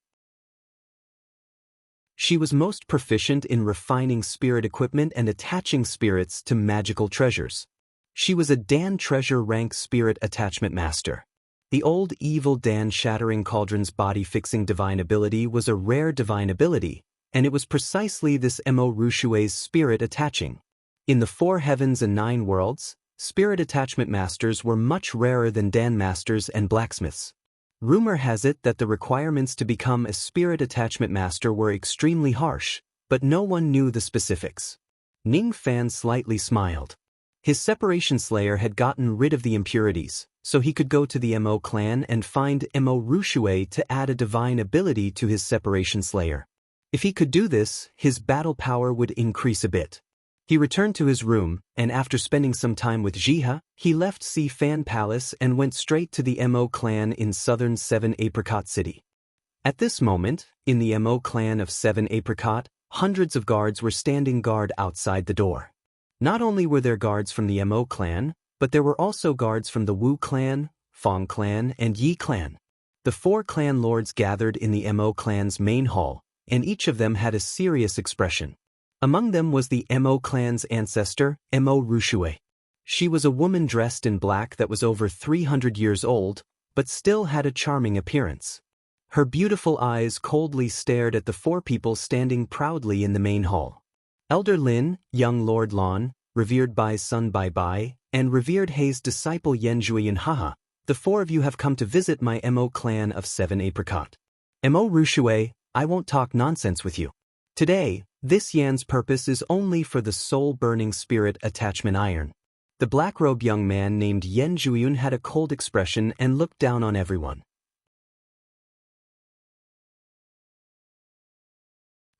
She was most proficient in refining spirit equipment and attaching spirits to magical treasures. She was a Dan treasure rank spirit attachment master. The old evil Dan shattering cauldron's body-fixing divine ability was a rare divine ability, and it was precisely this Mo Rushui's spirit attaching. In the 4 heavens and 9 worlds, spirit attachment masters were much rarer than Dan masters and blacksmiths. Rumor has it that the requirements to become a spirit attachment master were extremely harsh, but no one knew the specifics. Ning Fan slightly smiled. His Separation Slayer had gotten rid of the impurities, so he could go to the Mo clan and find Mo Rushui to add a divine ability to his Separation Slayer. If he could do this, his battle power would increase a bit. He returned to his room, and after spending some time with Jiha, he left Si Fan Palace and went straight to the Mo clan in southern 7 Apricot City. At this moment, in the Mo clan of 7 Apricot, hundreds of guards were standing guard outside the door. Not only were there guards from the Mo clan, but there were also guards from the Wu clan, Fong clan, and Yi clan. The 4 clan lords gathered in the Mo clan's main hall, and each of them had a serious expression. Among them was the Mo clan's ancestor, Mo Rushui. She was a woman dressed in black that was over 300 years old, but still had a charming appearance. Her beautiful eyes coldly stared at the 4 people standing proudly in the main hall. Elder Lin, young Lord Lan, revered Bai's son Bai Bai, and revered Hei's disciple Yanjui and Haha, the 4 of you have come to visit my Mo clan of 7 Apricot. Mo Rushui, I won't talk nonsense with you. Today, this Yan's purpose is only for the soul-burning spirit attachment iron. The black-robed young man named Yen Juyun had a cold expression and looked down on everyone.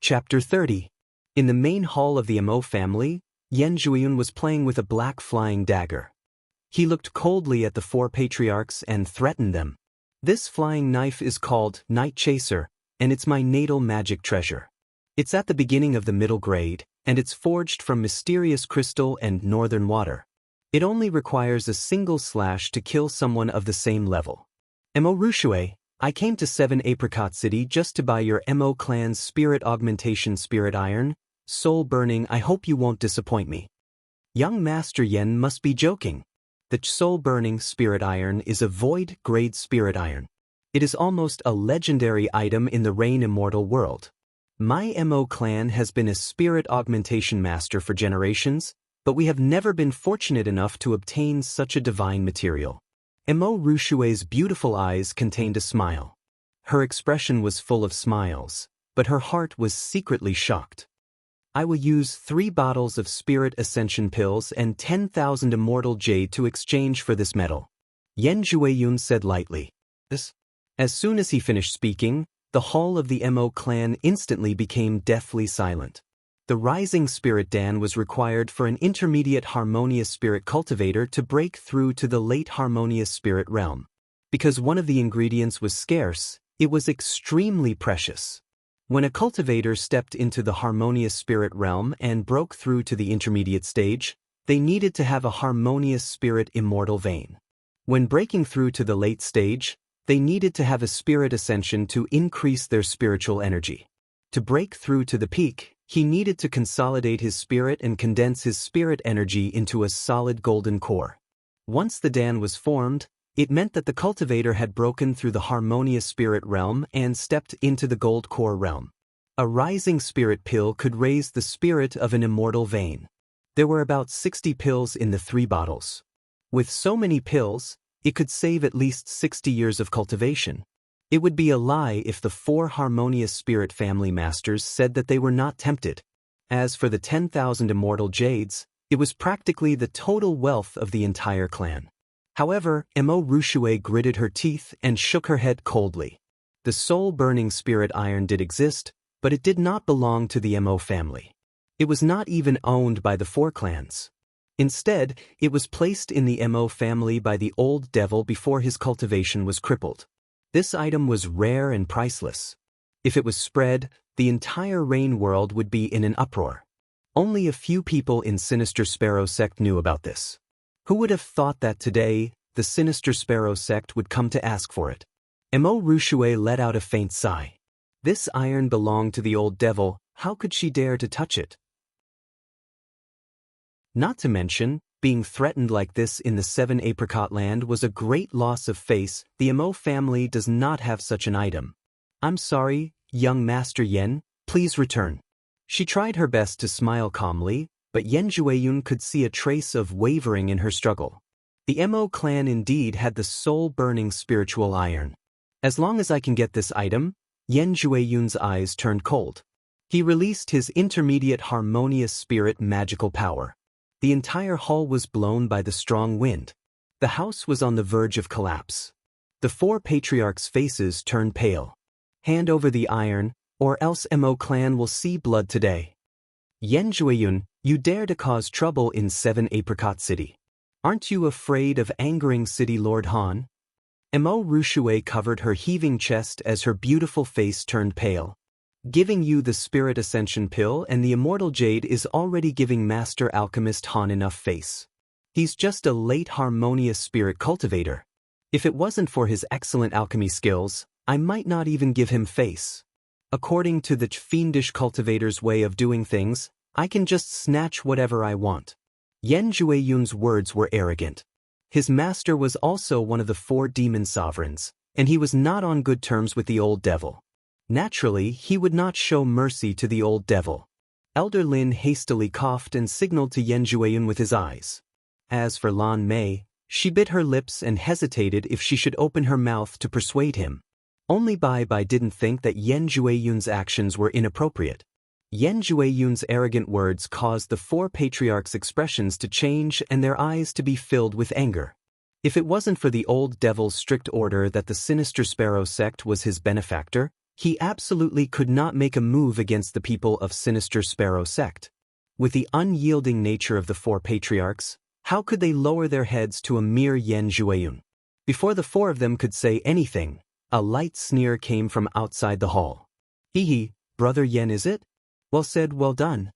Chapter 30. In the main hall of the Mo family, Yen Juyun was playing with a black flying dagger. He looked coldly at the 4 patriarchs and threatened them. This flying knife is called Night Chaser, and it's my natal magic treasure. It's at the beginning of the middle grade, and it's forged from mysterious crystal and northern water. It only requires a single slash to kill someone of the same level. Mo Rushue, I came to 7 Apricot City just to buy your Mo clan's spirit augmentation spirit iron. Soul burning, I hope you won't disappoint me. Young Master Yen must be joking. The soul burning spirit iron is a void grade spirit iron. It is almost a legendary item in the Rain Immortal world. My Mo clan has been a spirit augmentation master for generations, but we have never been fortunate enough to obtain such a divine material. Mo Rushue's beautiful eyes contained a smile. Her expression was full of smiles, but her heart was secretly shocked. I will use 3 bottles of Spirit Ascension pills and 10,000 Immortal Jade to exchange for this metal. Yen Jueyun said lightly. As soon as he finished speaking, the hall of the Mo clan instantly became deathly silent. The rising spirit Dan was required for an intermediate harmonious spirit cultivator to break through to the late harmonious spirit realm. Because one of the ingredients was scarce, it was extremely precious. When a cultivator stepped into the harmonious spirit realm and broke through to the intermediate stage, they needed to have a harmonious spirit immortal vein. When breaking through to the late stage, they needed to have a spirit ascension to increase their spiritual energy. To break through to the peak, he needed to consolidate his spirit and condense his spirit energy into a solid golden core. Once the Dan was formed, it meant that the cultivator had broken through the harmonious spirit realm and stepped into the gold core realm. A rising spirit pill could raise the spirit of an immortal vein. There were about 60 pills in the 3 bottles. With so many pills, it could save at least 60 years of cultivation. It would be a lie if the 4 harmonious spirit family masters said that they were not tempted. As for the 10,000 immortal jades, it was practically the total wealth of the entire clan. However, Mo Rushue gritted her teeth and shook her head coldly. The soul-burning spirit iron did exist, but it did not belong to the Mo family. It was not even owned by the 4 clans. Instead, it was placed in the Mo family by the old devil before his cultivation was crippled. This item was rare and priceless. If it was spread, the entire Rain world would be in an uproar. Only a few people in Sinister Sparrow sect knew about this. Who would have thought that today, the Sinister Sparrow sect would come to ask for it? Mo Rushue let out a faint sigh. This iron belonged to the old devil, how could she dare to touch it? Not to mention, being threatened like this in the 7 Apricot land was a great loss of face. The Mo family does not have such an item. I'm sorry, young Master Yen, please return. She tried her best to smile calmly, but Yen Jueyun could see a trace of wavering in her struggle. The Mo clan indeed had the soul-burning spiritual iron. As long as I can get this item, Yen Jueyun's eyes turned cold. He released his intermediate harmonious spirit magical power. The entire hall was blown by the strong wind. The house was on the verge of collapse. The 4 patriarchs' faces turned pale. Hand over the iron, or else Mo clan will see blood today. Yen Jueyun, you dare to cause trouble in 7 Apricot City. Aren't you afraid of angering City Lord Han? Mo Rushue covered her heaving chest as her beautiful face turned pale. Giving you the Spirit Ascension pill and the Immortal Jade is already giving Master Alchemist Han enough face. He's just a late harmonious spirit cultivator. If it wasn't for his excellent alchemy skills, I might not even give him face. According to the fiendish cultivator's way of doing things, I can just snatch whatever I want. Yen Jueyun's words were arrogant. His master was also one of the 4 demon sovereigns, and he was not on good terms with the old devil. Naturally, he would not show mercy to the old devil. Elder Lin hastily coughed and signaled to Yen Jueyun with his eyes. As for Lan Mei, she bit her lips and hesitated if she should open her mouth to persuade him. Only Bai Bai didn't think that Yen Jueyun's actions were inappropriate. Yen Jueyun's arrogant words caused the 4 patriarchs' expressions to change and their eyes to be filled with anger. If it wasn't for the old devil's strict order that the Sinister Sparrow sect was his benefactor, he absolutely could not make a move against the people of Sinister Sparrow sect. With the unyielding nature of the 4 patriarchs, how could they lower their heads to a mere Yen Jueyun? Before the 4 of them could say anything, a light sneer came from outside the hall. Hee, brother Yen is it? Well said, well done.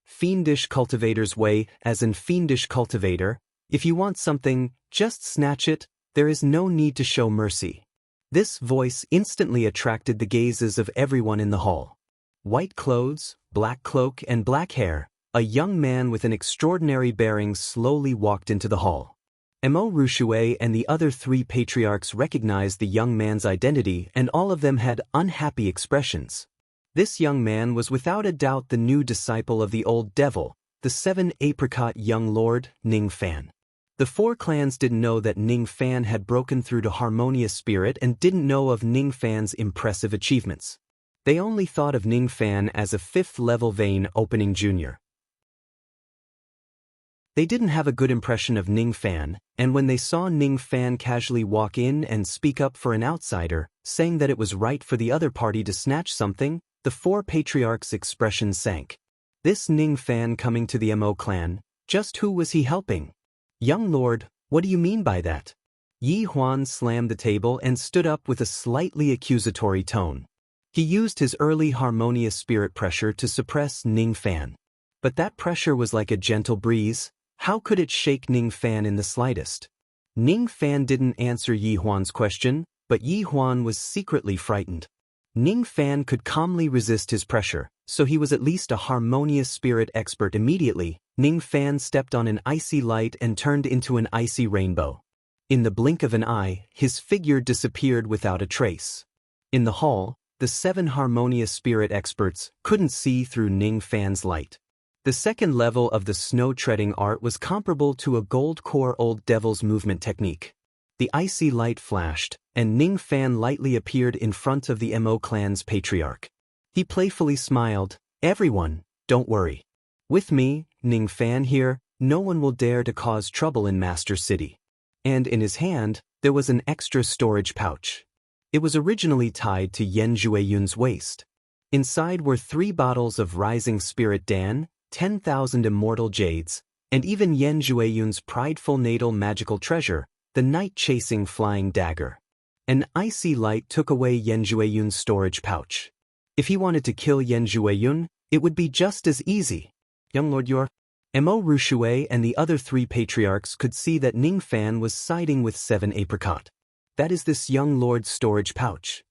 Fiendish cultivator's way, as in fiendish cultivator, If you want something, just snatch it, there is no need to show mercy. This voice instantly attracted the gazes of everyone in the hall. White clothes, black cloak and black hair, a young man with an extraordinary bearing slowly walked into the hall. Mo Rushue and the other 3 patriarchs recognized the young man's identity, and all of them had unhappy expressions. This young man was without a doubt the new disciple of the old devil, the 7-apricot young lord, Ning Fan. The 4 clans didn't know that Ning Fan had broken through to harmonious spirit and didn't know of Ning Fan's impressive achievements. They only thought of Ning Fan as a 5th-level vein opening junior. They didn't have a good impression of Ning Fan, and when they saw Ning Fan casually walk in and speak up for an outsider, saying that it was right for the other party to snatch something, the 4 patriarchs' expressions sank. This Ning Fan coming to the Mo clan, just who was he helping? Young lord, what do you mean by that? Yi Huan slammed the table and stood up with a slightly accusatory tone. He used his early harmonious spirit pressure to suppress Ning Fan. But that pressure was like a gentle breeze. How could it shake Ning Fan in the slightest? Ning Fan didn't answer Yi Huan's question, but Yi Huan was secretly frightened. Ning Fan could calmly resist his pressure, so he was at least a harmonious spirit expert. Immediately, Ning Fan stepped on an icy light and turned into an icy rainbow. In the blink of an eye, his figure disappeared without a trace. In the hall, the 7 harmonious spirit experts couldn't see through Ning Fan's light. The second level of the snow-treading art was comparable to a gold-core old devil's movement technique. The icy light flashed, and Ning Fan lightly appeared in front of the Mo clan's patriarch. He playfully smiled, "Everyone, don't worry. With me, Ning Fan here, no one will dare to cause trouble in Master City." And in his hand, there was an extra storage pouch. It was originally tied to Yen Jueyun's waist. Inside were 3 bottles of Rising Spirit Dan, 10,000 immortal jades, and even Yen Jueyun's prideful natal magical treasure, the night-chasing flying dagger. An icy light took away Yen Jueyun's storage pouch. If he wanted to kill Yen Jueyun, it would be just as easy. Young Lord Yor, Mo Rushue and the other 3 patriarchs could see that Ning Fan was siding with 7-apricot. That is this young lord's storage pouch.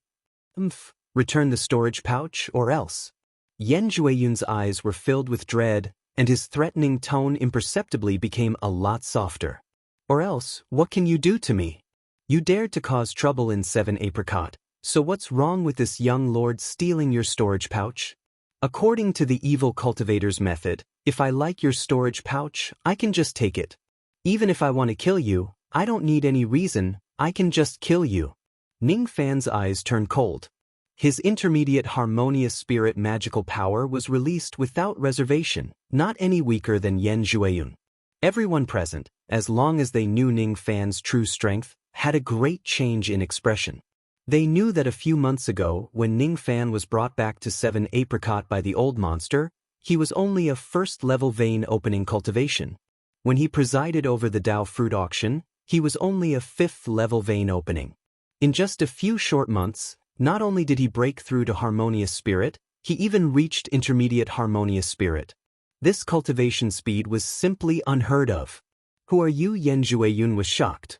Return the storage pouch or else. Yen Jueyun's eyes were filled with dread, and his threatening tone imperceptibly became a lot softer. Or else, what can you do to me? You dared to cause trouble in 7-apricot, so what's wrong with this young lord stealing your storage pouch? According to the evil cultivator's method, if I like your storage pouch, I can just take it. Even if I want to kill you, I don't need any reason, I can just kill you. Ning Fan's eyes turned cold. His intermediate harmonious spirit magical power was released without reservation, not any weaker than Yen Jueyun. Everyone present, as long as they knew Ning Fan's true strength, had a great change in expression. They knew that a few months ago, when Ning Fan was brought back to 7-apricot by the old monster, he was only a 1st-level vein opening cultivation. When he presided over the Dao fruit auction, he was only a 5th-level vein opening. In just a few short months, not only did he break through to harmonious spirit, he even reached intermediate harmonious spirit. This cultivation speed was simply unheard of. Who are you? Yen Jueyun was shocked.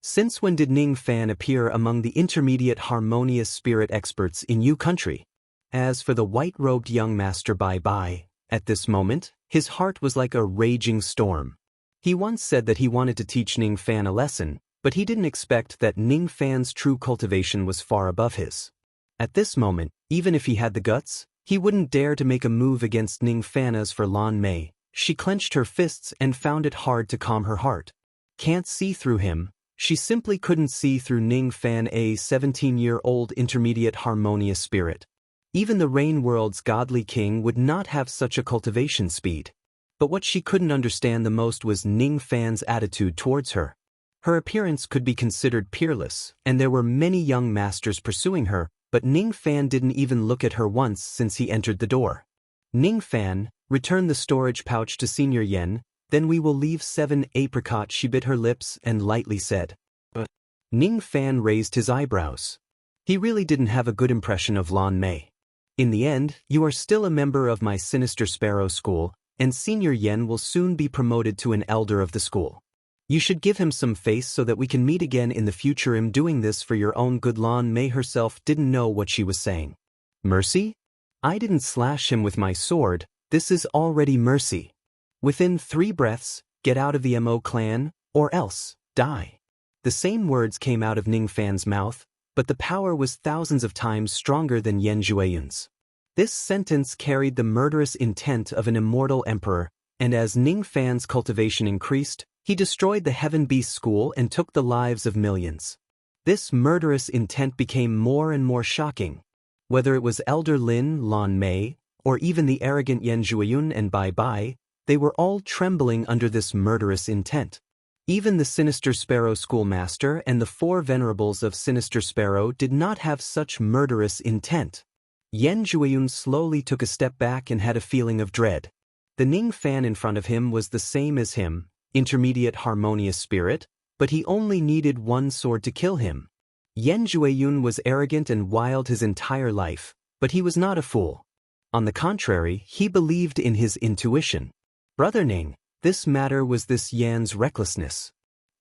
Since when did Ning Fan appear among the intermediate harmonious spirit experts in Yu country? As for the white-robed young master Bai Bai, at this moment, his heart was like a raging storm. He once said that he wanted to teach Ning Fan a lesson, but he didn't expect that Ning Fan's true cultivation was far above his. At this moment, even if he had the guts, he wouldn't dare to make a move against Ning Fan. As for Lan Mei, she clenched her fists and found it hard to calm her heart. Can't see through him. She simply couldn't see through Ning Fan, a 17-year-old intermediate harmonious spirit. Even the Rain World's godly king would not have such a cultivation speed. But what she couldn't understand the most was Ning Fan's attitude towards her. Her appearance could be considered peerless, and there were many young masters pursuing her, but Ning Fan didn't even look at her once since he entered the door. Ning Fan, return the storage pouch to Senior Yen, then we will leave 7-apricot. She bit her lips and lightly said. But Ning Fan raised his eyebrows. He really didn't have a good impression of Lan Mei. In the end, you are still a member of my Sinister Sparrow school, and Senior Yen will soon be promoted to an elder of the school. You should give him some face so that we can meet again in the future. I'm doing this for your own good. Lan Mei herself didn't know what she was saying. Mercy? I didn't slash him with my sword, this is already mercy. Within 3 breaths, get out of the Mo clan, or else, die. The same words came out of Ning Fan's mouth, but the power was thousands of times stronger than Yen Jueyun's. This sentence carried the murderous intent of an immortal emperor, and as Ning Fan's cultivation increased, he destroyed the Heaven Beast School and took the lives of millions. This murderous intent became more and more shocking. Whether it was Elder Lin, Lan Mei, or even the arrogant Yen Jueyun and Bai Bai, they were all trembling under this murderous intent. Even the Sinister Sparrow schoolmaster and the 4 venerables of Sinister Sparrow did not have such murderous intent. Yen Jueyun slowly took a step back and had a feeling of dread. The Ning Fan in front of him was the same as him, intermediate harmonious spirit, but he only needed 1 sword to kill him. Yen Jueyun was arrogant and wild his entire life, but he was not a fool. On the contrary, he believed in his intuition. Brother Ning, this matter was this Yan's recklessness.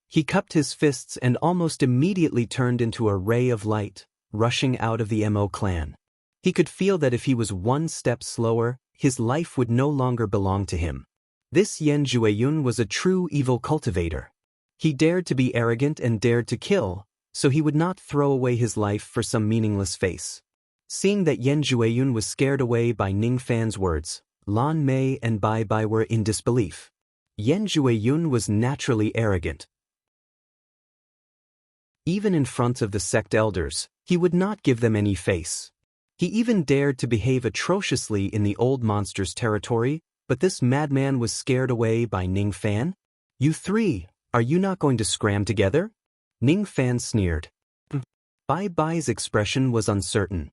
He cupped his fists and almost immediately turned into a ray of light, rushing out of the Mo clan. He could feel that if he was 1 step slower, his life would no longer belong to him. This Yen Jueyun was a true evil cultivator. He dared to be arrogant and dared to kill, so he would not throw away his life for some meaningless face. Seeing that Yen Jueyun was scared away by Ning Fan's words, Lan Mei and Bai Bai were in disbelief. Yen Jueyun was naturally arrogant. Even in front of the sect elders, he would not give them any face. He even dared to behave atrociously in the old monster's territory, but this madman was scared away by Ning Fan? You 3, are you not going to scram together? Ning Fan sneered. Bai Bai's expression was uncertain.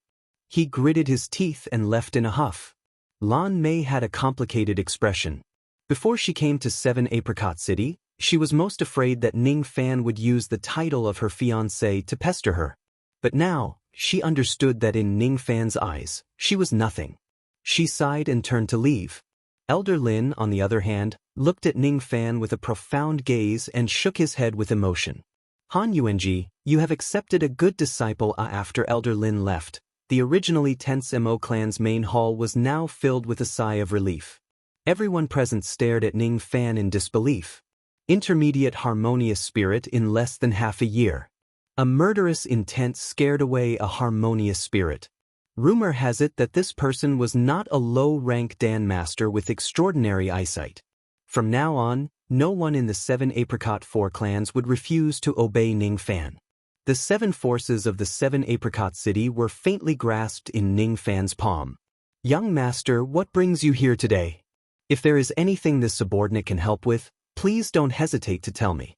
He gritted his teeth and left in a huff. Lan Mei had a complicated expression. Before she came to 7 Apricot City, she was most afraid that Ning Fan would use the title of her fiancé to pester her. But now, she understood that in Ning Fan's eyes, she was nothing. She sighed and turned to leave. Elder Lin, on the other hand, looked at Ning Fan with a profound gaze and shook his head with emotion. Han Yuanji, you have accepted a good disciple. After Elder Lin left, the originally tense Mo clan's main hall was now filled with a sigh of relief. Everyone present stared at Ning Fan in disbelief. Intermediate harmonious spirit in less than half a year. A murderous intent scared away a harmonious spirit. Rumor has it that this person was not a low-rank Dan master with extraordinary eyesight. From now on, no one in the 7 Apricot 4 clans would refuse to obey Ning Fan. The 7 forces of the 7 Apricot City were faintly grasped in Ning Fan's palm. Young master, what brings you here today? If there is anything this subordinate can help with, please don't hesitate to tell me.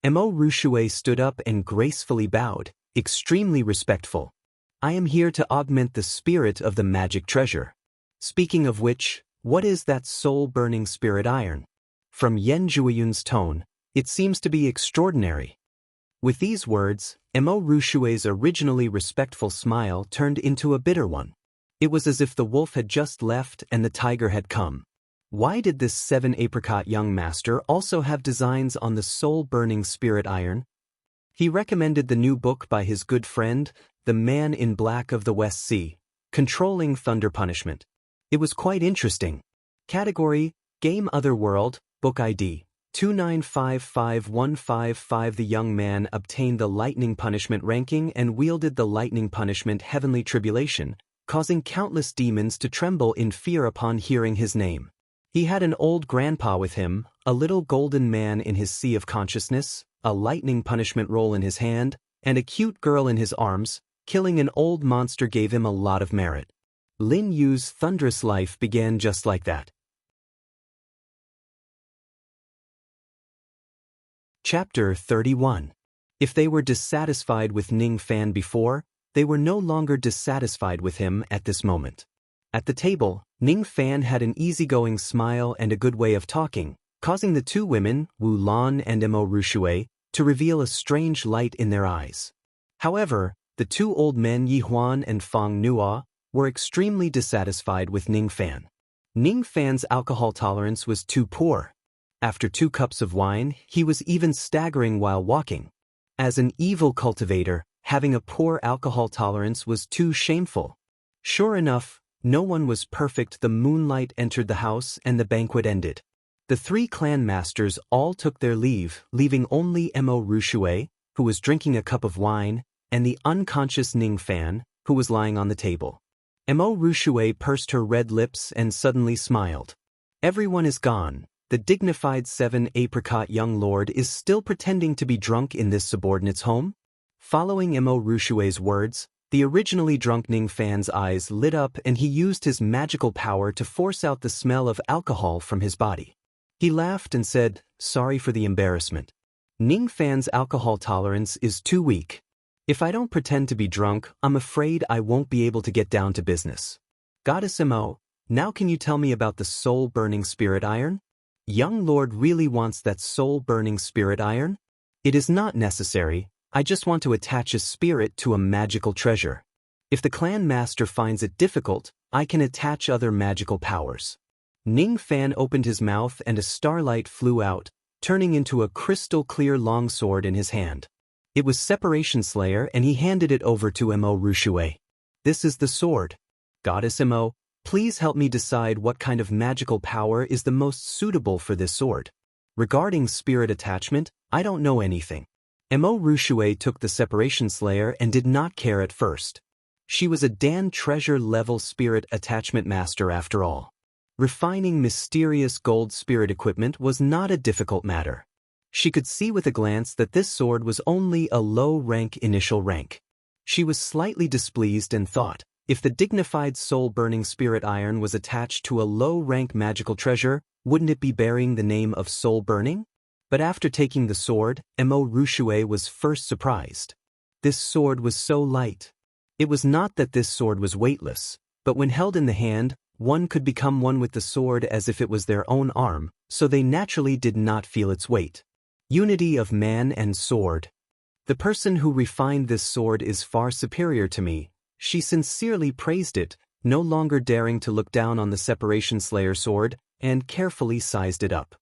Mo Rushui stood up and gracefully bowed, extremely respectful. I am here to augment the spirit of the magic treasure. Speaking of which, what is that soul-burning spirit iron? From Yen Jueyun's tone, it seems to be extraordinary. With these words, Mo Rushui's originally respectful smile turned into a bitter one. It was as if the wolf had just left and the tiger had come. Why did this 7 Apricot young master also have designs on the soul-burning spirit iron? He recommended the new book by his good friend, The Man in Black of the West Sea, Controlling Thunder Punishment. It was quite interesting. Category, Game Otherworld, Book ID, 2955155. The young man obtained the Lightning Punishment ranking and wielded the Lightning Punishment Heavenly Tribulation, causing countless demons to tremble in fear upon hearing his name. He had an old grandpa with him, a little golden man in his sea of consciousness, a lightning punishment roll in his hand, and a cute girl in his arms. Killing an old monster gave him a lot of merit. Lin Yu's thunderous life began just like that. Chapter 31. If they were dissatisfied with Ning Fan before, they were no longer dissatisfied with him at this moment. At the table, Ning Fan had an easygoing smile and a good way of talking, causing the 2 women, Wu Lan and Mo Rushui, to reveal a strange light in their eyes. However, the 2 old men Yi Huan and Fang Nua were extremely dissatisfied with Ning Fan. Ning Fan's alcohol tolerance was too poor. After 2 cups of wine, he was even staggering while walking. As an evil cultivator, having a poor alcohol tolerance was too shameful. Sure enough, no one was perfect. The moonlight entered the house and the banquet ended. The 3 clan masters all took their leave, leaving only Mo Rushui, who was drinking a cup of wine, and the unconscious Ning Fan, who was lying on the table. Mo Rushui pursed her red lips and suddenly smiled. Everyone is gone. The dignified 7-apricot young lord is still pretending to be drunk in this subordinate's home? Following Mo Rushui's words, the originally drunk Ning Fan's eyes lit up and he used his magical power to force out the smell of alcohol from his body. He laughed and said, "Sorry for the embarrassment. Ning Fan's alcohol tolerance is too weak. If I don't pretend to be drunk, I'm afraid I won't be able to get down to business. Goddess Mo, now can you tell me about the soul-burning spirit iron? Young Lord really wants that soul-burning spirit iron? It is not necessary, I just want to attach his spirit to a magical treasure. If the clan master finds it difficult, I can attach other magical powers." Ning Fan opened his mouth and a starlight flew out, turning into a crystal-clear longsword in his hand. It was Separation Slayer and he handed it over to Mo Rushui. "This is the sword. Goddess Mo, please help me decide what kind of magical power is the most suitable for this sword. Regarding spirit attachment, I don't know anything." Mo Rushui took the Separation Slayer and did not care at first. She was a Dan treasure-level spirit attachment master after all. Refining mysterious gold spirit equipment was not a difficult matter. She could see with a glance that this sword was only a low-rank initial rank. She was slightly displeased and thought, if the dignified soul-burning spirit iron was attached to a low-rank magical treasure, wouldn't it be bearing the name of soul-burning? But after taking the sword, Mo Rushui was first surprised. This sword was so light. It was not that this sword was weightless, but when held in the hand, one could become one with the sword as if it was their own arm, so they naturally did not feel its weight. Unity of man and sword. The person who refined this sword is far superior to me. She sincerely praised it, no longer daring to look down on the Separation Slayer sword, and carefully sized it up.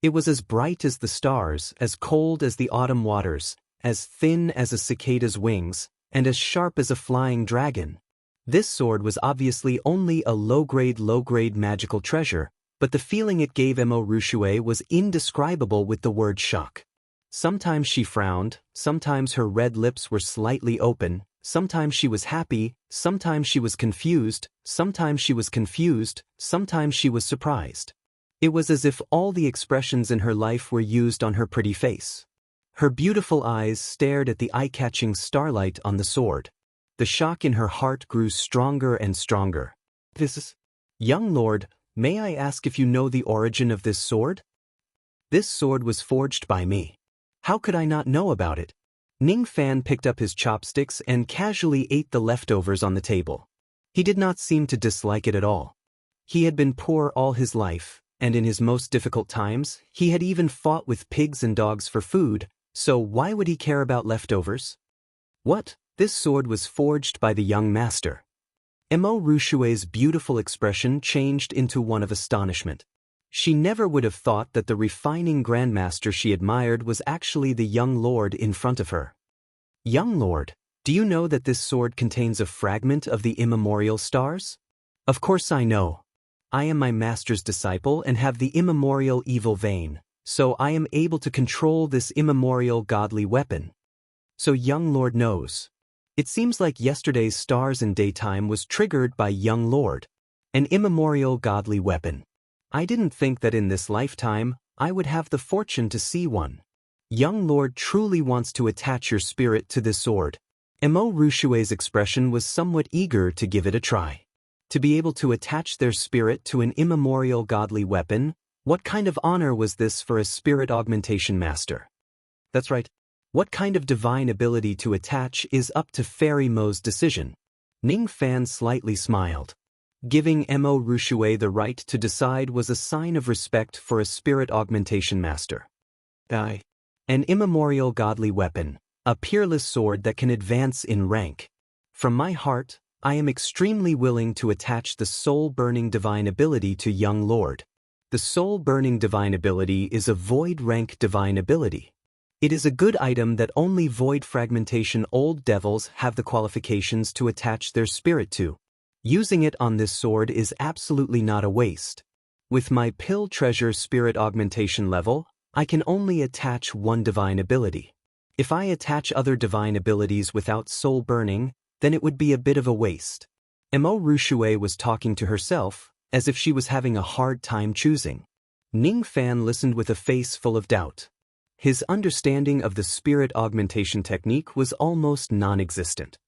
It was as bright as the stars, as cold as the autumn waters, as thin as a cicada's wings, and as sharp as a flying dragon. This sword was obviously only a low-grade magical treasure, but the feeling it gave Mo Rushui was indescribable with the word shock. Sometimes she frowned, sometimes her red lips were slightly open, sometimes she was happy, sometimes she was confused, sometimes she was surprised. It was as if all the expressions in her life were used on her pretty face. Her beautiful eyes stared at the eye-catching starlight on the sword. The shock in her heart grew stronger and stronger. "Young Lord, may I ask if you know the origin of this sword?" "This sword was forged by me. How could I not know about it?" Ning Fan picked up his chopsticks and casually ate the leftovers on the table. He did not seem to dislike it at all. He had been poor all his life, and in his most difficult times, he had even fought with pigs and dogs for food, so why would he care about leftovers? "What? This sword was forged by the young master." Mo Rushui's beautiful expression changed into one of astonishment. She never would have thought that the refining grandmaster she admired was actually the young lord in front of her. "Young lord, do you know that this sword contains a fragment of the immemorial stars?" "Of course I know. I am my master's disciple and have the immemorial evil vein, so I am able to control this immemorial godly weapon." "So young lord knows. It seems like yesterday's stars in daytime was triggered by young lord. An immemorial godly weapon. I didn't think that in this lifetime, I would have the fortune to see one. Young lord truly wants to attach your spirit to this sword." Mo Rushui's expression was somewhat eager to give it a try. To be able to attach their spirit to an immemorial godly weapon, what kind of honor was this for a spirit augmentation master? That's right. What kind of divine ability to attach is up to Fairy Mo's decision. Ning Fan slightly smiled. Giving Mo Rushui the right to decide was a sign of respect for a spirit augmentation master. An immemorial godly weapon, a peerless sword that can advance in rank. From my heart, I am extremely willing to attach the soul-burning divine ability to young lord. The soul-burning divine ability is a void rank divine ability. It is a good item that only void fragmentation old devils have the qualifications to attach their spirit to. Using it on this sword is absolutely not a waste. With my pill treasure spirit augmentation level, I can only attach one divine ability. If I attach other divine abilities without soul burning, then it would be a bit of a waste. Mo Rushue was talking to herself, as if she was having a hard time choosing. Ning Fan listened with a face full of doubt. His understanding of the spirit augmentation technique was almost non-existent.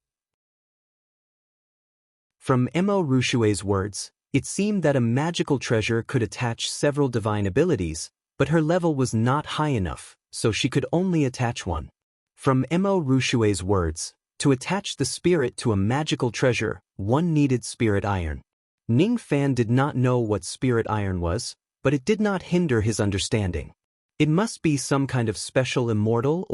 From Mo Rushue's words, it seemed that a magical treasure could attach several divine abilities, but her level was not high enough, so she could only attach one. From Mo Rushue's words, to attach the spirit to a magical treasure, one needed spirit iron. Ning Fan did not know what spirit iron was, but it did not hinder his understanding. It must be some kind of special immortal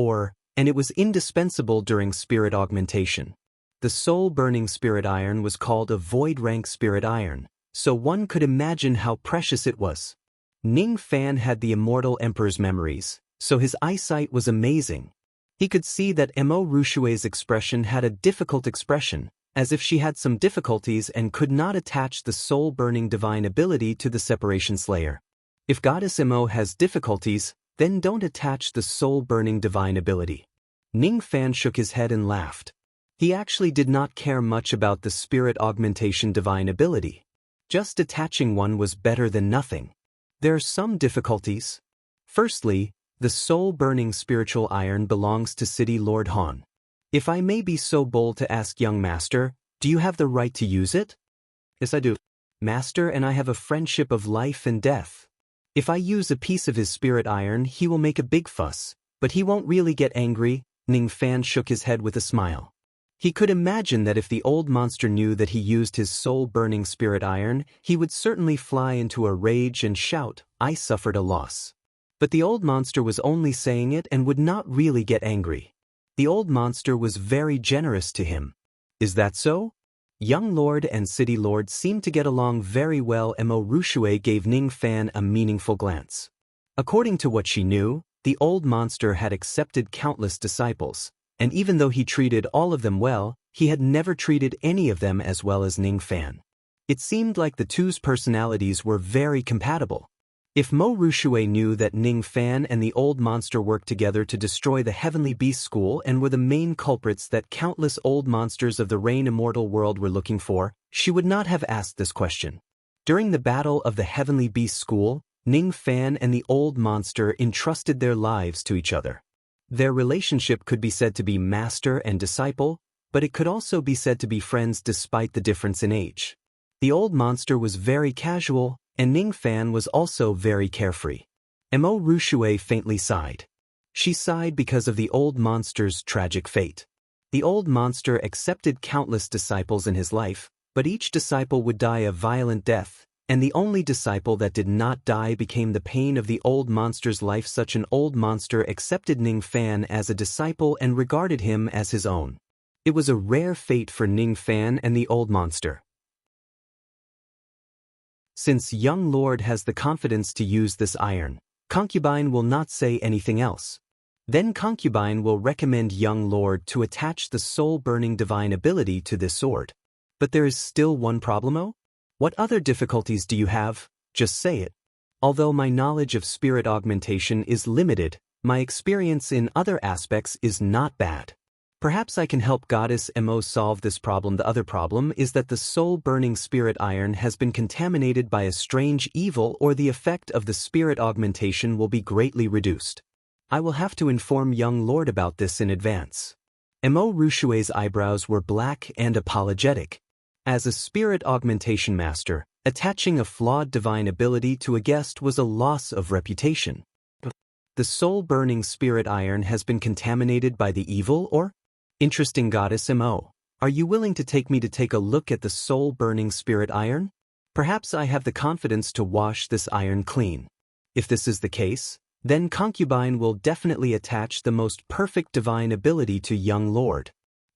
and it was indispensable during spirit augmentation. The soul-burning spirit iron was called a void-rank spirit iron, so one could imagine how precious it was. Ning Fan had the immortal emperor's memories, so his eyesight was amazing. He could see that Mo Rushue's expression had a difficult expression, as if she had some difficulties and could not attach the soul-burning divine ability to the separation slayer. If Goddess Mo has difficulties, then don't attach the soul-burning divine ability. Ning Fan shook his head and laughed. He actually did not care much about the spirit augmentation divine ability. Just attaching one was better than nothing. There are some difficulties. Firstly, the soul-burning spiritual iron belongs to City Lord Han. If I may be so bold to ask, young master, do you have the right to use it? Yes, I do. Master and I have a friendship of life and death. If I use a piece of his spirit iron, he will make a big fuss, but he won't really get angry. Ning Fan shook his head with a smile. He could imagine that if the old monster knew that he used his soul-burning spirit iron, he would certainly fly into a rage and shout, "I suffered a loss." But the old monster was only saying it and would not really get angry. The old monster was very generous to him. Is that so? Young Lord and City Lord seemed to get along very well. Mo Rushue gave Ning Fan a meaningful glance. According to what she knew, the old monster had accepted countless disciples, and even though he treated all of them well, he had never treated any of them as well as Ning Fan. It seemed like the two's personalities were very compatible. If Mo Rushue knew that Ning Fan and the old monster worked together to destroy the Heavenly Beast School and were the main culprits that countless old monsters of the Rain Immortal world were looking for, she would not have asked this question. During the battle of the Heavenly Beast School, Ning Fan and the old monster entrusted their lives to each other. Their relationship could be said to be master and disciple, but it could also be said to be friends despite the difference in age. The old monster was very casual, and Ning Fan was also very carefree. Mo Rushue faintly sighed. She sighed because of the old monster's tragic fate. The old monster accepted countless disciples in his life, but each disciple would die a violent death, and the only disciple that did not die became the pain of the old monster's life. Such an old monster accepted Ning Fan as a disciple and regarded him as his own. It was a rare fate for Ning Fan and the old monster. Since young lord has the confidence to use this iron, concubine will not say anything else. Then concubine will recommend young lord to attach the soul-burning divine ability to this sword. But there is still one problem. What other difficulties do you have? Just say it. Although my knowledge of spirit augmentation is limited, my experience in other aspects is not bad. Perhaps I can help Goddess Mo solve this problem. The other problem is that the soul-burning spirit iron has been contaminated by a strange evil, or the effect of the spirit augmentation will be greatly reduced. I will have to inform young lord about this in advance. Mo Rushue's eyebrows were black and apologetic. As a spirit augmentation master, attaching a flawed divine ability to a guest was a loss of reputation. The soul-burning spirit iron has been contaminated by the evil, or? Interesting. Goddess Mo, are you willing to take me to take a look at the soul-burning spirit iron? Perhaps I have the confidence to wash this iron clean. If this is the case, then concubine will definitely attach the most perfect divine ability to young lord.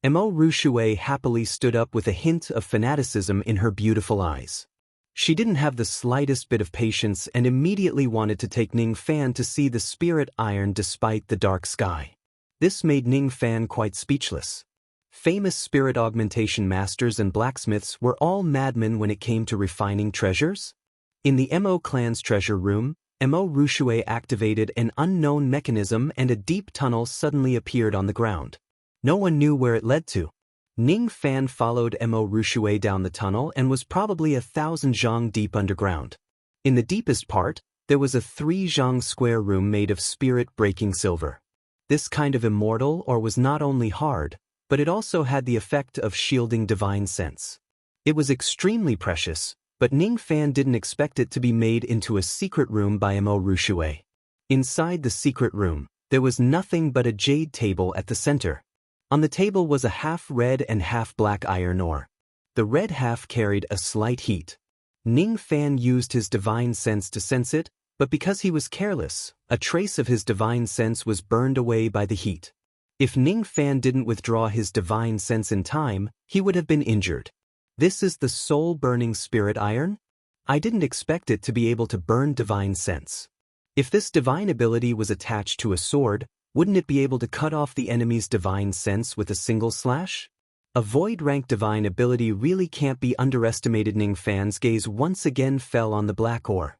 Mo Rushui happily stood up with a hint of fanaticism in her beautiful eyes. She didn't have the slightest bit of patience and immediately wanted to take Ning Fan to see the spirit iron despite the dark sky. This made Ning Fan quite speechless. Famous spirit augmentation masters and blacksmiths were all madmen when it came to refining treasures. In the Mo clan's treasure room, Mo Rushui activated an unknown mechanism and a deep tunnel suddenly appeared on the ground. No one knew where it led to. Ning Fan followed Mo Rushui down the tunnel and was probably 1,000 zhang deep underground. In the deepest part, there was a 3 zhang square room made of spirit-breaking silver. This kind of immortal ore was not only hard, but it also had the effect of shielding divine sense. It was extremely precious, but Ning Fan didn't expect it to be made into a secret room by Mo Rushui. Inside the secret room, there was nothing but a jade table at the center. On the table was a half-red and half-black iron ore. The red half carried a slight heat. Ning Fan used his divine sense to sense it, but because he was careless, a trace of his divine sense was burned away by the heat. If Ning Fan didn't withdraw his divine sense in time, he would have been injured. This is the soul-burning spirit iron? I didn't expect it to be able to burn divine sense. If this divine ability was attached to a sword, wouldn't it be able to cut off the enemy's divine sense with a single slash? A void-rank divine ability really can't be underestimated. Ning Fan's gaze once again fell on the black ore.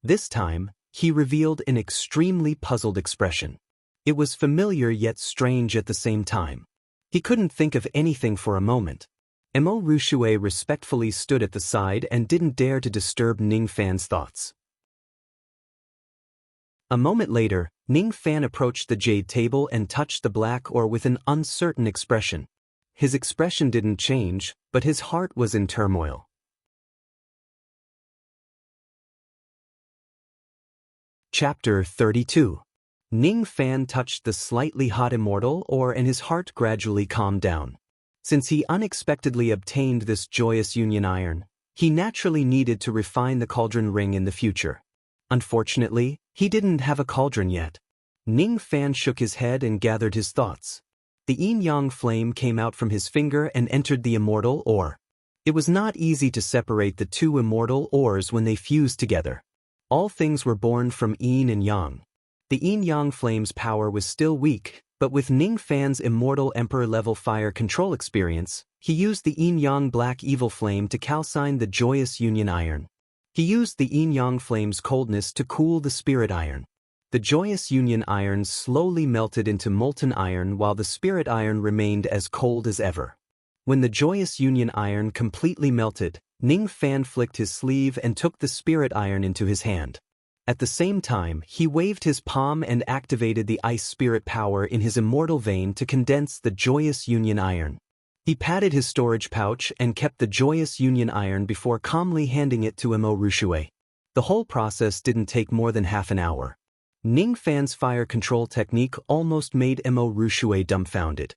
This time, he revealed an extremely puzzled expression. It was familiar yet strange at the same time. He couldn't think of anything for a moment. Mo Rushui respectfully stood at the side and didn't dare to disturb Ning Fan's thoughts. A moment later, Ning Fan approached the jade table and touched the black ore with an uncertain expression. His expression didn't change, but his heart was in turmoil. Chapter 32. Ning Fan touched the slightly hot immortal ore and his heart gradually calmed down. Since he unexpectedly obtained this joyous union iron, he naturally needed to refine the cauldron ring in the future. Unfortunately, he didn't have a cauldron yet. Ning Fan shook his head and gathered his thoughts. The yin-yang flame came out from his finger and entered the immortal ore. It was not easy to separate the two immortal ores when they fused together. All things were born from yin and yang. The yin-yang flame's power was still weak, but with Ning Fan's immortal emperor-level fire control experience, he used the yin-yang black evil flame to calcine the joyous union iron. He used the yin-yang flame's coldness to cool the spirit iron. The joyous union iron slowly melted into molten iron while the spirit iron remained as cold as ever. When the joyous union iron completely melted, Ning Fan flicked his sleeve and took the spirit iron into his hand. At the same time, he waved his palm and activated the ice spirit power in his immortal vein to condense the joyous union iron. He patted his storage pouch and kept the joyous union iron before calmly handing it to Mo Rushui. The whole process didn't take more than half an hour. Ning Fan's fire control technique almost made Mo Rushui dumbfounded.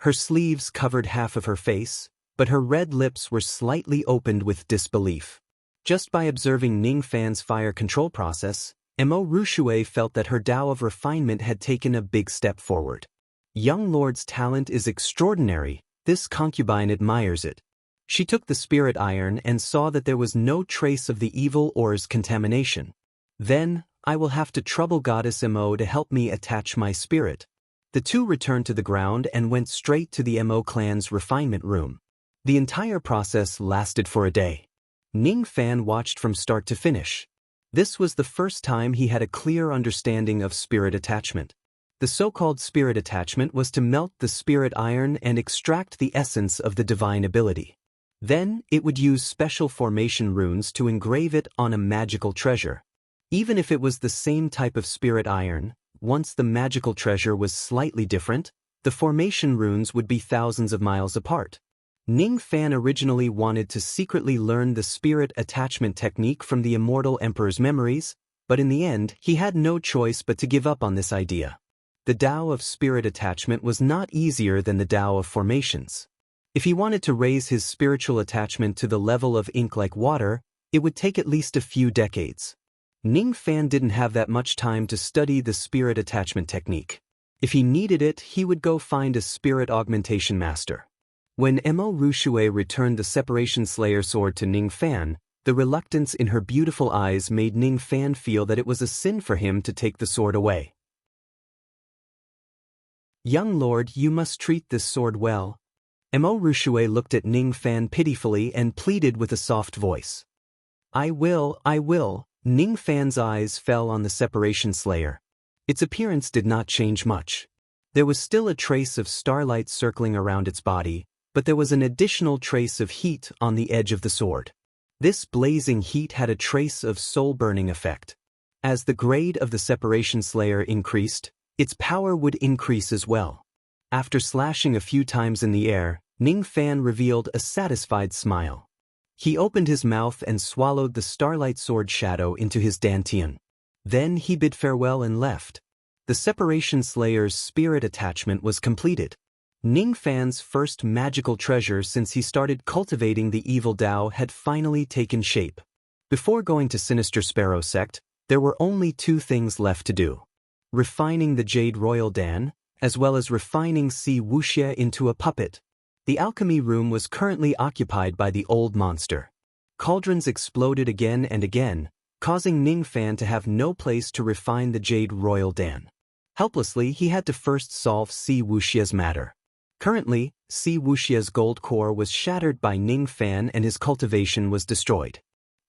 Her sleeves covered half of her face, but her red lips were slightly opened with disbelief. Just by observing Ning Fan's fire control process, Mo Rushui felt that her Tao of refinement had taken a big step forward. Young Lord's talent is extraordinary. This concubine admires it. She took the spirit iron and saw that there was no trace of the evil ore's contamination. Then, I will have to trouble Goddess Mo to help me attach my spirit. The two returned to the ground and went straight to the Mo clan's refinement room. The entire process lasted for a day. Ning Fan watched from start to finish. This was the first time he had a clear understanding of spirit attachment. The so-called spirit attachment was to melt the spirit iron and extract the essence of the divine ability. Then, it would use special formation runes to engrave it on a magical treasure. Even if it was the same type of spirit iron, once the magical treasure was slightly different, the formation runes would be thousands of miles apart. Ning Fan originally wanted to secretly learn the spirit attachment technique from the immortal emperor's memories, but in the end, he had no choice but to give up on this idea. The Tao of spirit attachment was not easier than the Tao of formations. If he wanted to raise his spiritual attachment to the level of ink like water, it would take at least a few decades. Ning Fan didn't have that much time to study the spirit attachment technique. If he needed it, he would go find a spirit augmentation master. When Emo Rushue returned the Separation Slayer sword to Ning Fan, the reluctance in her beautiful eyes made Ning Fan feel that it was a sin for him to take the sword away. "Young lord, you must treat this sword well." Emo Rushue looked at Ning Fan pitifully and pleaded with a soft voice. I will. Ning Fan's eyes fell on the Separation Slayer. Its appearance did not change much. There was still a trace of starlight circling around its body, but there was an additional trace of heat on the edge of the sword. This blazing heat had a trace of soul-burning effect. As the grade of the Separation Slayer increased, its power would increase as well. After slashing a few times in the air, Ning Fan revealed a satisfied smile. He opened his mouth and swallowed the starlight sword shadow into his dantian. Then he bid farewell and left. The Separation Slayer's spirit attachment was completed. Ning Fan's first magical treasure since he started cultivating the evil Tao had finally taken shape. Before going to Sinister Sparrow Sect, there were only two things left to do: refining the Jade Royal Dan, as well as refining Si Wuxia into a puppet. The alchemy room was currently occupied by the old monster. Cauldrons exploded again and again, causing Ning Fan to have no place to refine the Jade Royal Dan. Helplessly, he had to first solve Si Wuxia's matter. Currently, Si Wuxia's gold core was shattered by Ning Fan and his cultivation was destroyed.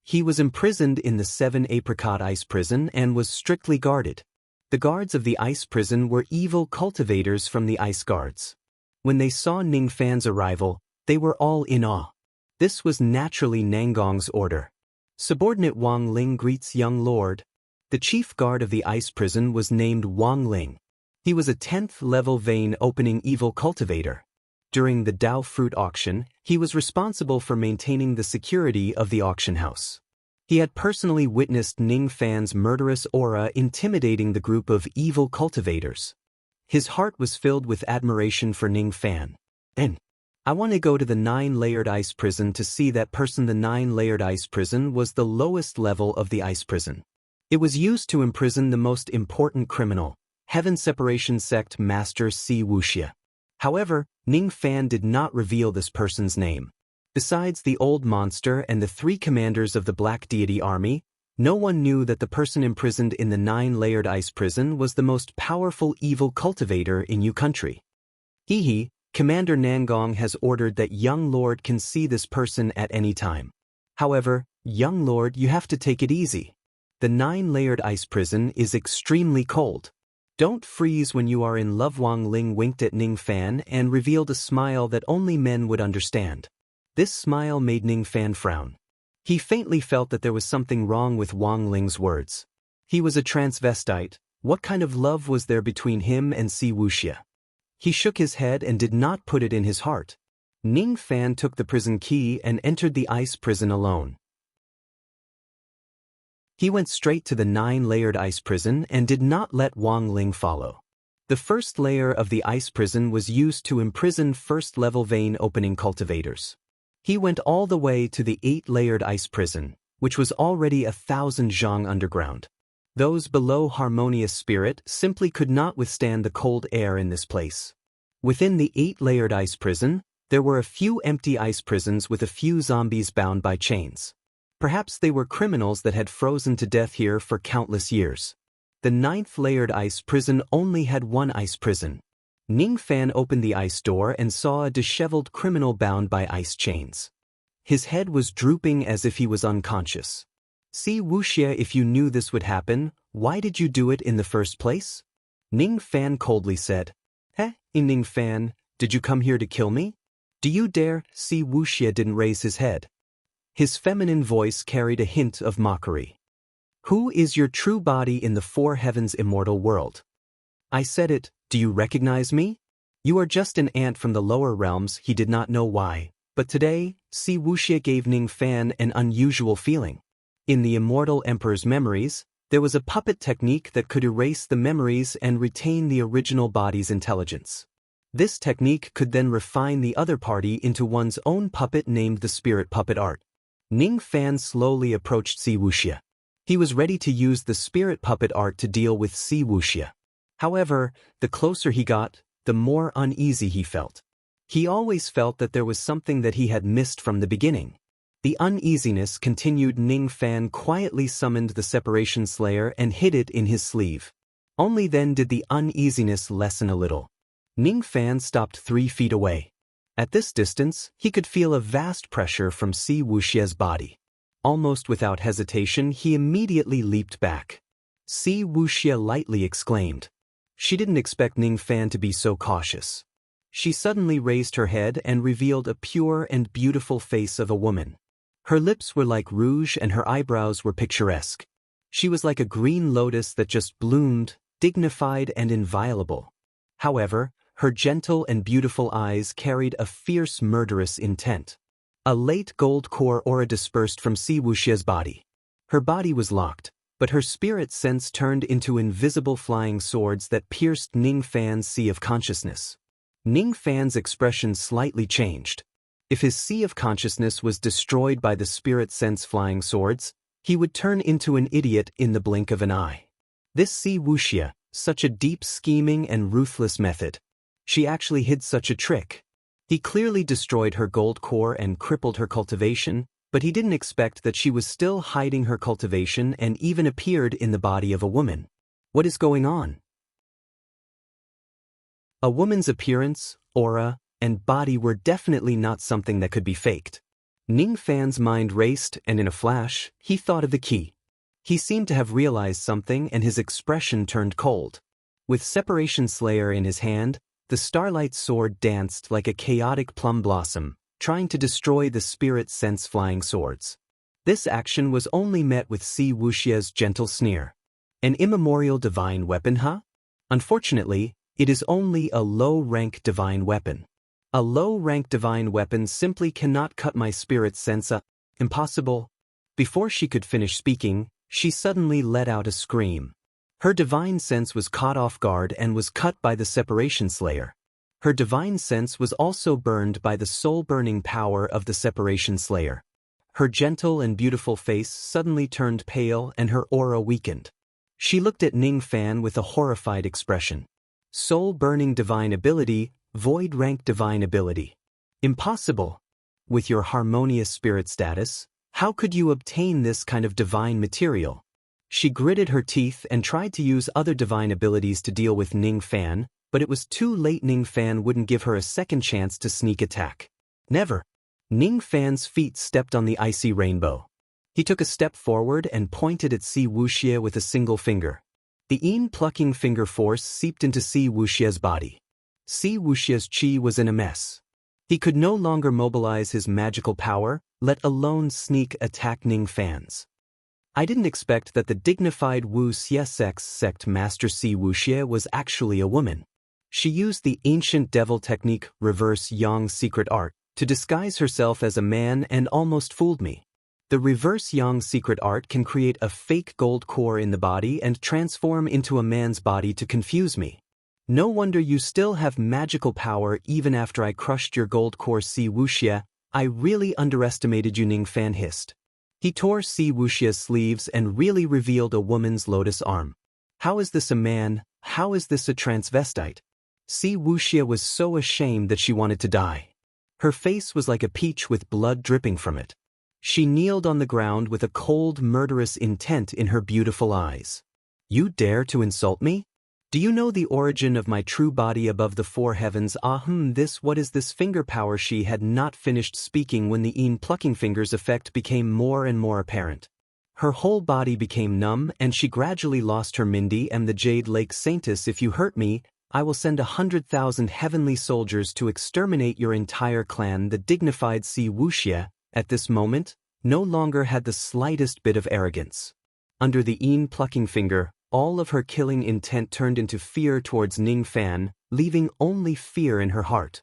He was imprisoned in the 7 Apricot Ice Prison and was strictly guarded. The guards of the ice prison were evil cultivators from the Ice Guards. When they saw Ning Fan's arrival, they were all in awe. This was naturally Nangong's order. Subordinate Wang Ling greets young lord. The chief guard of the ice prison was named Wang Ling. He was a 10th level vein opening evil cultivator. During the Dao fruit auction, he was responsible for maintaining the security of the auction house. He had personally witnessed Ning Fan's murderous aura intimidating the group of evil cultivators. His heart was filled with admiration for Ning Fan. And I want to go to the 9-layered ice prison to see that person. The 9-layered ice prison was the lowest level of the ice prison. It was used to imprison the most important criminal, Heaven Separation Sect Master Si Wuxia. However, Ning Fan did not reveal this person's name. Besides the old monster and the 3 commanders of the Black Deity Army, no one knew that the person imprisoned in the 9-layered ice prison was the most powerful evil cultivator in Yu country. Hehe, Commander Nangong has ordered that young lord can see this person at any time. However, young lord, you have to take it easy. The 9-layered ice prison is extremely cold. Don't freeze when you are in love. Wang Ling winked at Ning Fan and revealed a smile that only men would understand. This smile made Ning Fan frown. He faintly felt that there was something wrong with Wang Ling's words. He was a transvestite. What kind of love was there between him and Si Wuxia? He shook his head and did not put it in his heart. Ning Fan took the prison key and entered the ice prison alone. He went straight to the 9-layered ice prison and did not let Wang Ling follow. The first layer of the ice prison was used to imprison first-level vein opening cultivators. He went all the way to the 8-layered ice prison, which was already 1,000 zhang underground. Those below Harmonious Spirit simply could not withstand the cold air in this place. Within the 8-layered ice prison, there were a few empty ice prisons with a few zombies bound by chains. Perhaps they were criminals that had frozen to death here for countless years. The 9th-layered ice prison only had one ice prison. Ning Fan opened the ice door and saw a disheveled criminal bound by ice chains. His head was drooping as if he was unconscious. Si Wuxia, if you knew this would happen, why did you do it in the first place? Ning Fan coldly said. Ning Fan, did you come here to kill me? Do you dare? Si Wuxia didn't raise his head. His feminine voice carried a hint of mockery. Who is your true body in the 4 heavens immortal world? I said it, do you recognize me? You are just an ant from the lower realms. He did not know why, but today, Si Wuxia gave Ning Fan an unusual feeling. In the immortal emperor's memories, there was a puppet technique that could erase the memories and retain the original body's intelligence. This technique could then refine the other party into one's own puppet named the spirit puppet art. Ning Fan slowly approached Si Wuxia. He was ready to use the spirit puppet art to deal with Si Wuxia. However, the closer he got, the more uneasy he felt. He always felt that there was something that he had missed from the beginning. The uneasiness continued. Ning Fan quietly summoned the Separation Slayer and hid it in his sleeve. Only then did the uneasiness lessen a little. Ning Fan stopped 3 feet away. At this distance, he could feel a vast pressure from Si Wuxie's body. Almost without hesitation, he immediately leaped back. Si Wuxie lightly exclaimed. She didn't expect Ning Fan to be so cautious. She suddenly raised her head and revealed a pure and beautiful face of a woman. Her lips were like rouge and her eyebrows were picturesque. She was like a green lotus that just bloomed, dignified and inviolable. However, her gentle and beautiful eyes carried a fierce murderous intent. A late gold core aura dispersed from Si Wuxie's body. Her body was locked, but her spirit sense turned into invisible flying swords that pierced Ning Fan's sea of consciousness. Ning Fan's expression slightly changed. If his sea of consciousness was destroyed by the spirit sense flying swords, he would turn into an idiot in the blink of an eye. This Si Wuxie, such a deep scheming and ruthless method. She actually hid such a trick. He clearly destroyed her gold core and crippled her cultivation, but he didn't expect that she was still hiding her cultivation and even appeared in the body of a woman. What is going on? A woman's appearance, aura, and body were definitely not something that could be faked. Ning Fan's mind raced, and in a flash, he thought of the key. He seemed to have realized something and his expression turned cold. With Separation Slayer in his hand, the Starlight Sword danced like a chaotic plum blossom, trying to destroy the spirit sense flying swords. This action was only met with Si Wuxie's gentle sneer. An immemorial divine weapon, huh? Unfortunately, it is only a low-rank divine weapon. A low-rank divine weapon simply cannot cut my spirit sense. Impossible. Before she could finish speaking, she suddenly let out a scream. Her divine sense was caught off guard and was cut by the Separation Slayer. Her divine sense was also burned by the soul-burning power of the Separation Slayer. Her gentle and beautiful face suddenly turned pale and her aura weakened. She looked at Ning Fan with a horrified expression. Soul-burning divine ability, void-rank divine ability. Impossible. With your harmonious spirit status, how could you obtain this kind of divine material? She gritted her teeth and tried to use other divine abilities to deal with Ning Fan, but it was too late. Ning Fan wouldn't give her a second chance to sneak attack. Never. Ning Fan's feet stepped on the icy rainbow. He took a step forward and pointed at Si Wuxie with a single finger. The plucking finger force seeped into Si Wuxie's body. Si Wuxie's chi was in a mess. He could no longer mobilize his magical power, let alone sneak attack Ning Fan's. I didn't expect that the dignified Wu Xie sect master Si Wuxie was actually a woman. She used the ancient devil technique, reverse yang secret art, to disguise herself as a man and almost fooled me. The reverse yang secret art can create a fake gold core in the body and transform into a man's body to confuse me. No wonder you still have magical power even after I crushed your gold core. Si Wuxie, I really underestimated you. Ning Fan hissed. He tore Si Wuxie's sleeves and really revealed a woman's lotus arm. How is this a man? How is this a transvestite? Si Wuxie was so ashamed that she wanted to die. Her face was like a peach with blood dripping from it. She kneeled on the ground with a cold, murderous intent in her beautiful eyes. You dare to insult me? Do you know the origin of my true body above the 4 heavens? What is this finger power? She had not finished speaking when the plucking fingers effect became more and more apparent. Her whole body became numb and she gradually lost her Mindy and the Jade Lake Saintess. If you hurt me, I will send 100,000 heavenly soldiers to exterminate your entire clan. The dignified Si Wuxie, at this moment, no longer had the slightest bit of arrogance. Under the plucking finger, all of her killing intent turned into fear towards Ning Fan, leaving only fear in her heart.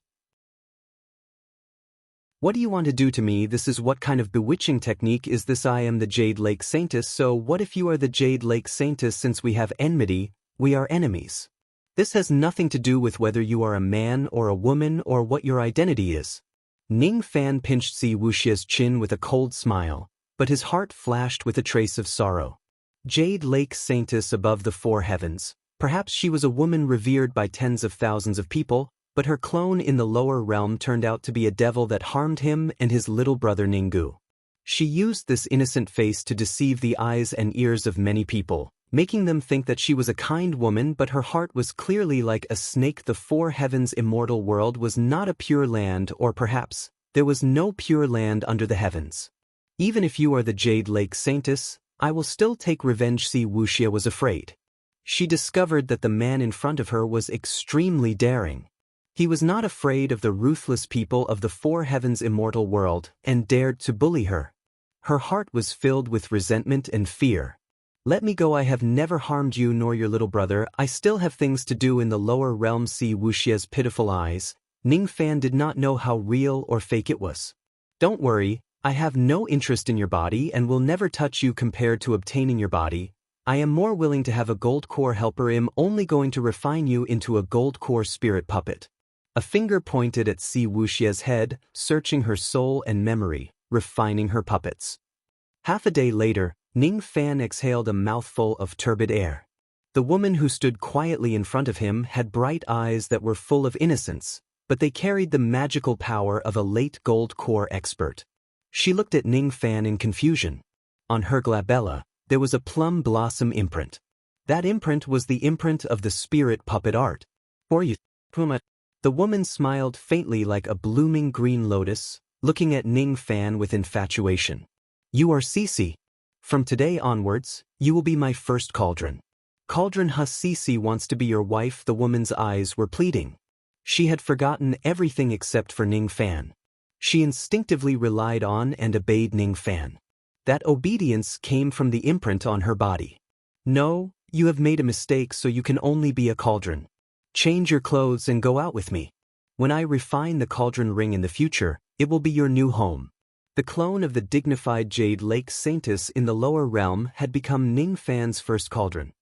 What do you want to do to me? This is what kind of bewitching technique is this? I am the Jade Lake Saintess, so what if you are the Jade Lake Saintess? Since we have enmity, we are enemies. This has nothing to do with whether you are a man or a woman or what your identity is. Ning Fan pinched Si Wuxie's chin with a cold smile, but his heart flashed with a trace of sorrow. Jade Lake Saintess above the 4 heavens, Perhaps she was a woman revered by tens of thousands of people, but her clone in the lower realm turned out to be a devil that harmed him and his little brother Ningu. She used this innocent face to deceive the eyes and ears of many people, making them think that she was a kind woman, but her heart was clearly like a snake. The four heavens immortal world was not a pure land, or perhaps there was no pure land under the heavens. Even if you are the Jade Lake Saintess, I will still take revenge. Si Wuxia was afraid. She discovered that the man in front of her was extremely daring. He was not afraid of the ruthless people of the four heavens immortal world and dared to bully her. Her heart was filled with resentment and fear. Let me go. I have never harmed you nor your little brother. I still have things to do in the lower realm. Si Wuxia's pitiful eyes. Ning Fan did not know how real or fake it was. Don't worry, I have no interest in your body and will never touch you. Compared to obtaining your body, I am more willing to have a gold core helper. I'm only going to refine you into a gold core spirit puppet. A finger pointed at Si Wuxia's head, searching her soul and memory, refining her puppets. Half a day later, Ning Fan exhaled a mouthful of turbid air. The woman who stood quietly in front of him had bright eyes that were full of innocence, but they carried the magical power of a late gold core expert. She looked at Ning Fan in confusion. On her glabella, there was a plum blossom imprint. That imprint was the imprint of the spirit puppet art. For you, Puma. The woman smiled faintly like a blooming green lotus, looking at Ning Fan with infatuation. You are Cici. From today onwards, you will be my first cauldron. Cauldron Huh. Cici wants to be your wife. The woman's eyes were pleading. She had forgotten everything except for Ning Fan. She instinctively relied on and obeyed Ning Fan. That obedience came from the imprint on her body. No, you have made a mistake, so you can only be a cauldron. Change your clothes and go out with me. When I refine the cauldron ring in the future, it will be your new home. The clone of the dignified Jade Lake Saintess in the lower realm had become Ning Fan's first cauldron.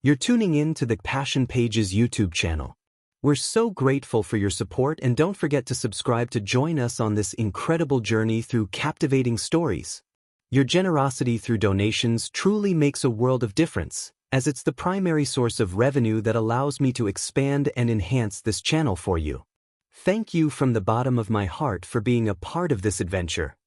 You're tuning in to the Passion Pages YouTube channel. We're so grateful for your support, and don't forget to subscribe to join us on this incredible journey through captivating stories. Your generosity through donations truly makes a world of difference, as it's the primary source of revenue that allows me to expand and enhance this channel for you. Thank you from the bottom of my heart for being a part of this adventure.